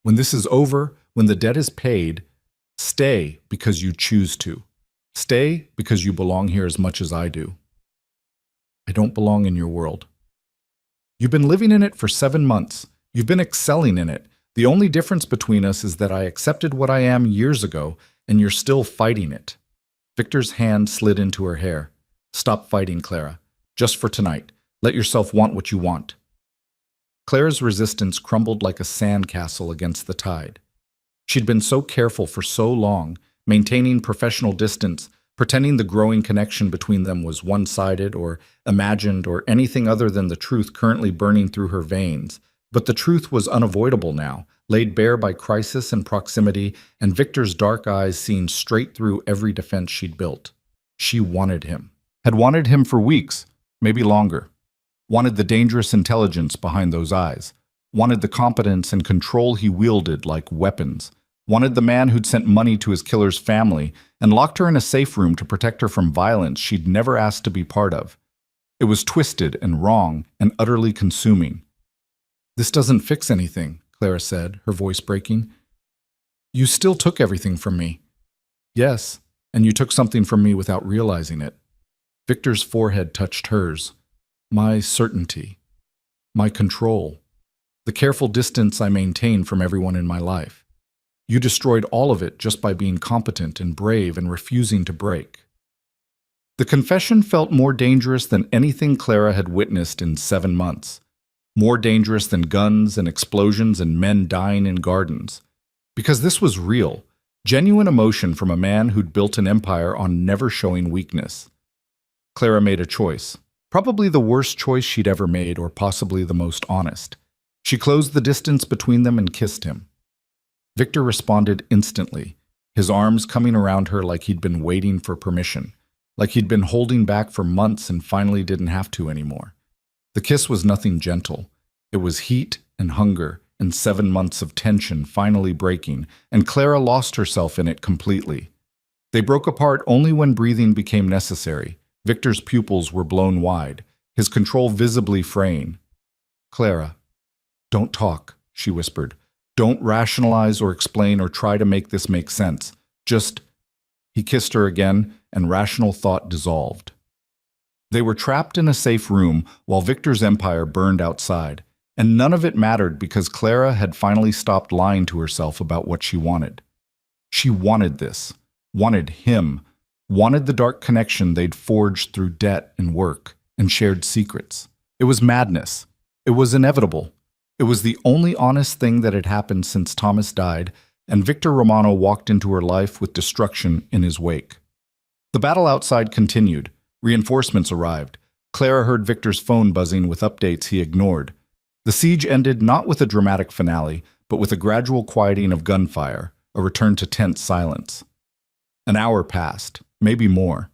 When this is over, when the debt is paid, stay because you choose to. Stay because you belong here as much as I do. I don't belong in your world. You've been living in it for 7 months. You've been excelling in it. The only difference between us is that I accepted what I am years ago, and you're still fighting it. Victor's hand slid into her hair. Stop fighting, Clara. Just for tonight. Let yourself want what you want. Clara's resistance crumbled like a sandcastle against the tide. She'd been so careful for so long, maintaining professional distance, pretending the growing connection between them was one-sided or imagined or anything other than the truth currently burning through her veins. But the truth was unavoidable now, laid bare by crisis and proximity, and Victor's dark eyes seeing straight through every defense she'd built. She wanted him. Had wanted him for weeks, maybe longer. Wanted the dangerous intelligence behind those eyes. Wanted the competence and control he wielded like weapons. Wanted the man who'd sent money to his killer's family and locked her in a safe room to protect her from violence she'd never asked to be part of. It was twisted and wrong and utterly consuming. This doesn't fix anything, Clara said, her voice breaking. You still took everything from me. Yes, and you took something from me without realizing it. Victor's forehead touched hers. My certainty. My control. The careful distance I maintained from everyone in my life. You destroyed all of it just by being competent and brave and refusing to break. The confession felt more dangerous than anything Clara had witnessed in 7 months. More dangerous than guns and explosions and men dying in gardens. Because this was real, genuine emotion from a man who'd built an empire on never showing weakness. Clara made a choice. Probably the worst choice she'd ever made, or possibly the most honest. She closed the distance between them and kissed him. Victor responded instantly, his arms coming around her like he'd been waiting for permission, like he'd been holding back for months and finally didn't have to anymore. The kiss was nothing gentle. It was heat and hunger and 7 months of tension finally breaking, and Clara lost herself in it completely. They broke apart only when breathing became necessary. Victor's pupils were blown wide, his control visibly fraying. Clara, don't talk, she whispered. Don't rationalize or explain or try to make this make sense. Just... He kissed her again, and rational thought dissolved. They were trapped in a safe room while Victor's empire burned outside, and none of it mattered because Clara had finally stopped lying to herself about what she wanted. She wanted this, wanted him, wanted the dark connection they'd forged through debt and work and shared secrets. It was madness. It was inevitable. It was the only honest thing that had happened since Thomas died, and Victor Romano walked into her life with destruction in his wake. The battle outside continued. Reinforcements arrived. Clara heard Victor's phone buzzing with updates he ignored. The siege ended not with a dramatic finale, but with a gradual quieting of gunfire, a return to tense silence. An hour passed, maybe more.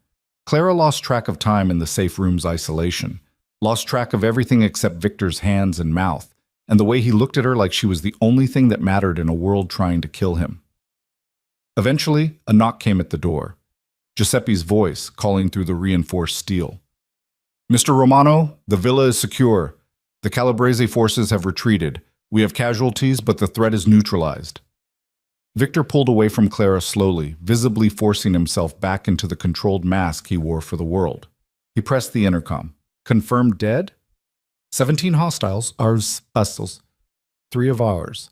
Clara lost track of time in the safe room's isolation, lost track of everything except Victor's hands and mouth, and the way he looked at her like she was the only thing that mattered in a world trying to kill him. Eventually, a knock came at the door. Giuseppe's voice calling through the reinforced steel. Mr. Romano, the villa is secure. The Calabrese forces have retreated. We have casualties, but the threat is neutralized. Victor pulled away from Clara slowly, visibly forcing himself back into the controlled mask he wore for the world. He pressed the intercom. Confirmed dead? 17 hostiles, ours pistols. 3 of ours.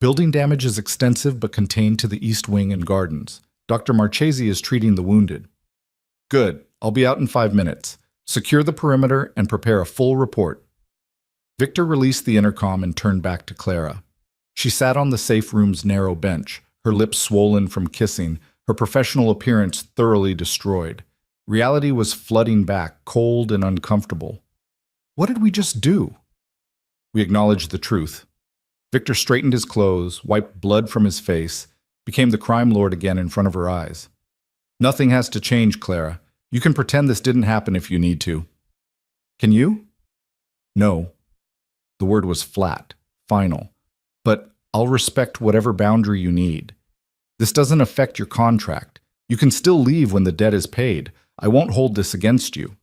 Building damage is extensive but contained to the east wing and gardens. Dr. Marchesi is treating the wounded. Good. I'll be out in 5 minutes. Secure the perimeter and prepare a full report. Victor released the intercom and turned back to Clara. She sat on the safe room's narrow bench, her lips swollen from kissing, her professional appearance thoroughly destroyed. Reality was flooding back, cold and uncomfortable. What did we just do? We acknowledged the truth. Victor straightened his clothes, wiped blood from his face, became the crime lord again in front of her eyes. Nothing has to change, Clara. You can pretend this didn't happen if you need to. Can you? No. The word was flat, final. But I'll respect whatever boundary you need. This doesn't affect your contract. You can still leave when the debt is paid. I won't hold this against you."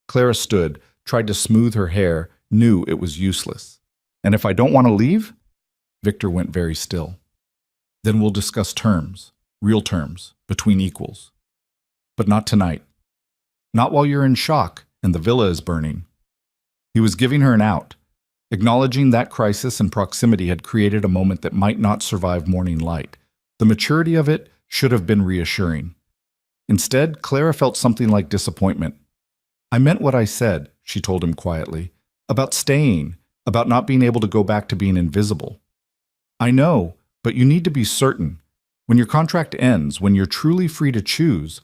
Clara stood, tried to smooth her hair, knew it was useless. "And if I don't want to leave?" Victor went very still. "Then we'll discuss terms, real terms, between equals. But not tonight. Not while you're in shock and the villa is burning." He was giving her an out, acknowledging that crisis and proximity had created a moment that might not survive morning light. The maturity of it should have been reassuring. Instead, Clara felt something like disappointment. "I meant what I said," she told him quietly, "about staying, about not being able to go back to being invisible. I know, but you need to be certain. When your contract ends, when you're truly free to choose,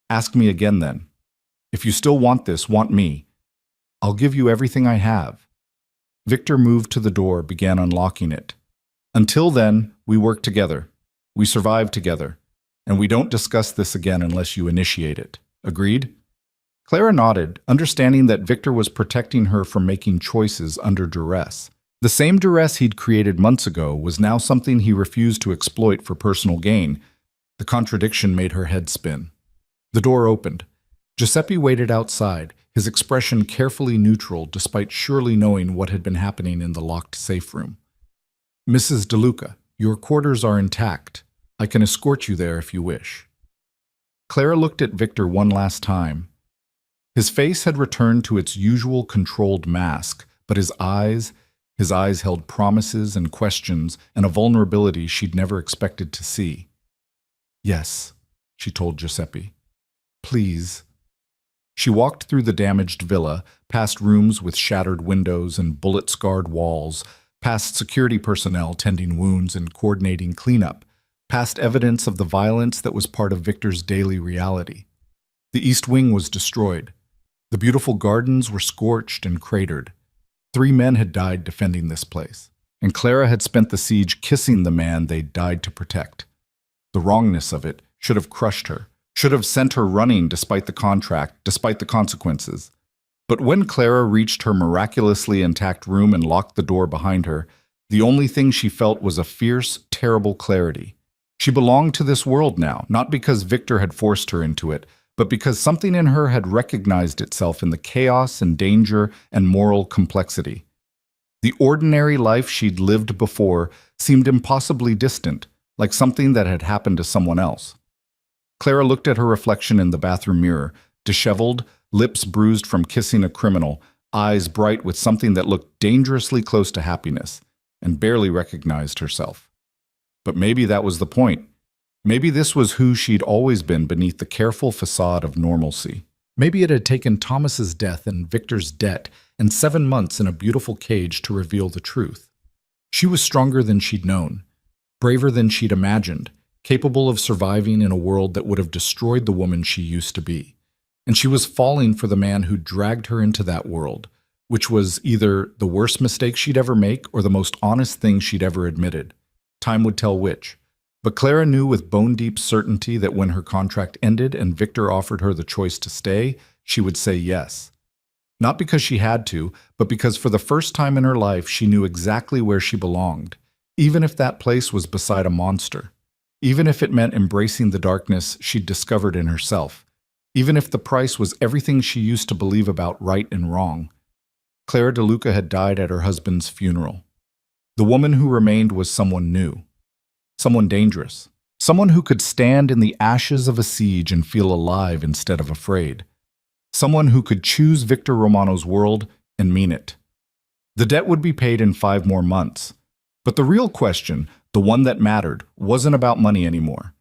ask me again then. If you still want this, want me, I'll give you everything I have." Victor moved to the door, began unlocking it. "Until then, we work together. We survive together. And we don't discuss this again unless you initiate it. Agreed?" Clara nodded, understanding that Victor was protecting her from making choices under duress. The same duress he'd created months ago was now something he refused to exploit for personal gain. The contradiction made her head spin. The door opened. Giuseppe waited outside, his expression carefully neutral despite surely knowing what had been happening in the locked safe room. "Mrs. DeLuca, your quarters are intact. I can escort you there if you wish." Clara looked at Victor one last time. His face had returned to its usual controlled mask, but his eyes held promises and questions and a vulnerability she'd never expected to see. "Yes," she told Giuseppe. "Please." She walked through the damaged villa, past rooms with shattered windows and bullet-scarred walls, past security personnel tending wounds and coordinating cleanup, past evidence of the violence that was part of Victor's daily reality. The East Wing was destroyed. The beautiful gardens were scorched and cratered. 3 men had died defending this place, and Clara had spent the siege kissing the man they'd died to protect. The wrongness of it should have crushed her, should have sent her running despite the contract, despite the consequences. But when Clara reached her miraculously intact room and locked the door behind her, the only thing she felt was a fierce, terrible clarity. She belonged to this world now, not because Victor had forced her into it, but because something in her had recognized itself in the chaos and danger and moral complexity. The ordinary life she'd lived before seemed impossibly distant, like something that had happened to someone else. Clara looked at her reflection in the bathroom mirror, disheveled, lips bruised from kissing a criminal, eyes bright with something that looked dangerously close to happiness, and barely recognized herself. But maybe that was the point. Maybe this was who she'd always been beneath the careful facade of normalcy. Maybe it had taken Thomas's death and Victor's debt and 7 months in a beautiful cage to reveal the truth. She was stronger than she'd known, braver than she'd imagined, capable of surviving in a world that would have destroyed the woman she used to be. And she was falling for the man who dragged her into that world, which was either the worst mistake she'd ever make or the most honest thing she'd ever admitted. Time would tell which. But Clara knew with bone-deep certainty that when her contract ended and Victor offered her the choice to stay, she would say yes. Not because she had to, but because for the first time in her life she knew exactly where she belonged, even if that place was beside a monster, even if it meant embracing the darkness she'd discovered in herself, even if the price was everything she used to believe about right and wrong. Clara DeLuca had died at her husband's funeral. The woman who remained was someone new. Someone dangerous. Someone who could stand in the ashes of a siege and feel alive instead of afraid. Someone who could choose Victor Romano's world and mean it. The debt would be paid in 5 more months. But the real question, the one that mattered, wasn't about money anymore.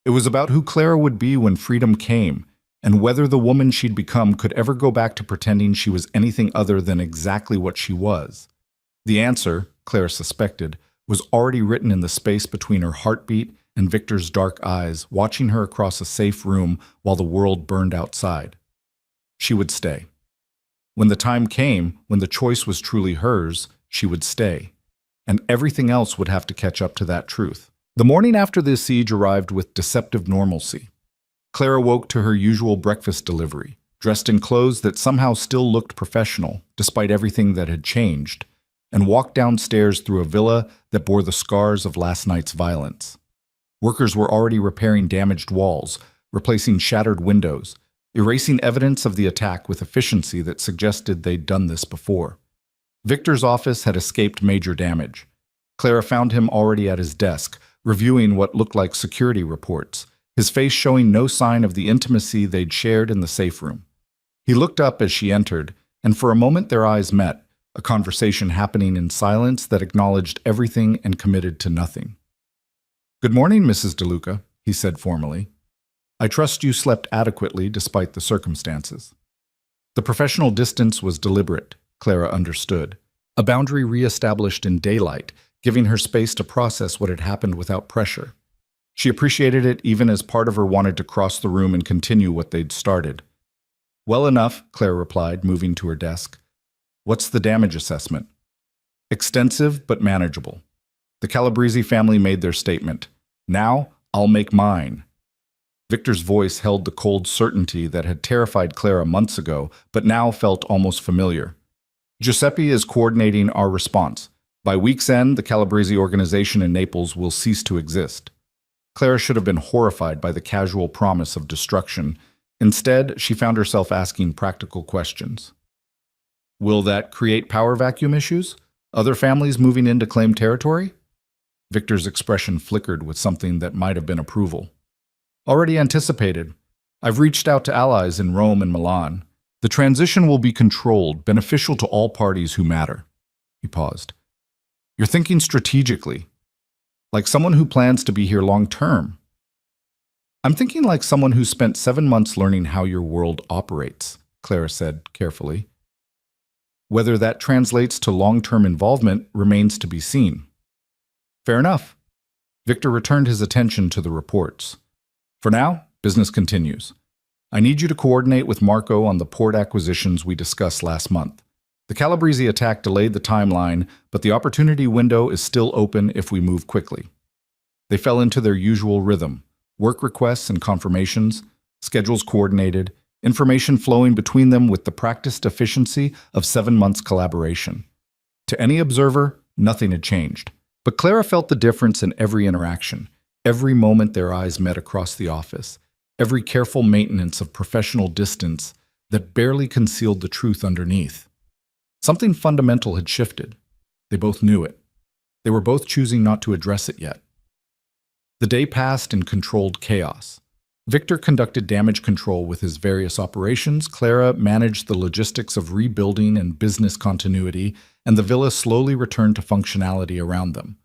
It was about who Clara would be when freedom came, and whether the woman she'd become could ever go back to pretending she was anything other than exactly what she was. The answer, Clara suspected, was already written in the space between her heartbeat and Victor's dark eyes, watching her across a safe room while the world burned outside. She would stay. When the time came, when the choice was truly hers, she would stay. And everything else would have to catch up to that truth. The morning after the siege arrived with deceptive normalcy. Clara woke to her usual breakfast delivery, dressed in clothes that somehow still looked professional, despite everything that had changed, and walked downstairs through a villa that bore the scars of last night's violence. Workers were already repairing damaged walls, replacing shattered windows, erasing evidence of the attack with efficiency that suggested they'd done this before. Victor's office had escaped major damage. Clara found him already at his desk, reviewing what looked like security reports, his face showing no sign of the intimacy they'd shared in the safe room. He looked up as she entered, and for a moment their eyes met, a conversation happening in silence that acknowledged everything and committed to nothing. "Good morning, Mrs. DeLuca," he said formally. "I trust you slept adequately despite the circumstances." The professional distance was deliberate, Clara understood. A boundary re-established in daylight, giving her space to process what had happened without pressure. She appreciated it even as part of her wanted to cross the room and continue what they'd started. "Well enough," Clara replied, moving to her desk. "What's the damage assessment?" "Extensive, but manageable." The Calabrese family made their statement. "Now, I'll make mine." Victor's voice held the cold certainty that had terrified Clara months ago, but now felt almost familiar. "Giuseppe is coordinating our response. By week's end, the Calabrese organization in Naples will cease to exist." Clara should have been horrified by the casual promise of destruction. Instead, she found herself asking practical questions. Will that create power vacuum issues? Other families moving in to claim territory? Victor's expression flickered with something that might have been approval. "Already anticipated. I've reached out to allies in Rome and Milan. The transition will be controlled, beneficial to all parties who matter." He paused. "You're thinking strategically, like someone who plans to be here long term." "I'm thinking like someone who spent 7 months learning how your world operates," Clara said carefully. "Whether that translates to long-term involvement remains to be seen." "Fair enough." Victor returned his attention to the reports. "For now, business continues. I need you to coordinate with Marco on the port acquisitions we discussed last month. The Calabrese attack delayed the timeline, but the opportunity window is still open if we move quickly." They fell into their usual rhythm: work requests and confirmations, schedules coordinated, information flowing between them with the practiced efficiency of 7 months' collaboration. To any observer, nothing had changed. But Clara felt the difference in every interaction, every moment their eyes met across the office, every careful maintenance of professional distance that barely concealed the truth underneath. Something fundamental had shifted. They both knew it. They were both choosing not to address it yet. The day passed in controlled chaos. Victor conducted damage control with his various operations, Clara managed the logistics of rebuilding and business continuity, and the villa slowly returned to functionality around them.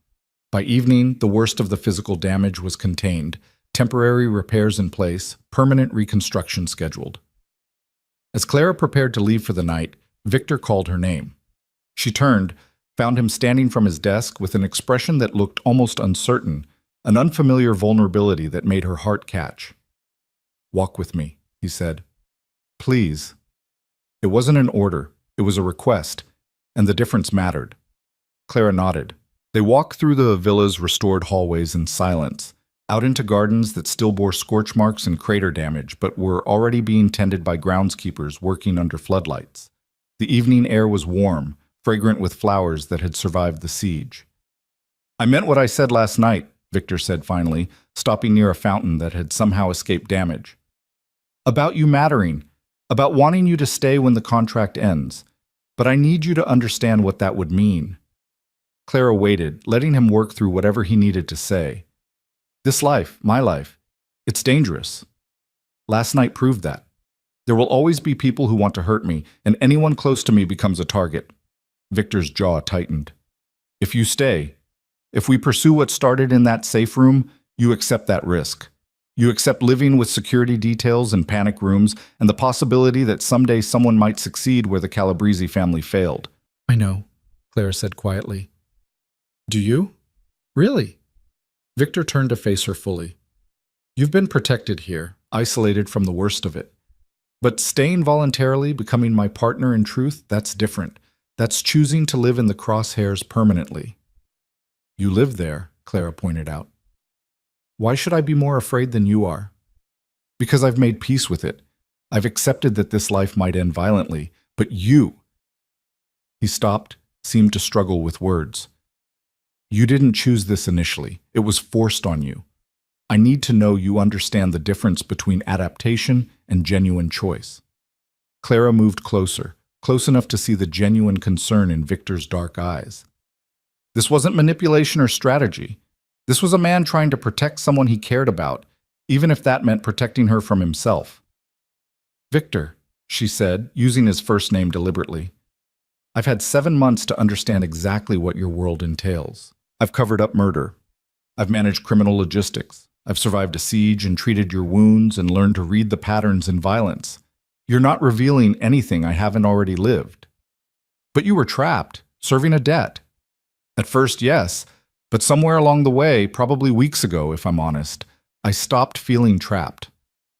By evening, the worst of the physical damage was contained, temporary repairs in place, permanent reconstruction scheduled. As Clara prepared to leave for the night, Victor called her name. She turned, found him standing from his desk with an expression that looked almost uncertain, an unfamiliar vulnerability that made her heart catch. "Walk with me," he said. "Please." It wasn't an order, it was a request, and the difference mattered. Clara nodded. They walked through the villa's restored hallways in silence, out into gardens that still bore scorch marks and crater damage, but were already being tended by groundskeepers working under floodlights. The evening air was warm, fragrant with flowers that had survived the siege. "I meant what I said last night," Victor said finally, stopping near a fountain that had somehow escaped damage. "About you mattering, about wanting you to stay when the contract ends. But I need you to understand what that would mean." Clara waited, letting him work through whatever he needed to say. "This life, my life, it's dangerous. Last night proved that. There will always be people who want to hurt me, and anyone close to me becomes a target." Victor's jaw tightened. "If you stay, if we pursue what started in that safe room, you accept that risk. You accept living with security details and panic rooms and the possibility that someday someone might succeed where the Calabrese family failed." "I know," Clara said quietly. "Do you? Really?" Victor turned to face her fully. "You've been protected here, isolated from the worst of it. But staying voluntarily, becoming my partner in truth, that's different. That's choosing to live in the crosshairs permanently." "You live there," Clara pointed out. "Why should I be more afraid than you are?" "Because I've made peace with it. I've accepted that this life might end violently, but you—" He stopped, seemed to struggle with words. "You didn't choose this initially. It was forced on you. I need to know you understand the difference between adaptation and genuine choice. Clara moved closer, close enough to see the genuine concern in Victor's dark eyes. This wasn't manipulation or strategy. This was a man trying to protect someone he cared about, even if that meant protecting her from himself. Victor, she said, using his first name deliberately. I've had 7 months to understand exactly what your world entails. I've covered up murder. I've managed criminal logistics. I've survived a siege and treated your wounds and learned to read the patterns in violence. You're not revealing anything I haven't already lived. But you were trapped, serving a debt. At first, yes, but somewhere along the way, probably weeks ago, if I'm honest, I stopped feeling trapped.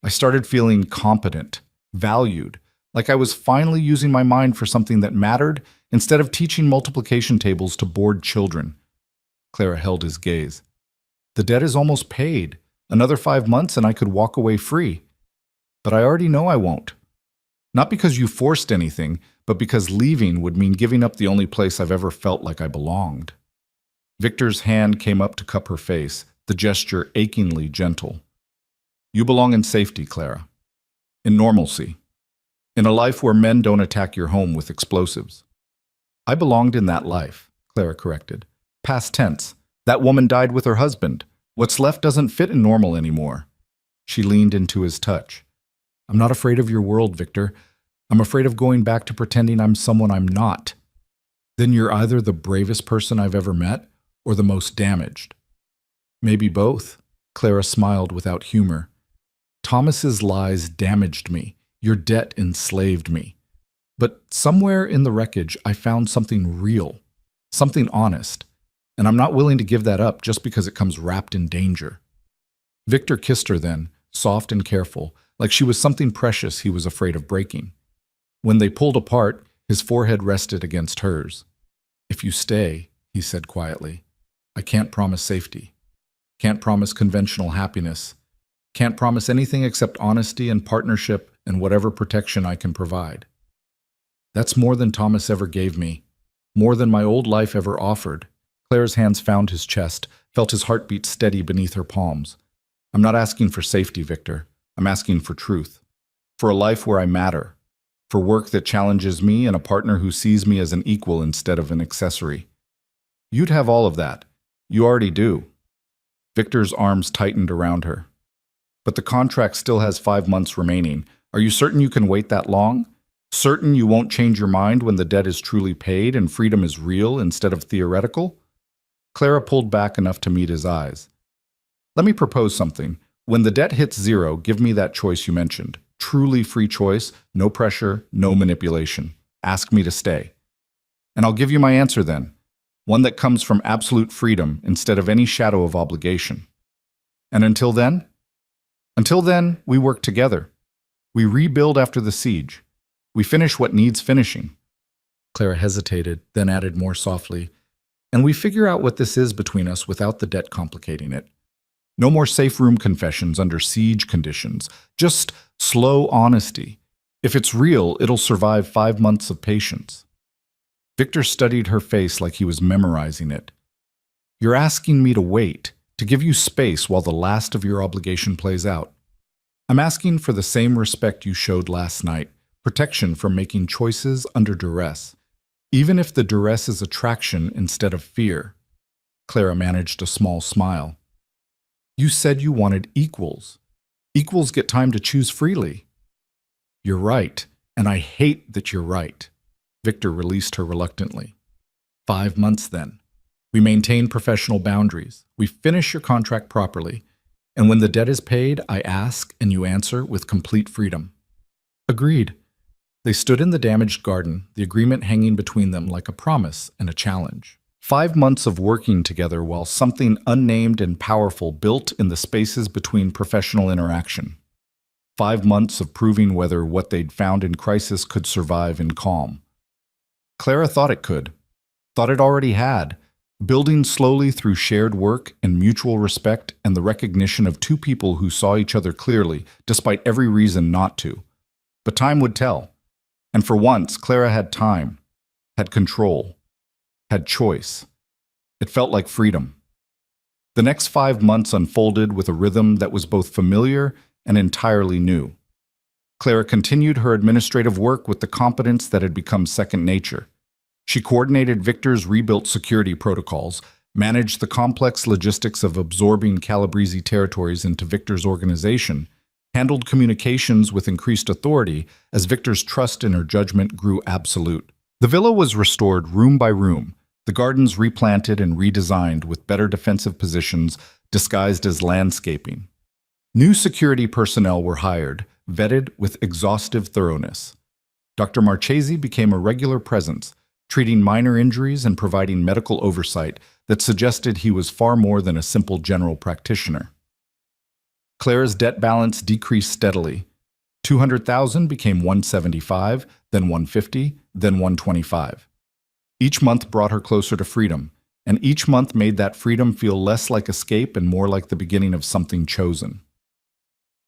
I started feeling competent, valued, like I was finally using my mind for something that mattered instead of teaching multiplication tables to bored children. Clara held his gaze. The debt is almost paid. Another 5 months and I could walk away free. But I already know I won't. Not because you forced anything, but because leaving would mean giving up the only place I've ever felt like I belonged. Victor's hand came up to cup her face, the gesture achingly gentle. You belong in safety, Clara. In normalcy. In a life where men don't attack your home with explosives. I belonged in that life, Clara corrected. Past tense. That woman died with her husband. What's left doesn't fit in normal anymore. She leaned into his touch. I'm not afraid of your world, Victor. I'm afraid of going back to pretending I'm someone I'm not. Then you're either the bravest person I've ever met or the most damaged. Maybe both. Clara smiled without humor. Thomas's lies damaged me. Your debt enslaved me. But somewhere in the wreckage, I found something real, something honest, and I'm not willing to give that up just because it comes wrapped in danger. Victor kissed her then, soft and careful, like she was something precious he was afraid of breaking. When they pulled apart, his forehead rested against hers. If you stay, he said quietly, I can't promise safety. Can't promise conventional happiness. Can't promise anything except honesty and partnership and whatever protection I can provide. That's more than Thomas ever gave me, more than my old life ever offered. Claire's hands found his chest, felt his heartbeat steady beneath her palms. I'm not asking for safety, Victor. I'm asking for truth. For a life where I matter. For work that challenges me and a partner who sees me as an equal instead of an accessory. You'd have all of that. You already do. Victor's arms tightened around her. But the contract still has 5 months remaining. Are you certain you can wait that long? Certain you won't change your mind when the debt is truly paid and freedom is real instead of theoretical? Clara pulled back enough to meet his eyes. Let me propose something. When the debt hits 0, give me that choice you mentioned. Truly free choice, no pressure, no manipulation. Ask me to stay. And I'll give you my answer then. One that comes from absolute freedom instead of any shadow of obligation. And until then? Until then, we work together. We rebuild after the siege. We finish what needs finishing. Clara hesitated, then added more softly, and we figure out what this is between us without the debt complicating it. No more safe room confessions under siege conditions, just slow honesty. If it's real, it'll survive 5 months of patience. Victor studied her face like he was memorizing it. You're asking me to wait, to give you space while the last of your obligation plays out. I'm asking for the same respect you showed last night, protection from making choices under duress, even if the duress is attraction instead of fear. Clara managed a small smile. You said you wanted equals. Equals get time to choose freely. You're right, and I hate that you're right. Victor released her reluctantly. 5 months then. We maintain professional boundaries. We finish your contract properly. And when the debt is paid, I ask and you answer with complete freedom. Agreed. They stood in the damaged garden, the agreement hanging between them like a promise and a challenge. 5 months of working together while something unnamed and powerful built in the spaces between professional interaction. 5 months of proving whether what they'd found in crisis could survive in calm. Clara thought it could, thought it already had, building slowly through shared work and mutual respect and the recognition of two people who saw each other clearly, despite every reason not to. But time would tell. And for once, Clara had time, had control, had choice. It felt like freedom. The next 5 months unfolded with a rhythm that was both familiar and entirely new. Clara continued her administrative work with the competence that had become second nature. She coordinated Victor's rebuilt security protocols, managed the complex logistics of absorbing Calabrese territories into Victor's organization, handled communications with increased authority as Victor's trust in her judgment grew absolute. The villa was restored room by room, the gardens replanted and redesigned with better defensive positions disguised as landscaping. New security personnel were hired, vetted with exhaustive thoroughness. Dr. Marchesi became a regular presence, treating minor injuries and providing medical oversight that suggested he was far more than a simple general practitioner. Clara's debt balance decreased steadily. 200,000 became 175, then 150, then 125. Each month brought her closer to freedom, and each month made that freedom feel less like escape and more like the beginning of something chosen.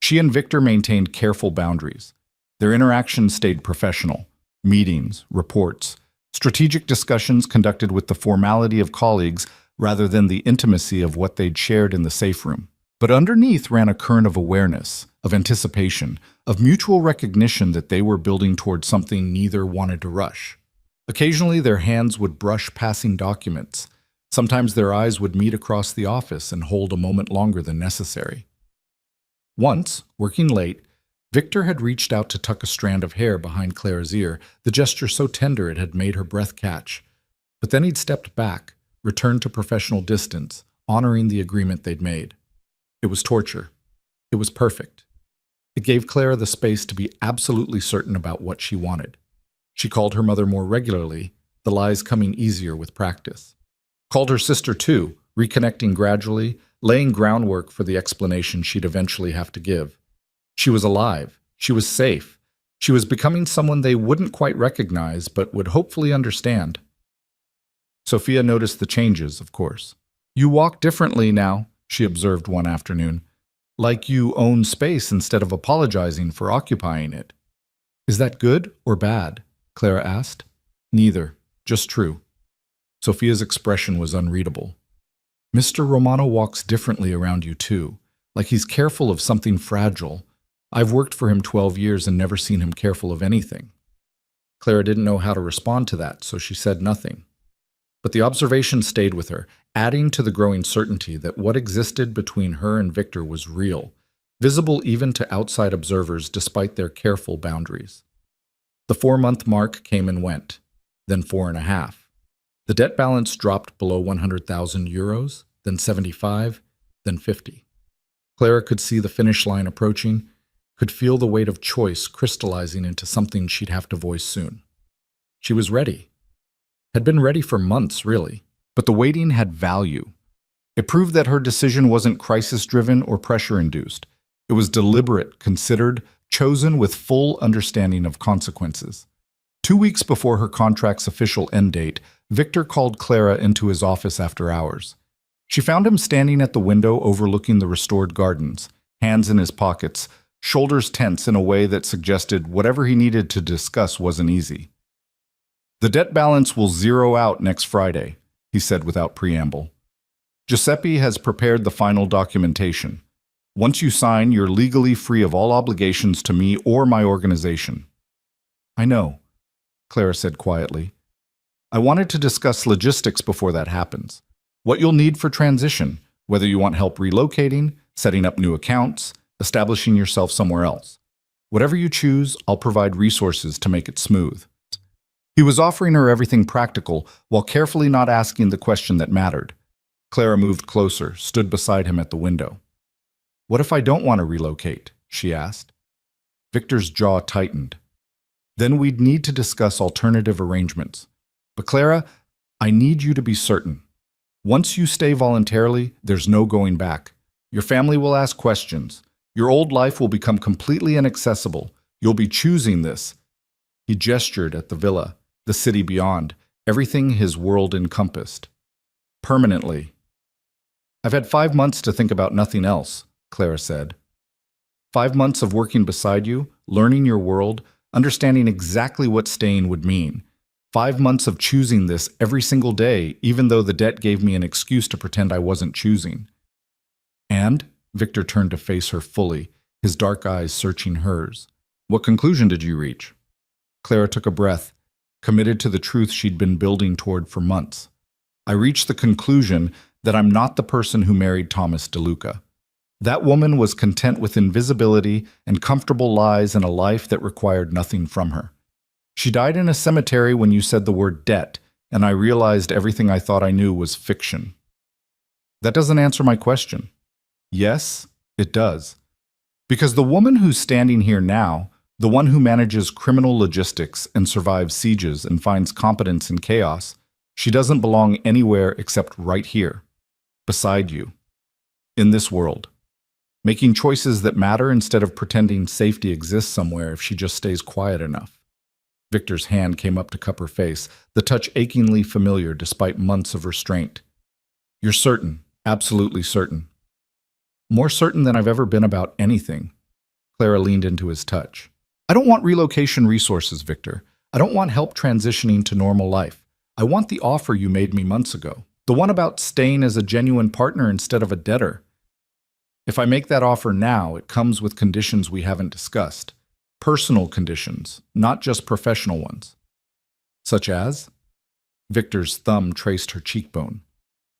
She and Victor maintained careful boundaries. Their interactions stayed professional. Meetings, reports, strategic discussions conducted with the formality of colleagues rather than the intimacy of what they'd shared in the safe room. But underneath ran a current of awareness, of anticipation, of mutual recognition that they were building toward something neither wanted to rush. Occasionally their hands would brush passing documents. Sometimes their eyes would meet across the office and hold a moment longer than necessary. Once, working late, Victor had reached out to tuck a strand of hair behind Clara's ear, the gesture so tender it had made her breath catch. But then he'd stepped back, returned to professional distance, honoring the agreement they'd made. It was torture. It was perfect. It gave Clara the space to be absolutely certain about what she wanted. She called her mother more regularly, the lies coming easier with practice. Called her sister too, reconnecting gradually, laying groundwork for the explanation she'd eventually have to give. She was alive. She was safe. She was becoming someone they wouldn't quite recognize, but would hopefully understand. Sophia noticed the changes, of course. "You walk differently now," she observed one afternoon. "Like you own space instead of apologizing for occupying it." "Is that good or bad?" Clara asked. "Neither, just true." Sophia's expression was unreadable. "Mr. Romano walks differently around you too, like he's careful of something fragile. I've worked for him 12 years and never seen him careful of anything." Clara didn't know how to respond to that, so she said nothing. But the observation stayed with her, adding to the growing certainty that what existed between her and Victor was real, visible even to outside observers despite their careful boundaries. The 4-month mark came and went, then 4.5. The debt balance dropped below 100,000 euros, then 75, then 50. Clara could see the finish line approaching, could feel the weight of choice crystallizing into something she'd have to voice soon. She was ready. Had been ready for months, really. But the waiting had value. It proved that her decision wasn't crisis-driven or pressure-induced. It was deliberate, considered, chosen with full understanding of consequences. 2 weeks before her contract's official end date, Victor called Clara into his office after hours. She found him standing at the window overlooking the restored gardens, hands in his pockets, shoulders tense in a way that suggested whatever he needed to discuss wasn't easy. "The debt balance will zero out next Friday," he said without preamble. "Giuseppe has prepared the final documentation. Once you sign, you're legally free of all obligations to me or my organization." "I know," Clara said quietly. "I wanted to discuss logistics before that happens. What you'll need for transition, whether you want help relocating, setting up new accounts, establishing yourself somewhere else. Whatever you choose, I'll provide resources to make it smooth." He was offering her everything practical while carefully not asking the question that mattered. Clara moved closer, stood beside him at the window. "What if I don't want to relocate?" she asked. Victor's jaw tightened. "Then we'd need to discuss alternative arrangements. But Clara, I need you to be certain. Once you stay voluntarily, there's no going back. Your family will ask questions. Your old life will become completely inaccessible. You'll be choosing this." He gestured at the villa, the city beyond, everything his world encompassed. "Permanently." "I've had 5 months to think about nothing else," Clara said. 5 months of working beside you, learning your world, understanding exactly what staying would mean. 5 months of choosing this every single day, even though the debt gave me an excuse to pretend I wasn't choosing. And? Victor turned to face her fully, his dark eyes searching hers. What conclusion did you reach? Clara took a breath, committed to the truth she'd been building toward for months. I reached the conclusion that I'm not the person who married Thomas DeLuca. That woman was content with invisibility and comfortable lies and a life that required nothing from her. She died in a cemetery when you said the word debt, and I realized everything I thought I knew was fiction. That doesn't answer my question. Yes, it does. Because the woman who's standing here now, the one who manages criminal logistics and survives sieges and finds competence in chaos, she doesn't belong anywhere except right here, beside you, in this world, making choices that matter instead of pretending safety exists somewhere if she just stays quiet enough. Victor's hand came up to cup her face, the touch achingly familiar despite months of restraint. You're certain, absolutely certain. More certain than I've ever been about anything. Clara leaned into his touch. I don't want relocation resources, Victor. I don't want help transitioning to normal life. I want the offer you made me months ago. The one about staying as a genuine partner instead of a debtor. If I make that offer now, it comes with conditions we haven't discussed. Personal conditions, not just professional ones. Such as? Victor's thumb traced her cheekbone.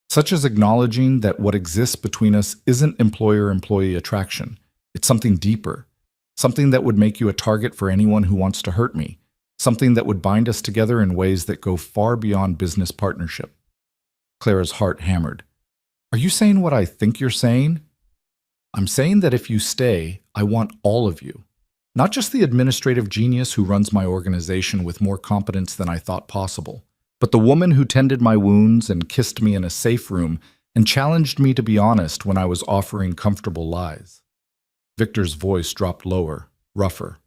Such as acknowledging that what exists between us isn't employer-employee attraction. It's something deeper. Something that would make you a target for anyone who wants to hurt me. Something that would bind us together in ways that go far beyond business partnership. Clara's heart hammered. Are you saying what I think you're saying? I'm saying that if you stay, I want all of you. Not just the administrative genius who runs my organization with more competence than I thought possible, but the woman who tended my wounds and kissed me in a safe room and challenged me to be honest when I was offering comfortable lies. Victor's voice dropped lower, rougher.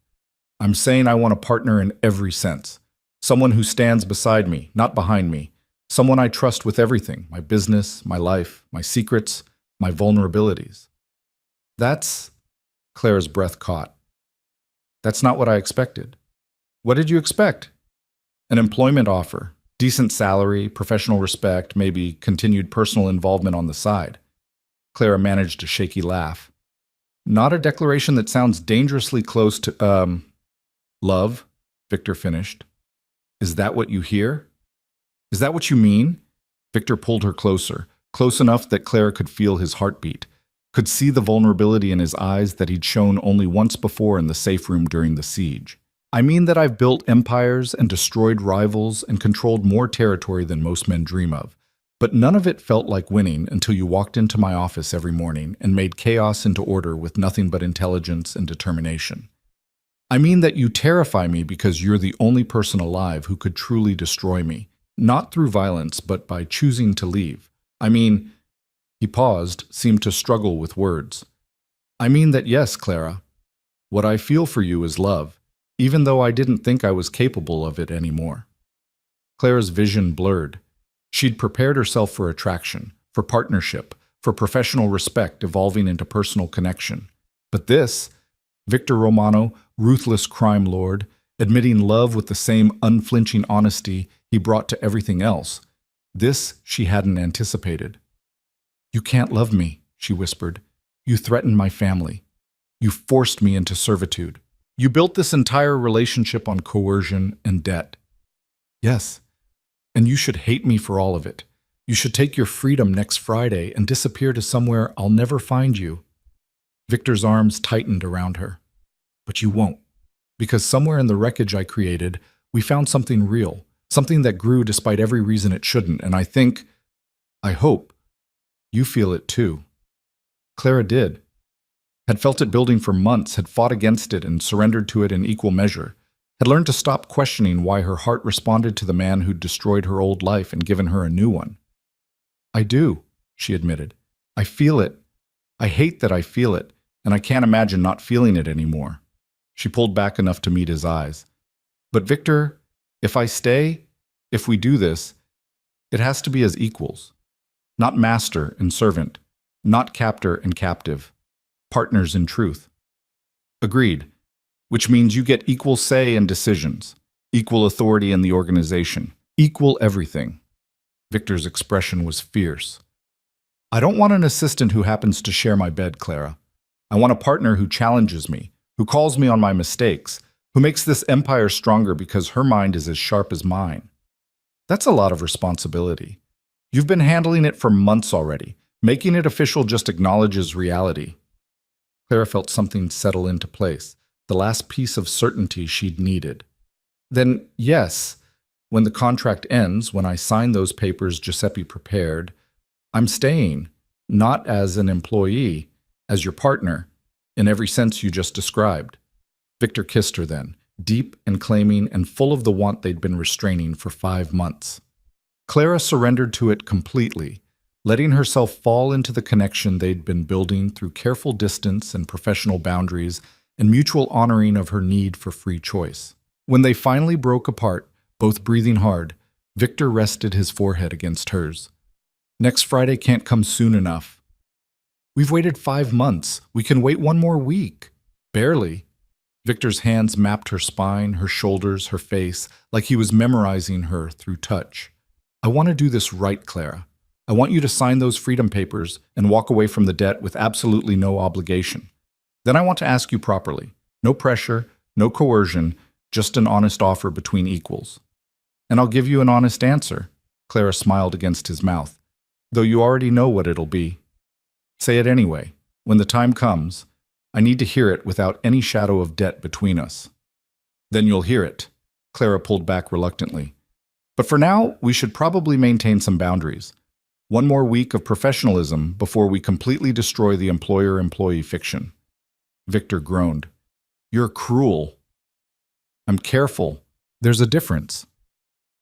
I'm saying I want a partner in every sense. Someone who stands beside me, not behind me. Someone I trust with everything, my business, my life, my secrets, my vulnerabilities. That's... Clara's breath caught. That's not what I expected. What did you expect? An employment offer, decent salary, professional respect, maybe continued personal involvement on the side. Clara managed a shaky laugh. Not a declaration that sounds dangerously close to, love, Victor finished. Is that what you hear? Is that what you mean? Victor pulled her closer, close enough that Clara could feel his heartbeat, could see the vulnerability in his eyes that he'd shown only once before in the safe room during the siege. I mean that I've built empires and destroyed rivals and controlled more territory than most men dream of. But none of it felt like winning until you walked into my office every morning and made chaos into order with nothing but intelligence and determination. I mean that you terrify me because you're the only person alive who could truly destroy me, not through violence, but by choosing to leave. I mean... He paused, seemed to struggle with words. I mean that yes, Clara. What I feel for you is love, even though I didn't think I was capable of it anymore. Clara's vision blurred. She'd prepared herself for attraction, for partnership, for professional respect evolving into personal connection. But this, Victor Romano, ruthless crime lord, admitting love with the same unflinching honesty he brought to everything else, this she hadn't anticipated. You can't love me, she whispered. You threatened my family. You forced me into servitude. You built this entire relationship on coercion and debt. Yes, and you should hate me for all of it. You should take your freedom next Friday and disappear to somewhere I'll never find you. Victor's arms tightened around her. But you won't, because somewhere in the wreckage I created, we found something real, something that grew despite every reason it shouldn't, and I hope, you feel it too. Clara did. Had felt it building for months, had fought against it and surrendered to it in equal measure, had learned to stop questioning why her heart responded to the man who'd destroyed her old life and given her a new one. I do, she admitted. I feel it. I hate that I feel it, and I can't imagine not feeling it anymore. She pulled back enough to meet his eyes. But Victor, if I stay, if we do this, it has to be as equals. Not master and servant, not captor and captive, partners in truth. Agreed, which means you get equal say in decisions, equal authority in the organization, equal everything. Victor's expression was fierce. I don't want an assistant who happens to share my bed, Clara. I want a partner who challenges me, who calls me on my mistakes, who makes this empire stronger because her mind is as sharp as mine. That's a lot of responsibility. You've been handling it for months already. Making it official just acknowledges reality. Clara felt something settle into place, the last piece of certainty she'd needed. Then, yes, when the contract ends, when I sign those papers Giuseppe prepared, I'm staying, not as an employee, as your partner, in every sense you just described. Victor kissed her then, deep and claiming and full of the want they'd been restraining for 5 months. Clara surrendered to it completely, letting herself fall into the connection they'd been building through careful distance and professional boundaries and mutual honoring of her need for free choice. When they finally broke apart, both breathing hard, Victor rested his forehead against hers. Next Friday can't come soon enough. We've waited 5 months. We can wait 1 more week. Barely. Victor's hands mapped her spine, her shoulders, her face, like he was memorizing her through touch. I want to do this right, Clara. I want you to sign those freedom papers and walk away from the debt with absolutely no obligation. Then I want to ask you properly. No pressure, no coercion, just an honest offer between equals. And I'll give you an honest answer. Clara smiled against his mouth. Though you already know what it'll be. Say it anyway. When the time comes, I need to hear it without any shadow of debt between us. Then you'll hear it. Clara pulled back reluctantly. But for now, we should probably maintain some boundaries. 1 more week of professionalism before we completely destroy the employer-employee fiction. Victor groaned. You're cruel. I'm careful. There's a difference.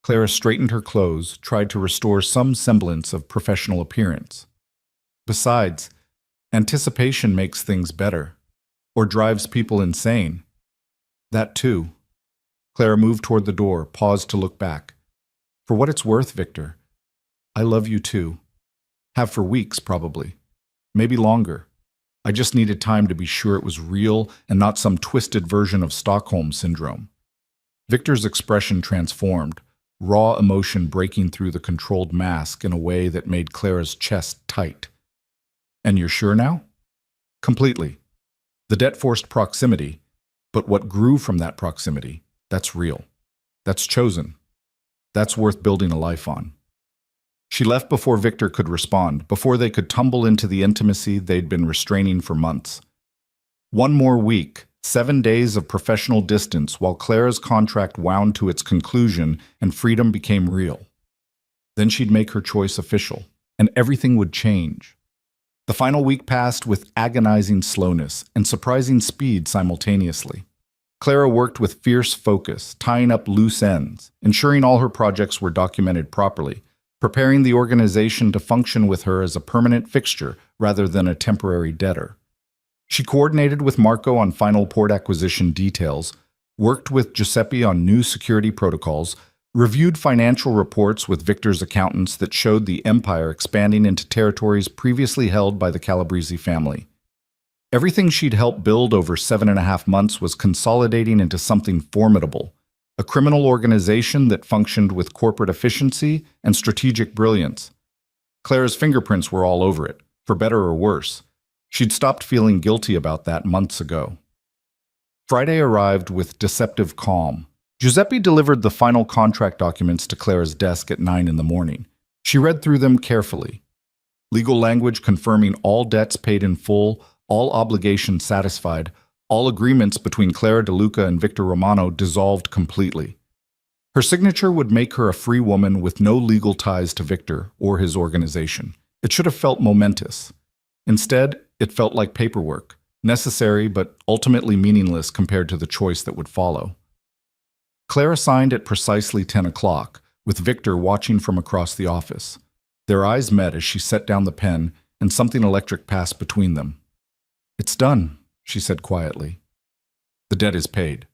Clara straightened her clothes, tried to restore some semblance of professional appearance. Besides, anticipation makes things better, or drives people insane. That too. Clara moved toward the door, paused to look back. For what it's worth, Victor, I love you too. Have for weeks, probably. Maybe longer. I just needed time to be sure it was real and not some twisted version of Stockholm Syndrome. Victor's expression transformed, raw emotion breaking through the controlled mask in a way that made Clara's chest tight. And you're sure now? Completely. The debt forced proximity, but what grew from that proximity, that's real. That's chosen. That's worth building a life on. She left before Victor could respond, before they could tumble into the intimacy they'd been restraining for months. 1 more week, 7 days of professional distance while Clara's contract wound to its conclusion and freedom became real. Then she'd make her choice official, and everything would change. The final week passed with agonizing slowness and surprising speed simultaneously. Clara worked with fierce focus, tying up loose ends, ensuring all her projects were documented properly, preparing the organization to function with her as a permanent fixture rather than a temporary debtor. She coordinated with Marco on final port acquisition details, worked with Giuseppe on new security protocols, reviewed financial reports with Victor's accountants that showed the empire expanding into territories previously held by the Calabrese family. Everything she'd helped build over 7.5 months was consolidating into something formidable, a criminal organization that functioned with corporate efficiency and strategic brilliance. Clara's fingerprints were all over it, for better or worse. She'd stopped feeling guilty about that months ago. Friday arrived with deceptive calm. Giuseppe delivered the final contract documents to Clara's desk at 9 in the morning. She read through them carefully. Legal language confirming all debts paid in full, all obligations satisfied, all agreements between Clara De Luca and Victor Romano dissolved completely. Her signature would make her a free woman with no legal ties to Victor or his organization. It should have felt momentous. Instead, it felt like paperwork, necessary but ultimately meaningless compared to the choice that would follow. Clara signed at precisely 10 o'clock, with Victor watching from across the office. Their eyes met as she set down the pen, and something electric passed between them. "It's done," she said quietly. "The debt is paid."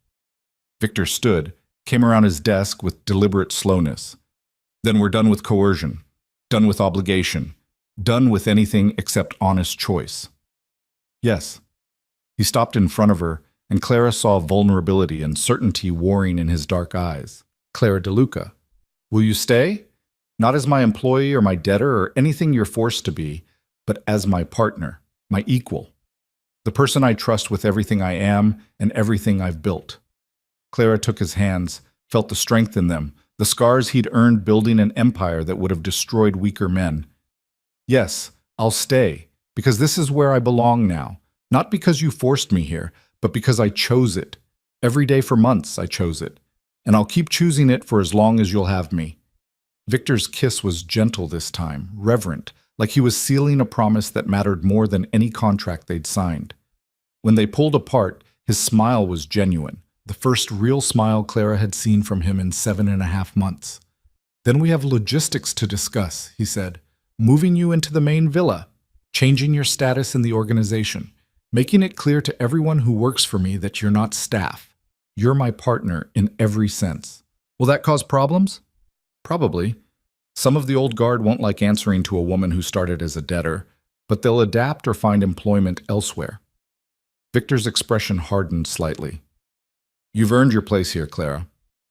Victor stood, came around his desk with deliberate slowness. "Then we're done with coercion, done with obligation, done with anything except honest choice." "Yes." He stopped in front of her, and Clara saw vulnerability and certainty warring in his dark eyes. "Clara De Luca, will you stay? Not as my employee or my debtor or anything you're forced to be, but as my partner, my equal, the person I trust with everything I am and everything I've built. Clara took his hands, felt the strength in them, the scars he'd earned building an empire that would have destroyed weaker men. Yes, I'll stay, because this is where I belong now. Not because you forced me here, but because I chose it. Every day for months I chose it, and I'll keep choosing it for as long as you'll have me. Victor's kiss was gentle this time, reverent, like he was sealing a promise that mattered more than any contract they'd signed. When they pulled apart, his smile was genuine, the first real smile Clara had seen from him in 7.5 months. Then we have logistics to discuss, he said. Moving you into the main villa, changing your status in the organization, making it clear to everyone who works for me that you're not staff. You're my partner in every sense. Will that cause problems? Probably. Some of the old guard won't like answering to a woman who started as a debtor, but they'll adapt or find employment elsewhere. Victor's expression hardened slightly. You've earned your place here, Clara.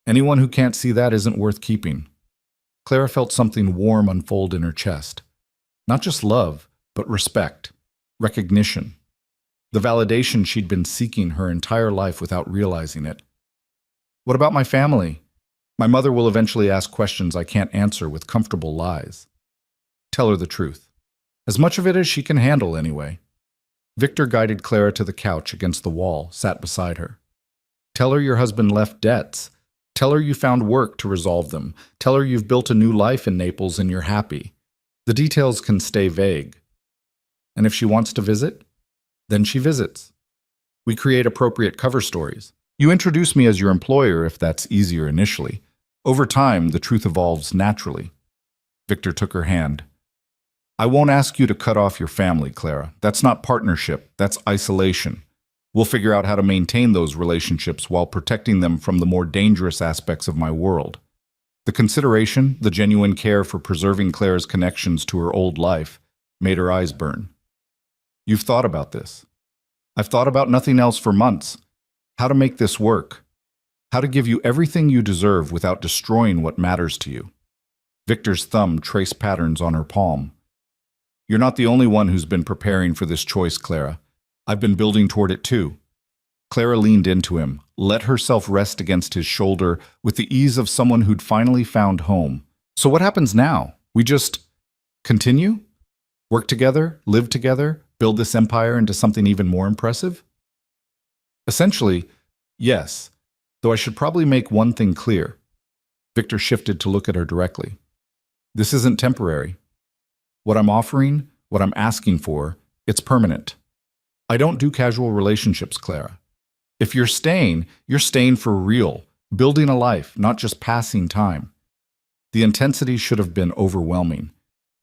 Anyone who can't see that isn't worth keeping. Clara felt something warm unfold in her chest. Not just love, but respect, recognition. The validation she'd been seeking her entire life without realizing it. What about my family? My mother will eventually ask questions I can't answer with comfortable lies. Tell her the truth. As much of it as she can handle, anyway. Victor guided Clara to the couch against the wall, sat beside her. Tell her your husband left debts. Tell her you found work to resolve them. Tell her you've built a new life in Naples and you're happy. The details can stay vague. And if she wants to visit, then she visits. We create appropriate cover stories. You introduce me as your employer if that's easier initially. Over time, the truth evolves naturally. Victor took her hand. I won't ask you to cut off your family, Clara. That's not partnership. That's isolation. We'll figure out how to maintain those relationships while protecting them from the more dangerous aspects of my world. The consideration, the genuine care for preserving Clara's connections to her old life, made her eyes burn. You've thought about this. I've thought about nothing else for months. How to make this work. How to give you everything you deserve without destroying what matters to you. Victor's thumb traced patterns on her palm. You're not the only one who's been preparing for this choice, Clara. I've been building toward it too. Clara leaned into him, let herself rest against his shoulder with the ease of someone who'd finally found home. So what happens now? We just continue? Work together? Live together? Build this empire into something even more impressive? Essentially, yes, though I should probably make one thing clear. Victor shifted to look at her directly. This isn't temporary. What I'm offering, what I'm asking for, it's permanent. I don't do casual relationships, Clara. If you're staying for real, building a life, not just passing time. The intensity should have been overwhelming.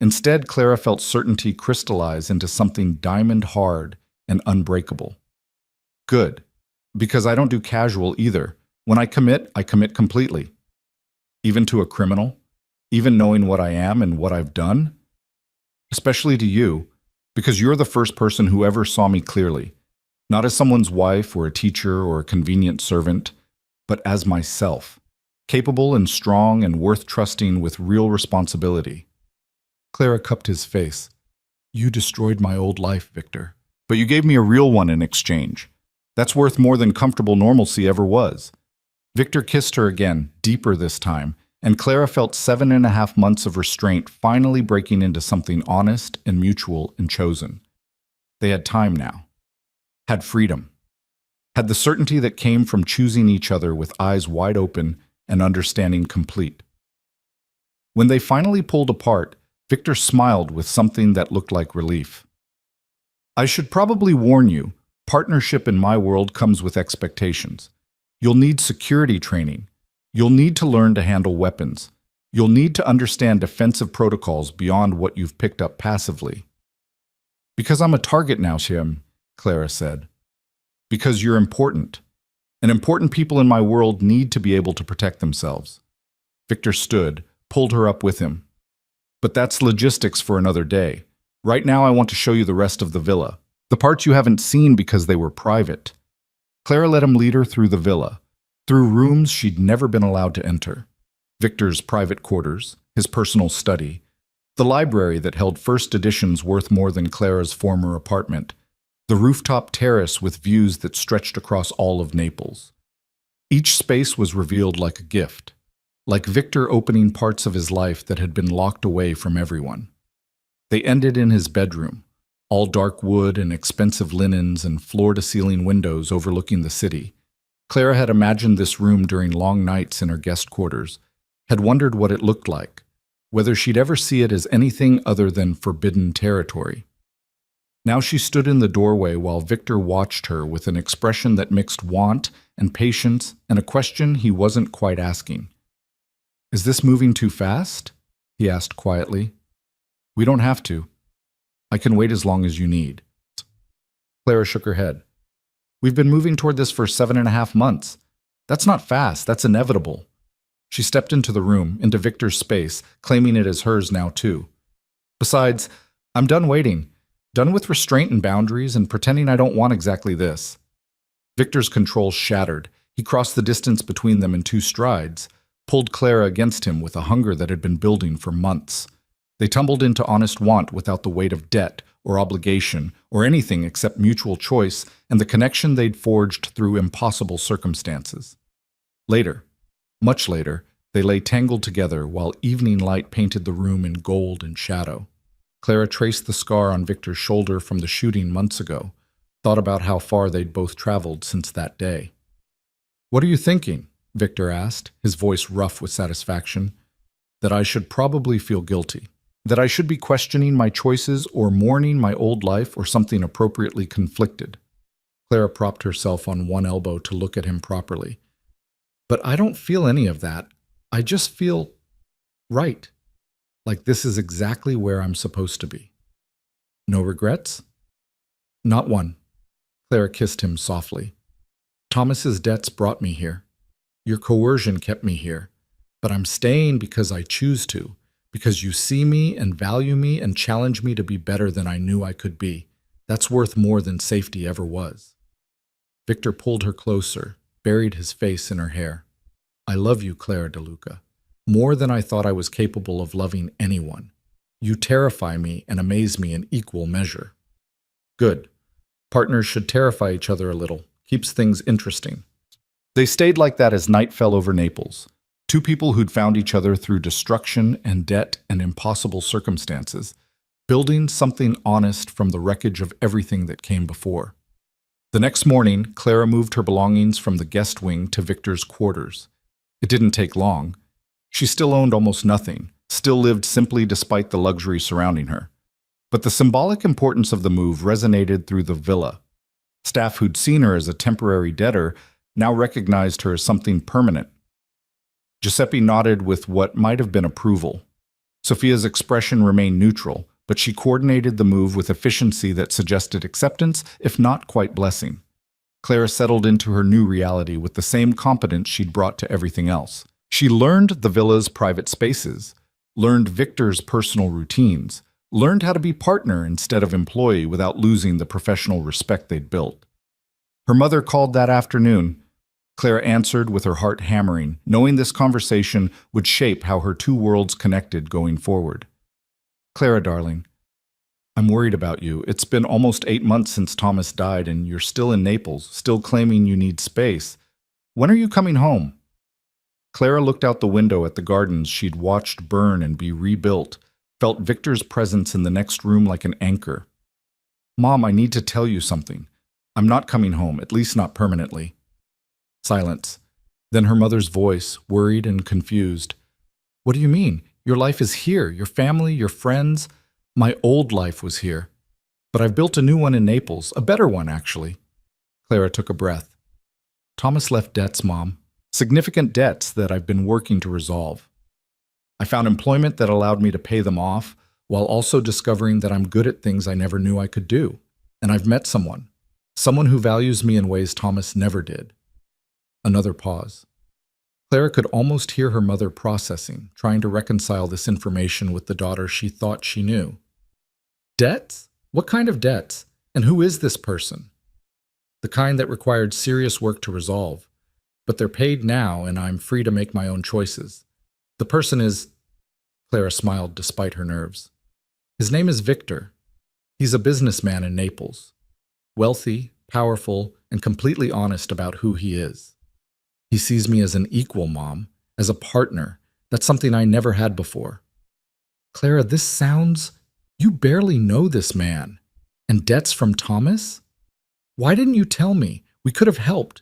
Instead, Clara felt certainty crystallize into something diamond hard and unbreakable. Good, because I don't do casual either. When I commit completely. Even to a criminal, even knowing what I am and what I've done. Especially to you, because you're the first person who ever saw me clearly, not as someone's wife or a teacher or a convenient servant, but as myself, capable and strong and worth trusting with real responsibility. Clara cupped his face. You destroyed my old life, Victor, but you gave me a real one in exchange. That's worth more than comfortable normalcy ever was. Victor kissed her again, deeper this time, and Clara felt 7.5 months of restraint finally breaking into something honest and mutual and chosen. They had time now. Had freedom. Had the certainty that came from choosing each other with eyes wide open and understanding complete. When they finally pulled apart, Victor smiled with something that looked like relief. I should probably warn you, partnership in my world comes with expectations. You'll need security training. You'll need to learn to handle weapons. You'll need to understand defensive protocols beyond what you've picked up passively. Because I'm a target now, Shim, Clara said. Because you're important. And important people in my world need to be able to protect themselves. Victor stood, pulled her up with him. But that's logistics for another day. Right now I want to show you the rest of the villa. The parts you haven't seen because they were private. Clara let him lead her through the villa, through rooms she'd never been allowed to enter. Victor's private quarters, his personal study, The library that held first editions worth more than Clara's former apartment. The rooftop terrace with views that stretched across all of Naples. Each space was revealed like a gift, like Victor opening parts of his life that had been locked away from everyone. They ended in his bedroom, all dark wood and expensive linens and floor-to-ceiling windows overlooking the city. Clara had imagined this room during long nights in her guest quarters, had wondered what it looked like, whether she'd ever see it as anything other than forbidden territory. Now she stood in the doorway while Victor watched her with an expression that mixed want and patience and a question he wasn't quite asking. "Is this moving too fast?" he asked quietly. "We don't have to. I can wait as long as you need." Clara shook her head. "We've been moving toward this for 7.5 months. That's not fast, that's inevitable." She stepped into the room, into Victor's space, claiming it as hers now too. "Besides, I'm done waiting. Done with restraint and boundaries and pretending I don't want exactly this." Victor's control shattered. He crossed the distance between them in 2 strides, pulled Clara against him with a hunger that had been building for months. They tumbled into honest want without the weight of debt or obligation or anything except mutual choice and the connection they'd forged through impossible circumstances. Later, much later, they lay tangled together while evening light painted the room in gold and shadow. Clara traced the scar on Victor's shoulder from the shooting months ago, thought about how far they'd both traveled since that day. "What are you thinking?" Victor asked, his voice rough with satisfaction. "That I should probably feel guilty. That I should be questioning my choices or mourning my old life or something appropriately conflicted." Clara propped herself on one elbow to look at him properly. "But I don't feel any of that. I just feel right. Like this is exactly where I'm supposed to be." "No regrets?" "Not one." Clara kissed him softly. "Thomas's debts brought me here. Your coercion kept me here. But I'm staying because I choose to, because you see me and value me and challenge me to be better than I knew I could be. That's worth more than safety ever was." Victor pulled her closer, buried his face in her hair. "I love you, Clara De Luca. More than I thought I was capable of loving anyone. You terrify me and amaze me in equal measure." "Good. Partners should terrify each other a little. Keeps things interesting." They stayed like that as night fell over Naples. 2 people who'd found each other through destruction and debt and impossible circumstances, building something honest from the wreckage of everything that came before. The next morning, Clara moved her belongings from the guest wing to Victor's quarters. It didn't take long. She still owned almost nothing, still lived simply despite the luxury surrounding her. But the symbolic importance of the move resonated through the villa. Staff who'd seen her as a temporary debtor now recognized her as something permanent. Giuseppe nodded with what might have been approval. Sophia's expression remained neutral, but she coordinated the move with efficiency that suggested acceptance, if not quite blessing. Clara settled into her new reality with the same competence she'd brought to everything else. She learned the villa's private spaces, learned Victor's personal routines, learned how to be partner instead of employee without losing the professional respect they'd built. Her mother called that afternoon. Clara answered with her heart hammering, knowing this conversation would shape how her 2 worlds connected going forward. "Clara, darling, I'm worried about you. It's been almost 8 months since Thomas died, and you're still in Naples, still claiming you need space. When are you coming home?" Clara looked out the window at the gardens she'd watched burn and be rebuilt, felt Victor's presence in the next room like an anchor. "Mom, I need to tell you something. I'm not coming home, at least not permanently." Silence. Then her mother's voice, worried and confused. "What do you mean? Your life is here, your family, your friends. My old life was here. But I've built a new one in Naples, a better one, actually." Clara took a breath. "Thomas left debts, Mom. Significant debts that I've been working to resolve. I found employment that allowed me to pay them off, while also discovering that I'm good at things I never knew I could do. And I've met someone who values me in ways Thomas never did." Another pause. Clara could almost hear her mother processing, trying to reconcile this information with the daughter she thought she knew. "Debts? What kind of debts? And who is this person?" "The kind that required serious work to resolve. But they're paid now, and I'm free to make my own choices. The person is..." Clara smiled despite her nerves. His name is Victor. He's a businessman in Naples. Wealthy, powerful, and completely honest about who he is. He sees me as an equal, Mom, as a partner. That's something I never had before. Clara, this sounds... You barely know this man. And debts from Thomas? Why didn't you tell me? We could have helped.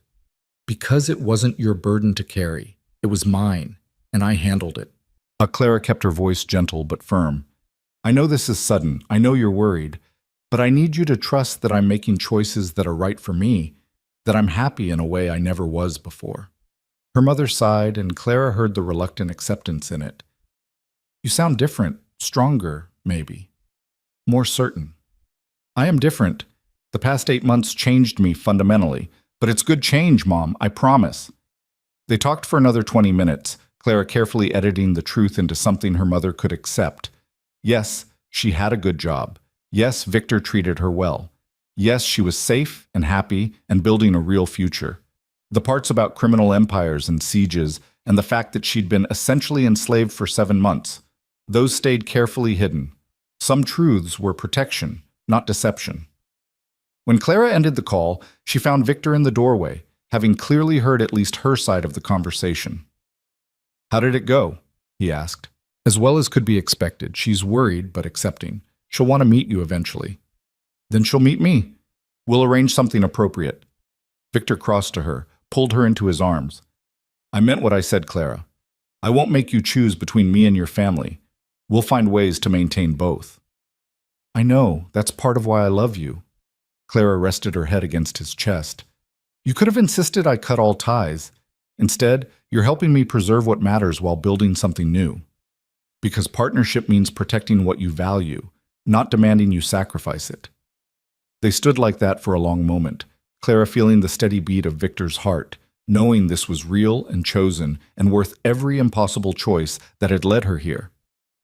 Because it wasn't your burden to carry. It was mine, and I handled it. Clara kept her voice gentle but firm. I know this is sudden. I know you're worried. But I need you to trust that I'm making choices that are right for me, that I'm happy in a way I never was before. Her mother sighed, and Clara heard the reluctant acceptance in it. You sound different, stronger, maybe. More certain. I am different. The past 8 months changed me fundamentally, but it's good change, Mom, I promise. They talked for another 20 minutes, Clara carefully editing the truth into something her mother could accept. Yes, she had a good job. Yes, Victor treated her well. Yes, she was safe and happy and building a real future. The parts about criminal empires and sieges and the fact that she'd been essentially enslaved for 7 months, those stayed carefully hidden. Some truths were protection, not deception. When Clara ended the call, she found Victor in the doorway, having clearly heard at least her side of the conversation. How did it go? He asked. As well as could be expected, she's worried but accepting. She'll want to meet you eventually. Then she'll meet me. We'll arrange something appropriate. Victor crossed to her, pulled her into his arms. I meant what I said, Clara. I won't make you choose between me and your family. We'll find ways to maintain both. I know, that's part of why I love you. Clara rested her head against his chest. You could have insisted I cut all ties. Instead, you're helping me preserve what matters while building something new. Because partnership means protecting what you value, not demanding you sacrifice it. They stood like that for a long moment, Clara feeling the steady beat of Victor's heart, knowing this was real and chosen and worth every impossible choice that had led her here.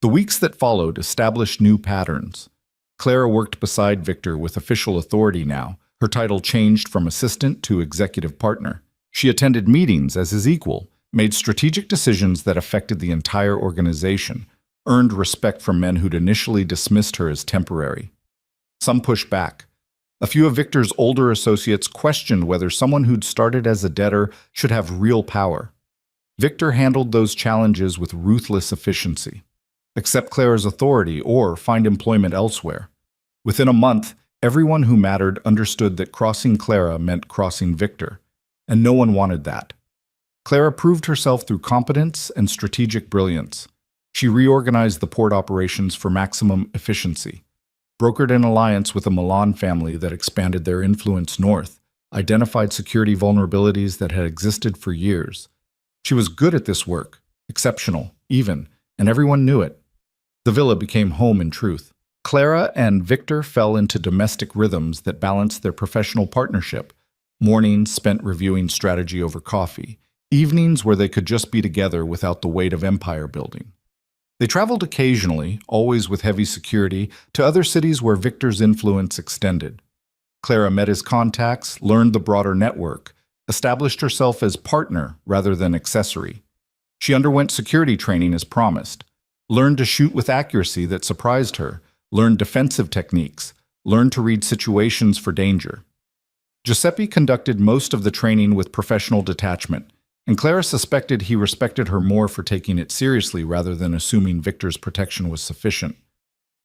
The weeks that followed established new patterns. Clara worked beside Victor with official authority now, her title changed from assistant to executive partner. She attended meetings as his equal, made strategic decisions that affected the entire organization, earned respect from men who'd initially dismissed her as temporary. Some pushed back. A few of Victor's older associates questioned whether someone who'd started as a debtor should have real power. Victor handled those challenges with ruthless efficiency. Accept Clara's authority or find employment elsewhere. Within a month, everyone who mattered understood that crossing Clara meant crossing Victor, and no one wanted that. Clara proved herself through competence and strategic brilliance. She reorganized the port operations for maximum efficiency, brokered an alliance with a Milan family that expanded their influence north, identified security vulnerabilities that had existed for years. She was good at this work, exceptional, even, and everyone knew it. The villa became home in truth. Clara and Victor fell into domestic rhythms that balanced their professional partnership. Mornings spent reviewing strategy over coffee, evenings where they could just be together without the weight of empire building. They traveled occasionally, always with heavy security, to other cities where Victor's influence extended. Clara met his contacts, learned the broader network, established herself as partner rather than accessory. She underwent security training as promised, learned to shoot with accuracy that surprised her, learned defensive techniques, learned to read situations for danger. Giuseppe conducted most of the training with professional detachment, and Clara suspected he respected her more for taking it seriously rather than assuming Victor's protection was sufficient.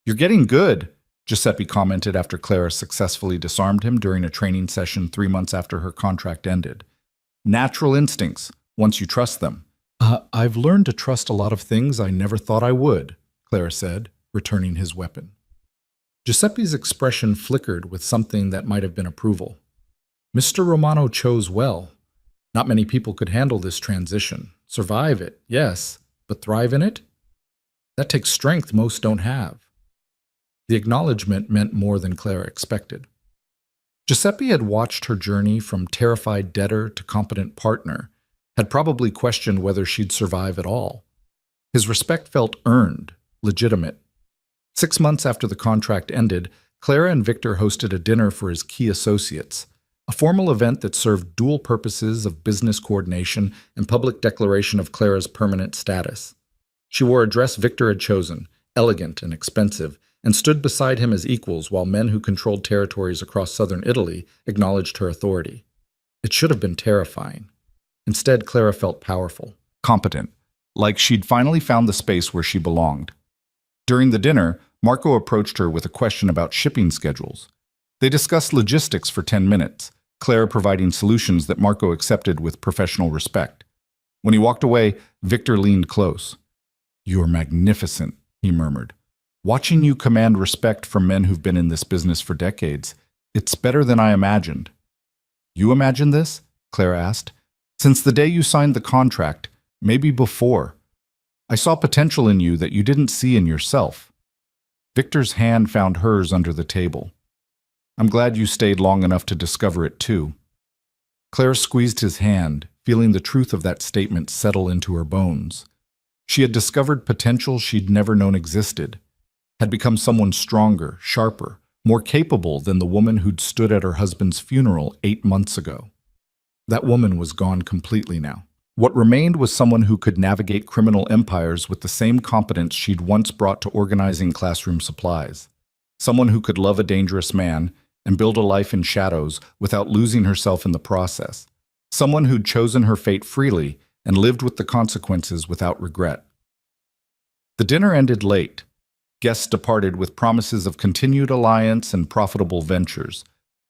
You're getting good, Giuseppe commented after Clara successfully disarmed him during a training session 3 months after her contract ended. Natural instincts, once you trust them. I've learned to trust a lot of things I never thought I would, Clara said, returning his weapon. Giuseppe's expression flickered with something that might have been approval. Mr. Romano chose well. Not many people could handle this transition. Survive it, yes, but thrive in it? That takes strength most don't have. The acknowledgement meant more than Clara expected. Giuseppe had watched her journey from terrified debtor to competent partner, had probably questioned whether she'd survive at all. His respect felt earned, legitimate. 6 months after the contract ended, Clara and Victor hosted a dinner for his key associates, a formal event that served dual purposes of business coordination and public declaration of Clara's permanent status. She wore a dress Victor had chosen, elegant and expensive, and stood beside him as equals while men who controlled territories across southern Italy acknowledged her authority. It should have been terrifying. Instead, Clara felt powerful, competent, like she'd finally found the space where she belonged. During the dinner, Marco approached her with a question about shipping schedules. They discussed logistics for 10 minutes, Clara providing solutions that Marco accepted with professional respect. When he walked away, Victor leaned close. "You're magnificent," he murmured. "Watching you command respect from men who've been in this business for decades, it's better than I imagined." "You imagined this?" Clara asked. "Since the day you signed the contract, maybe before. I saw potential in you that you didn't see in yourself." Victor's hand found hers under the table. "I'm glad you stayed long enough to discover it too." Clara squeezed his hand, feeling the truth of that statement settle into her bones. She had discovered potential she'd never known existed, had become someone stronger, sharper, more capable than the woman who'd stood at her husband's funeral 8 months ago. That woman was gone completely now. What remained was someone who could navigate criminal empires with the same competence she'd once brought to organizing classroom supplies. Someone who could love a dangerous man and build a life in shadows without losing herself in the process. Someone who'd chosen her fate freely and lived with the consequences without regret. The dinner ended late. Guests departed with promises of continued alliance and profitable ventures.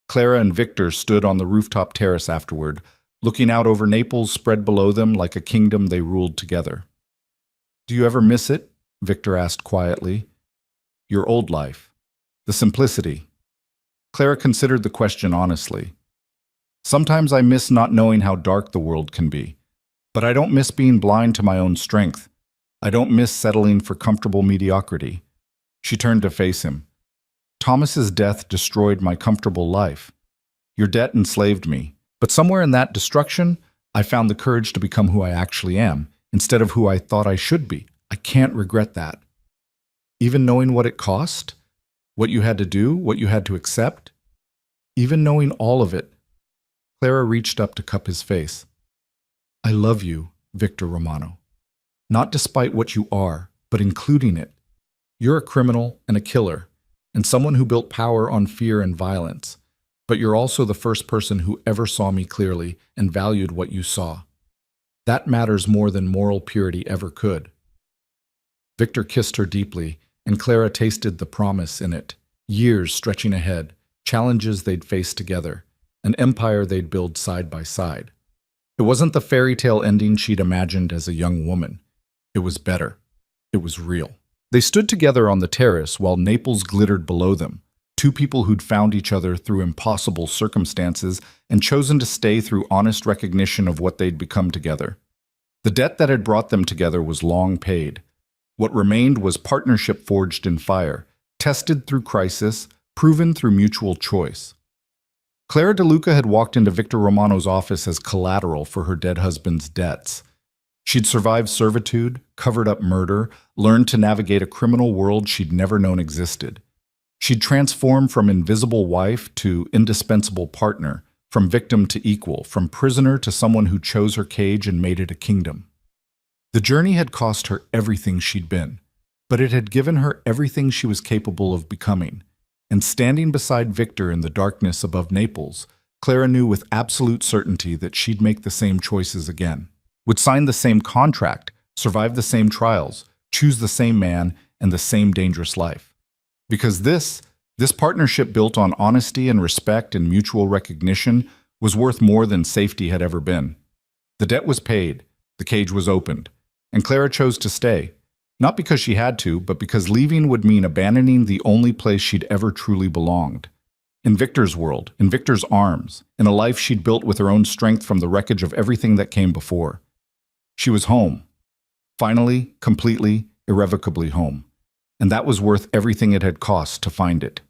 Clara and Victor stood on the rooftop terrace afterward, looking out over Naples spread below them like a kingdom they ruled together. "Do you ever miss it?" Victor asked quietly. "Your old life. The simplicity." Clara considered the question honestly. "Sometimes I miss not knowing how dark the world can be. But I don't miss being blind to my own strength. I don't miss settling for comfortable mediocrity." She turned to face him. "Thomas's death destroyed my comfortable life. Your debt enslaved me. But somewhere in that destruction, I found the courage to become who I actually am, instead of who I thought I should be. I can't regret that." "Even knowing what it cost? What you had to do? What you had to accept? Even knowing all of it?" Clara reached up to cup his face. "I love you, Victor Romano. Not despite what you are, but including it. You're a criminal and a killer, and someone who built power on fear and violence. But you're also the first person who ever saw me clearly and valued what you saw. That matters more than moral purity ever could." Victor kissed her deeply, and Clara tasted the promise in it. Years stretching ahead, challenges they'd face together, an empire they'd build side by side. It wasn't the fairy tale ending she'd imagined as a young woman. It was better. It was real. They stood together on the terrace while Naples glittered below them. Two people who'd found each other through impossible circumstances and chosen to stay through honest recognition of what they'd become together. The debt that had brought them together was long paid. What remained was partnership forged in fire, tested through crisis, proven through mutual choice. Clara De Luca had walked into Victor Romano's office as collateral for her dead husband's debts. She'd survived servitude, covered up murder, learned to navigate a criminal world she'd never known existed. She'd transformed from invisible wife to indispensable partner, from victim to equal, from prisoner to someone who chose her cage and made it a kingdom. The journey had cost her everything she'd been, but it had given her everything she was capable of becoming. And standing beside Victor in the darkness above Naples, Clara knew with absolute certainty that she'd make the same choices again, would sign the same contract, survive the same trials, choose the same man and the same dangerous life. Because this partnership built on honesty and respect and mutual recognition was worth more than safety had ever been. The debt was paid, the cage was opened, and Clara chose to stay. Not because she had to, but because leaving would mean abandoning the only place she'd ever truly belonged. In Victor's world, in Victor's arms, in a life she'd built with her own strength from the wreckage of everything that came before. She was home. Finally, completely, irrevocably home. And that was worth everything it had cost to find it.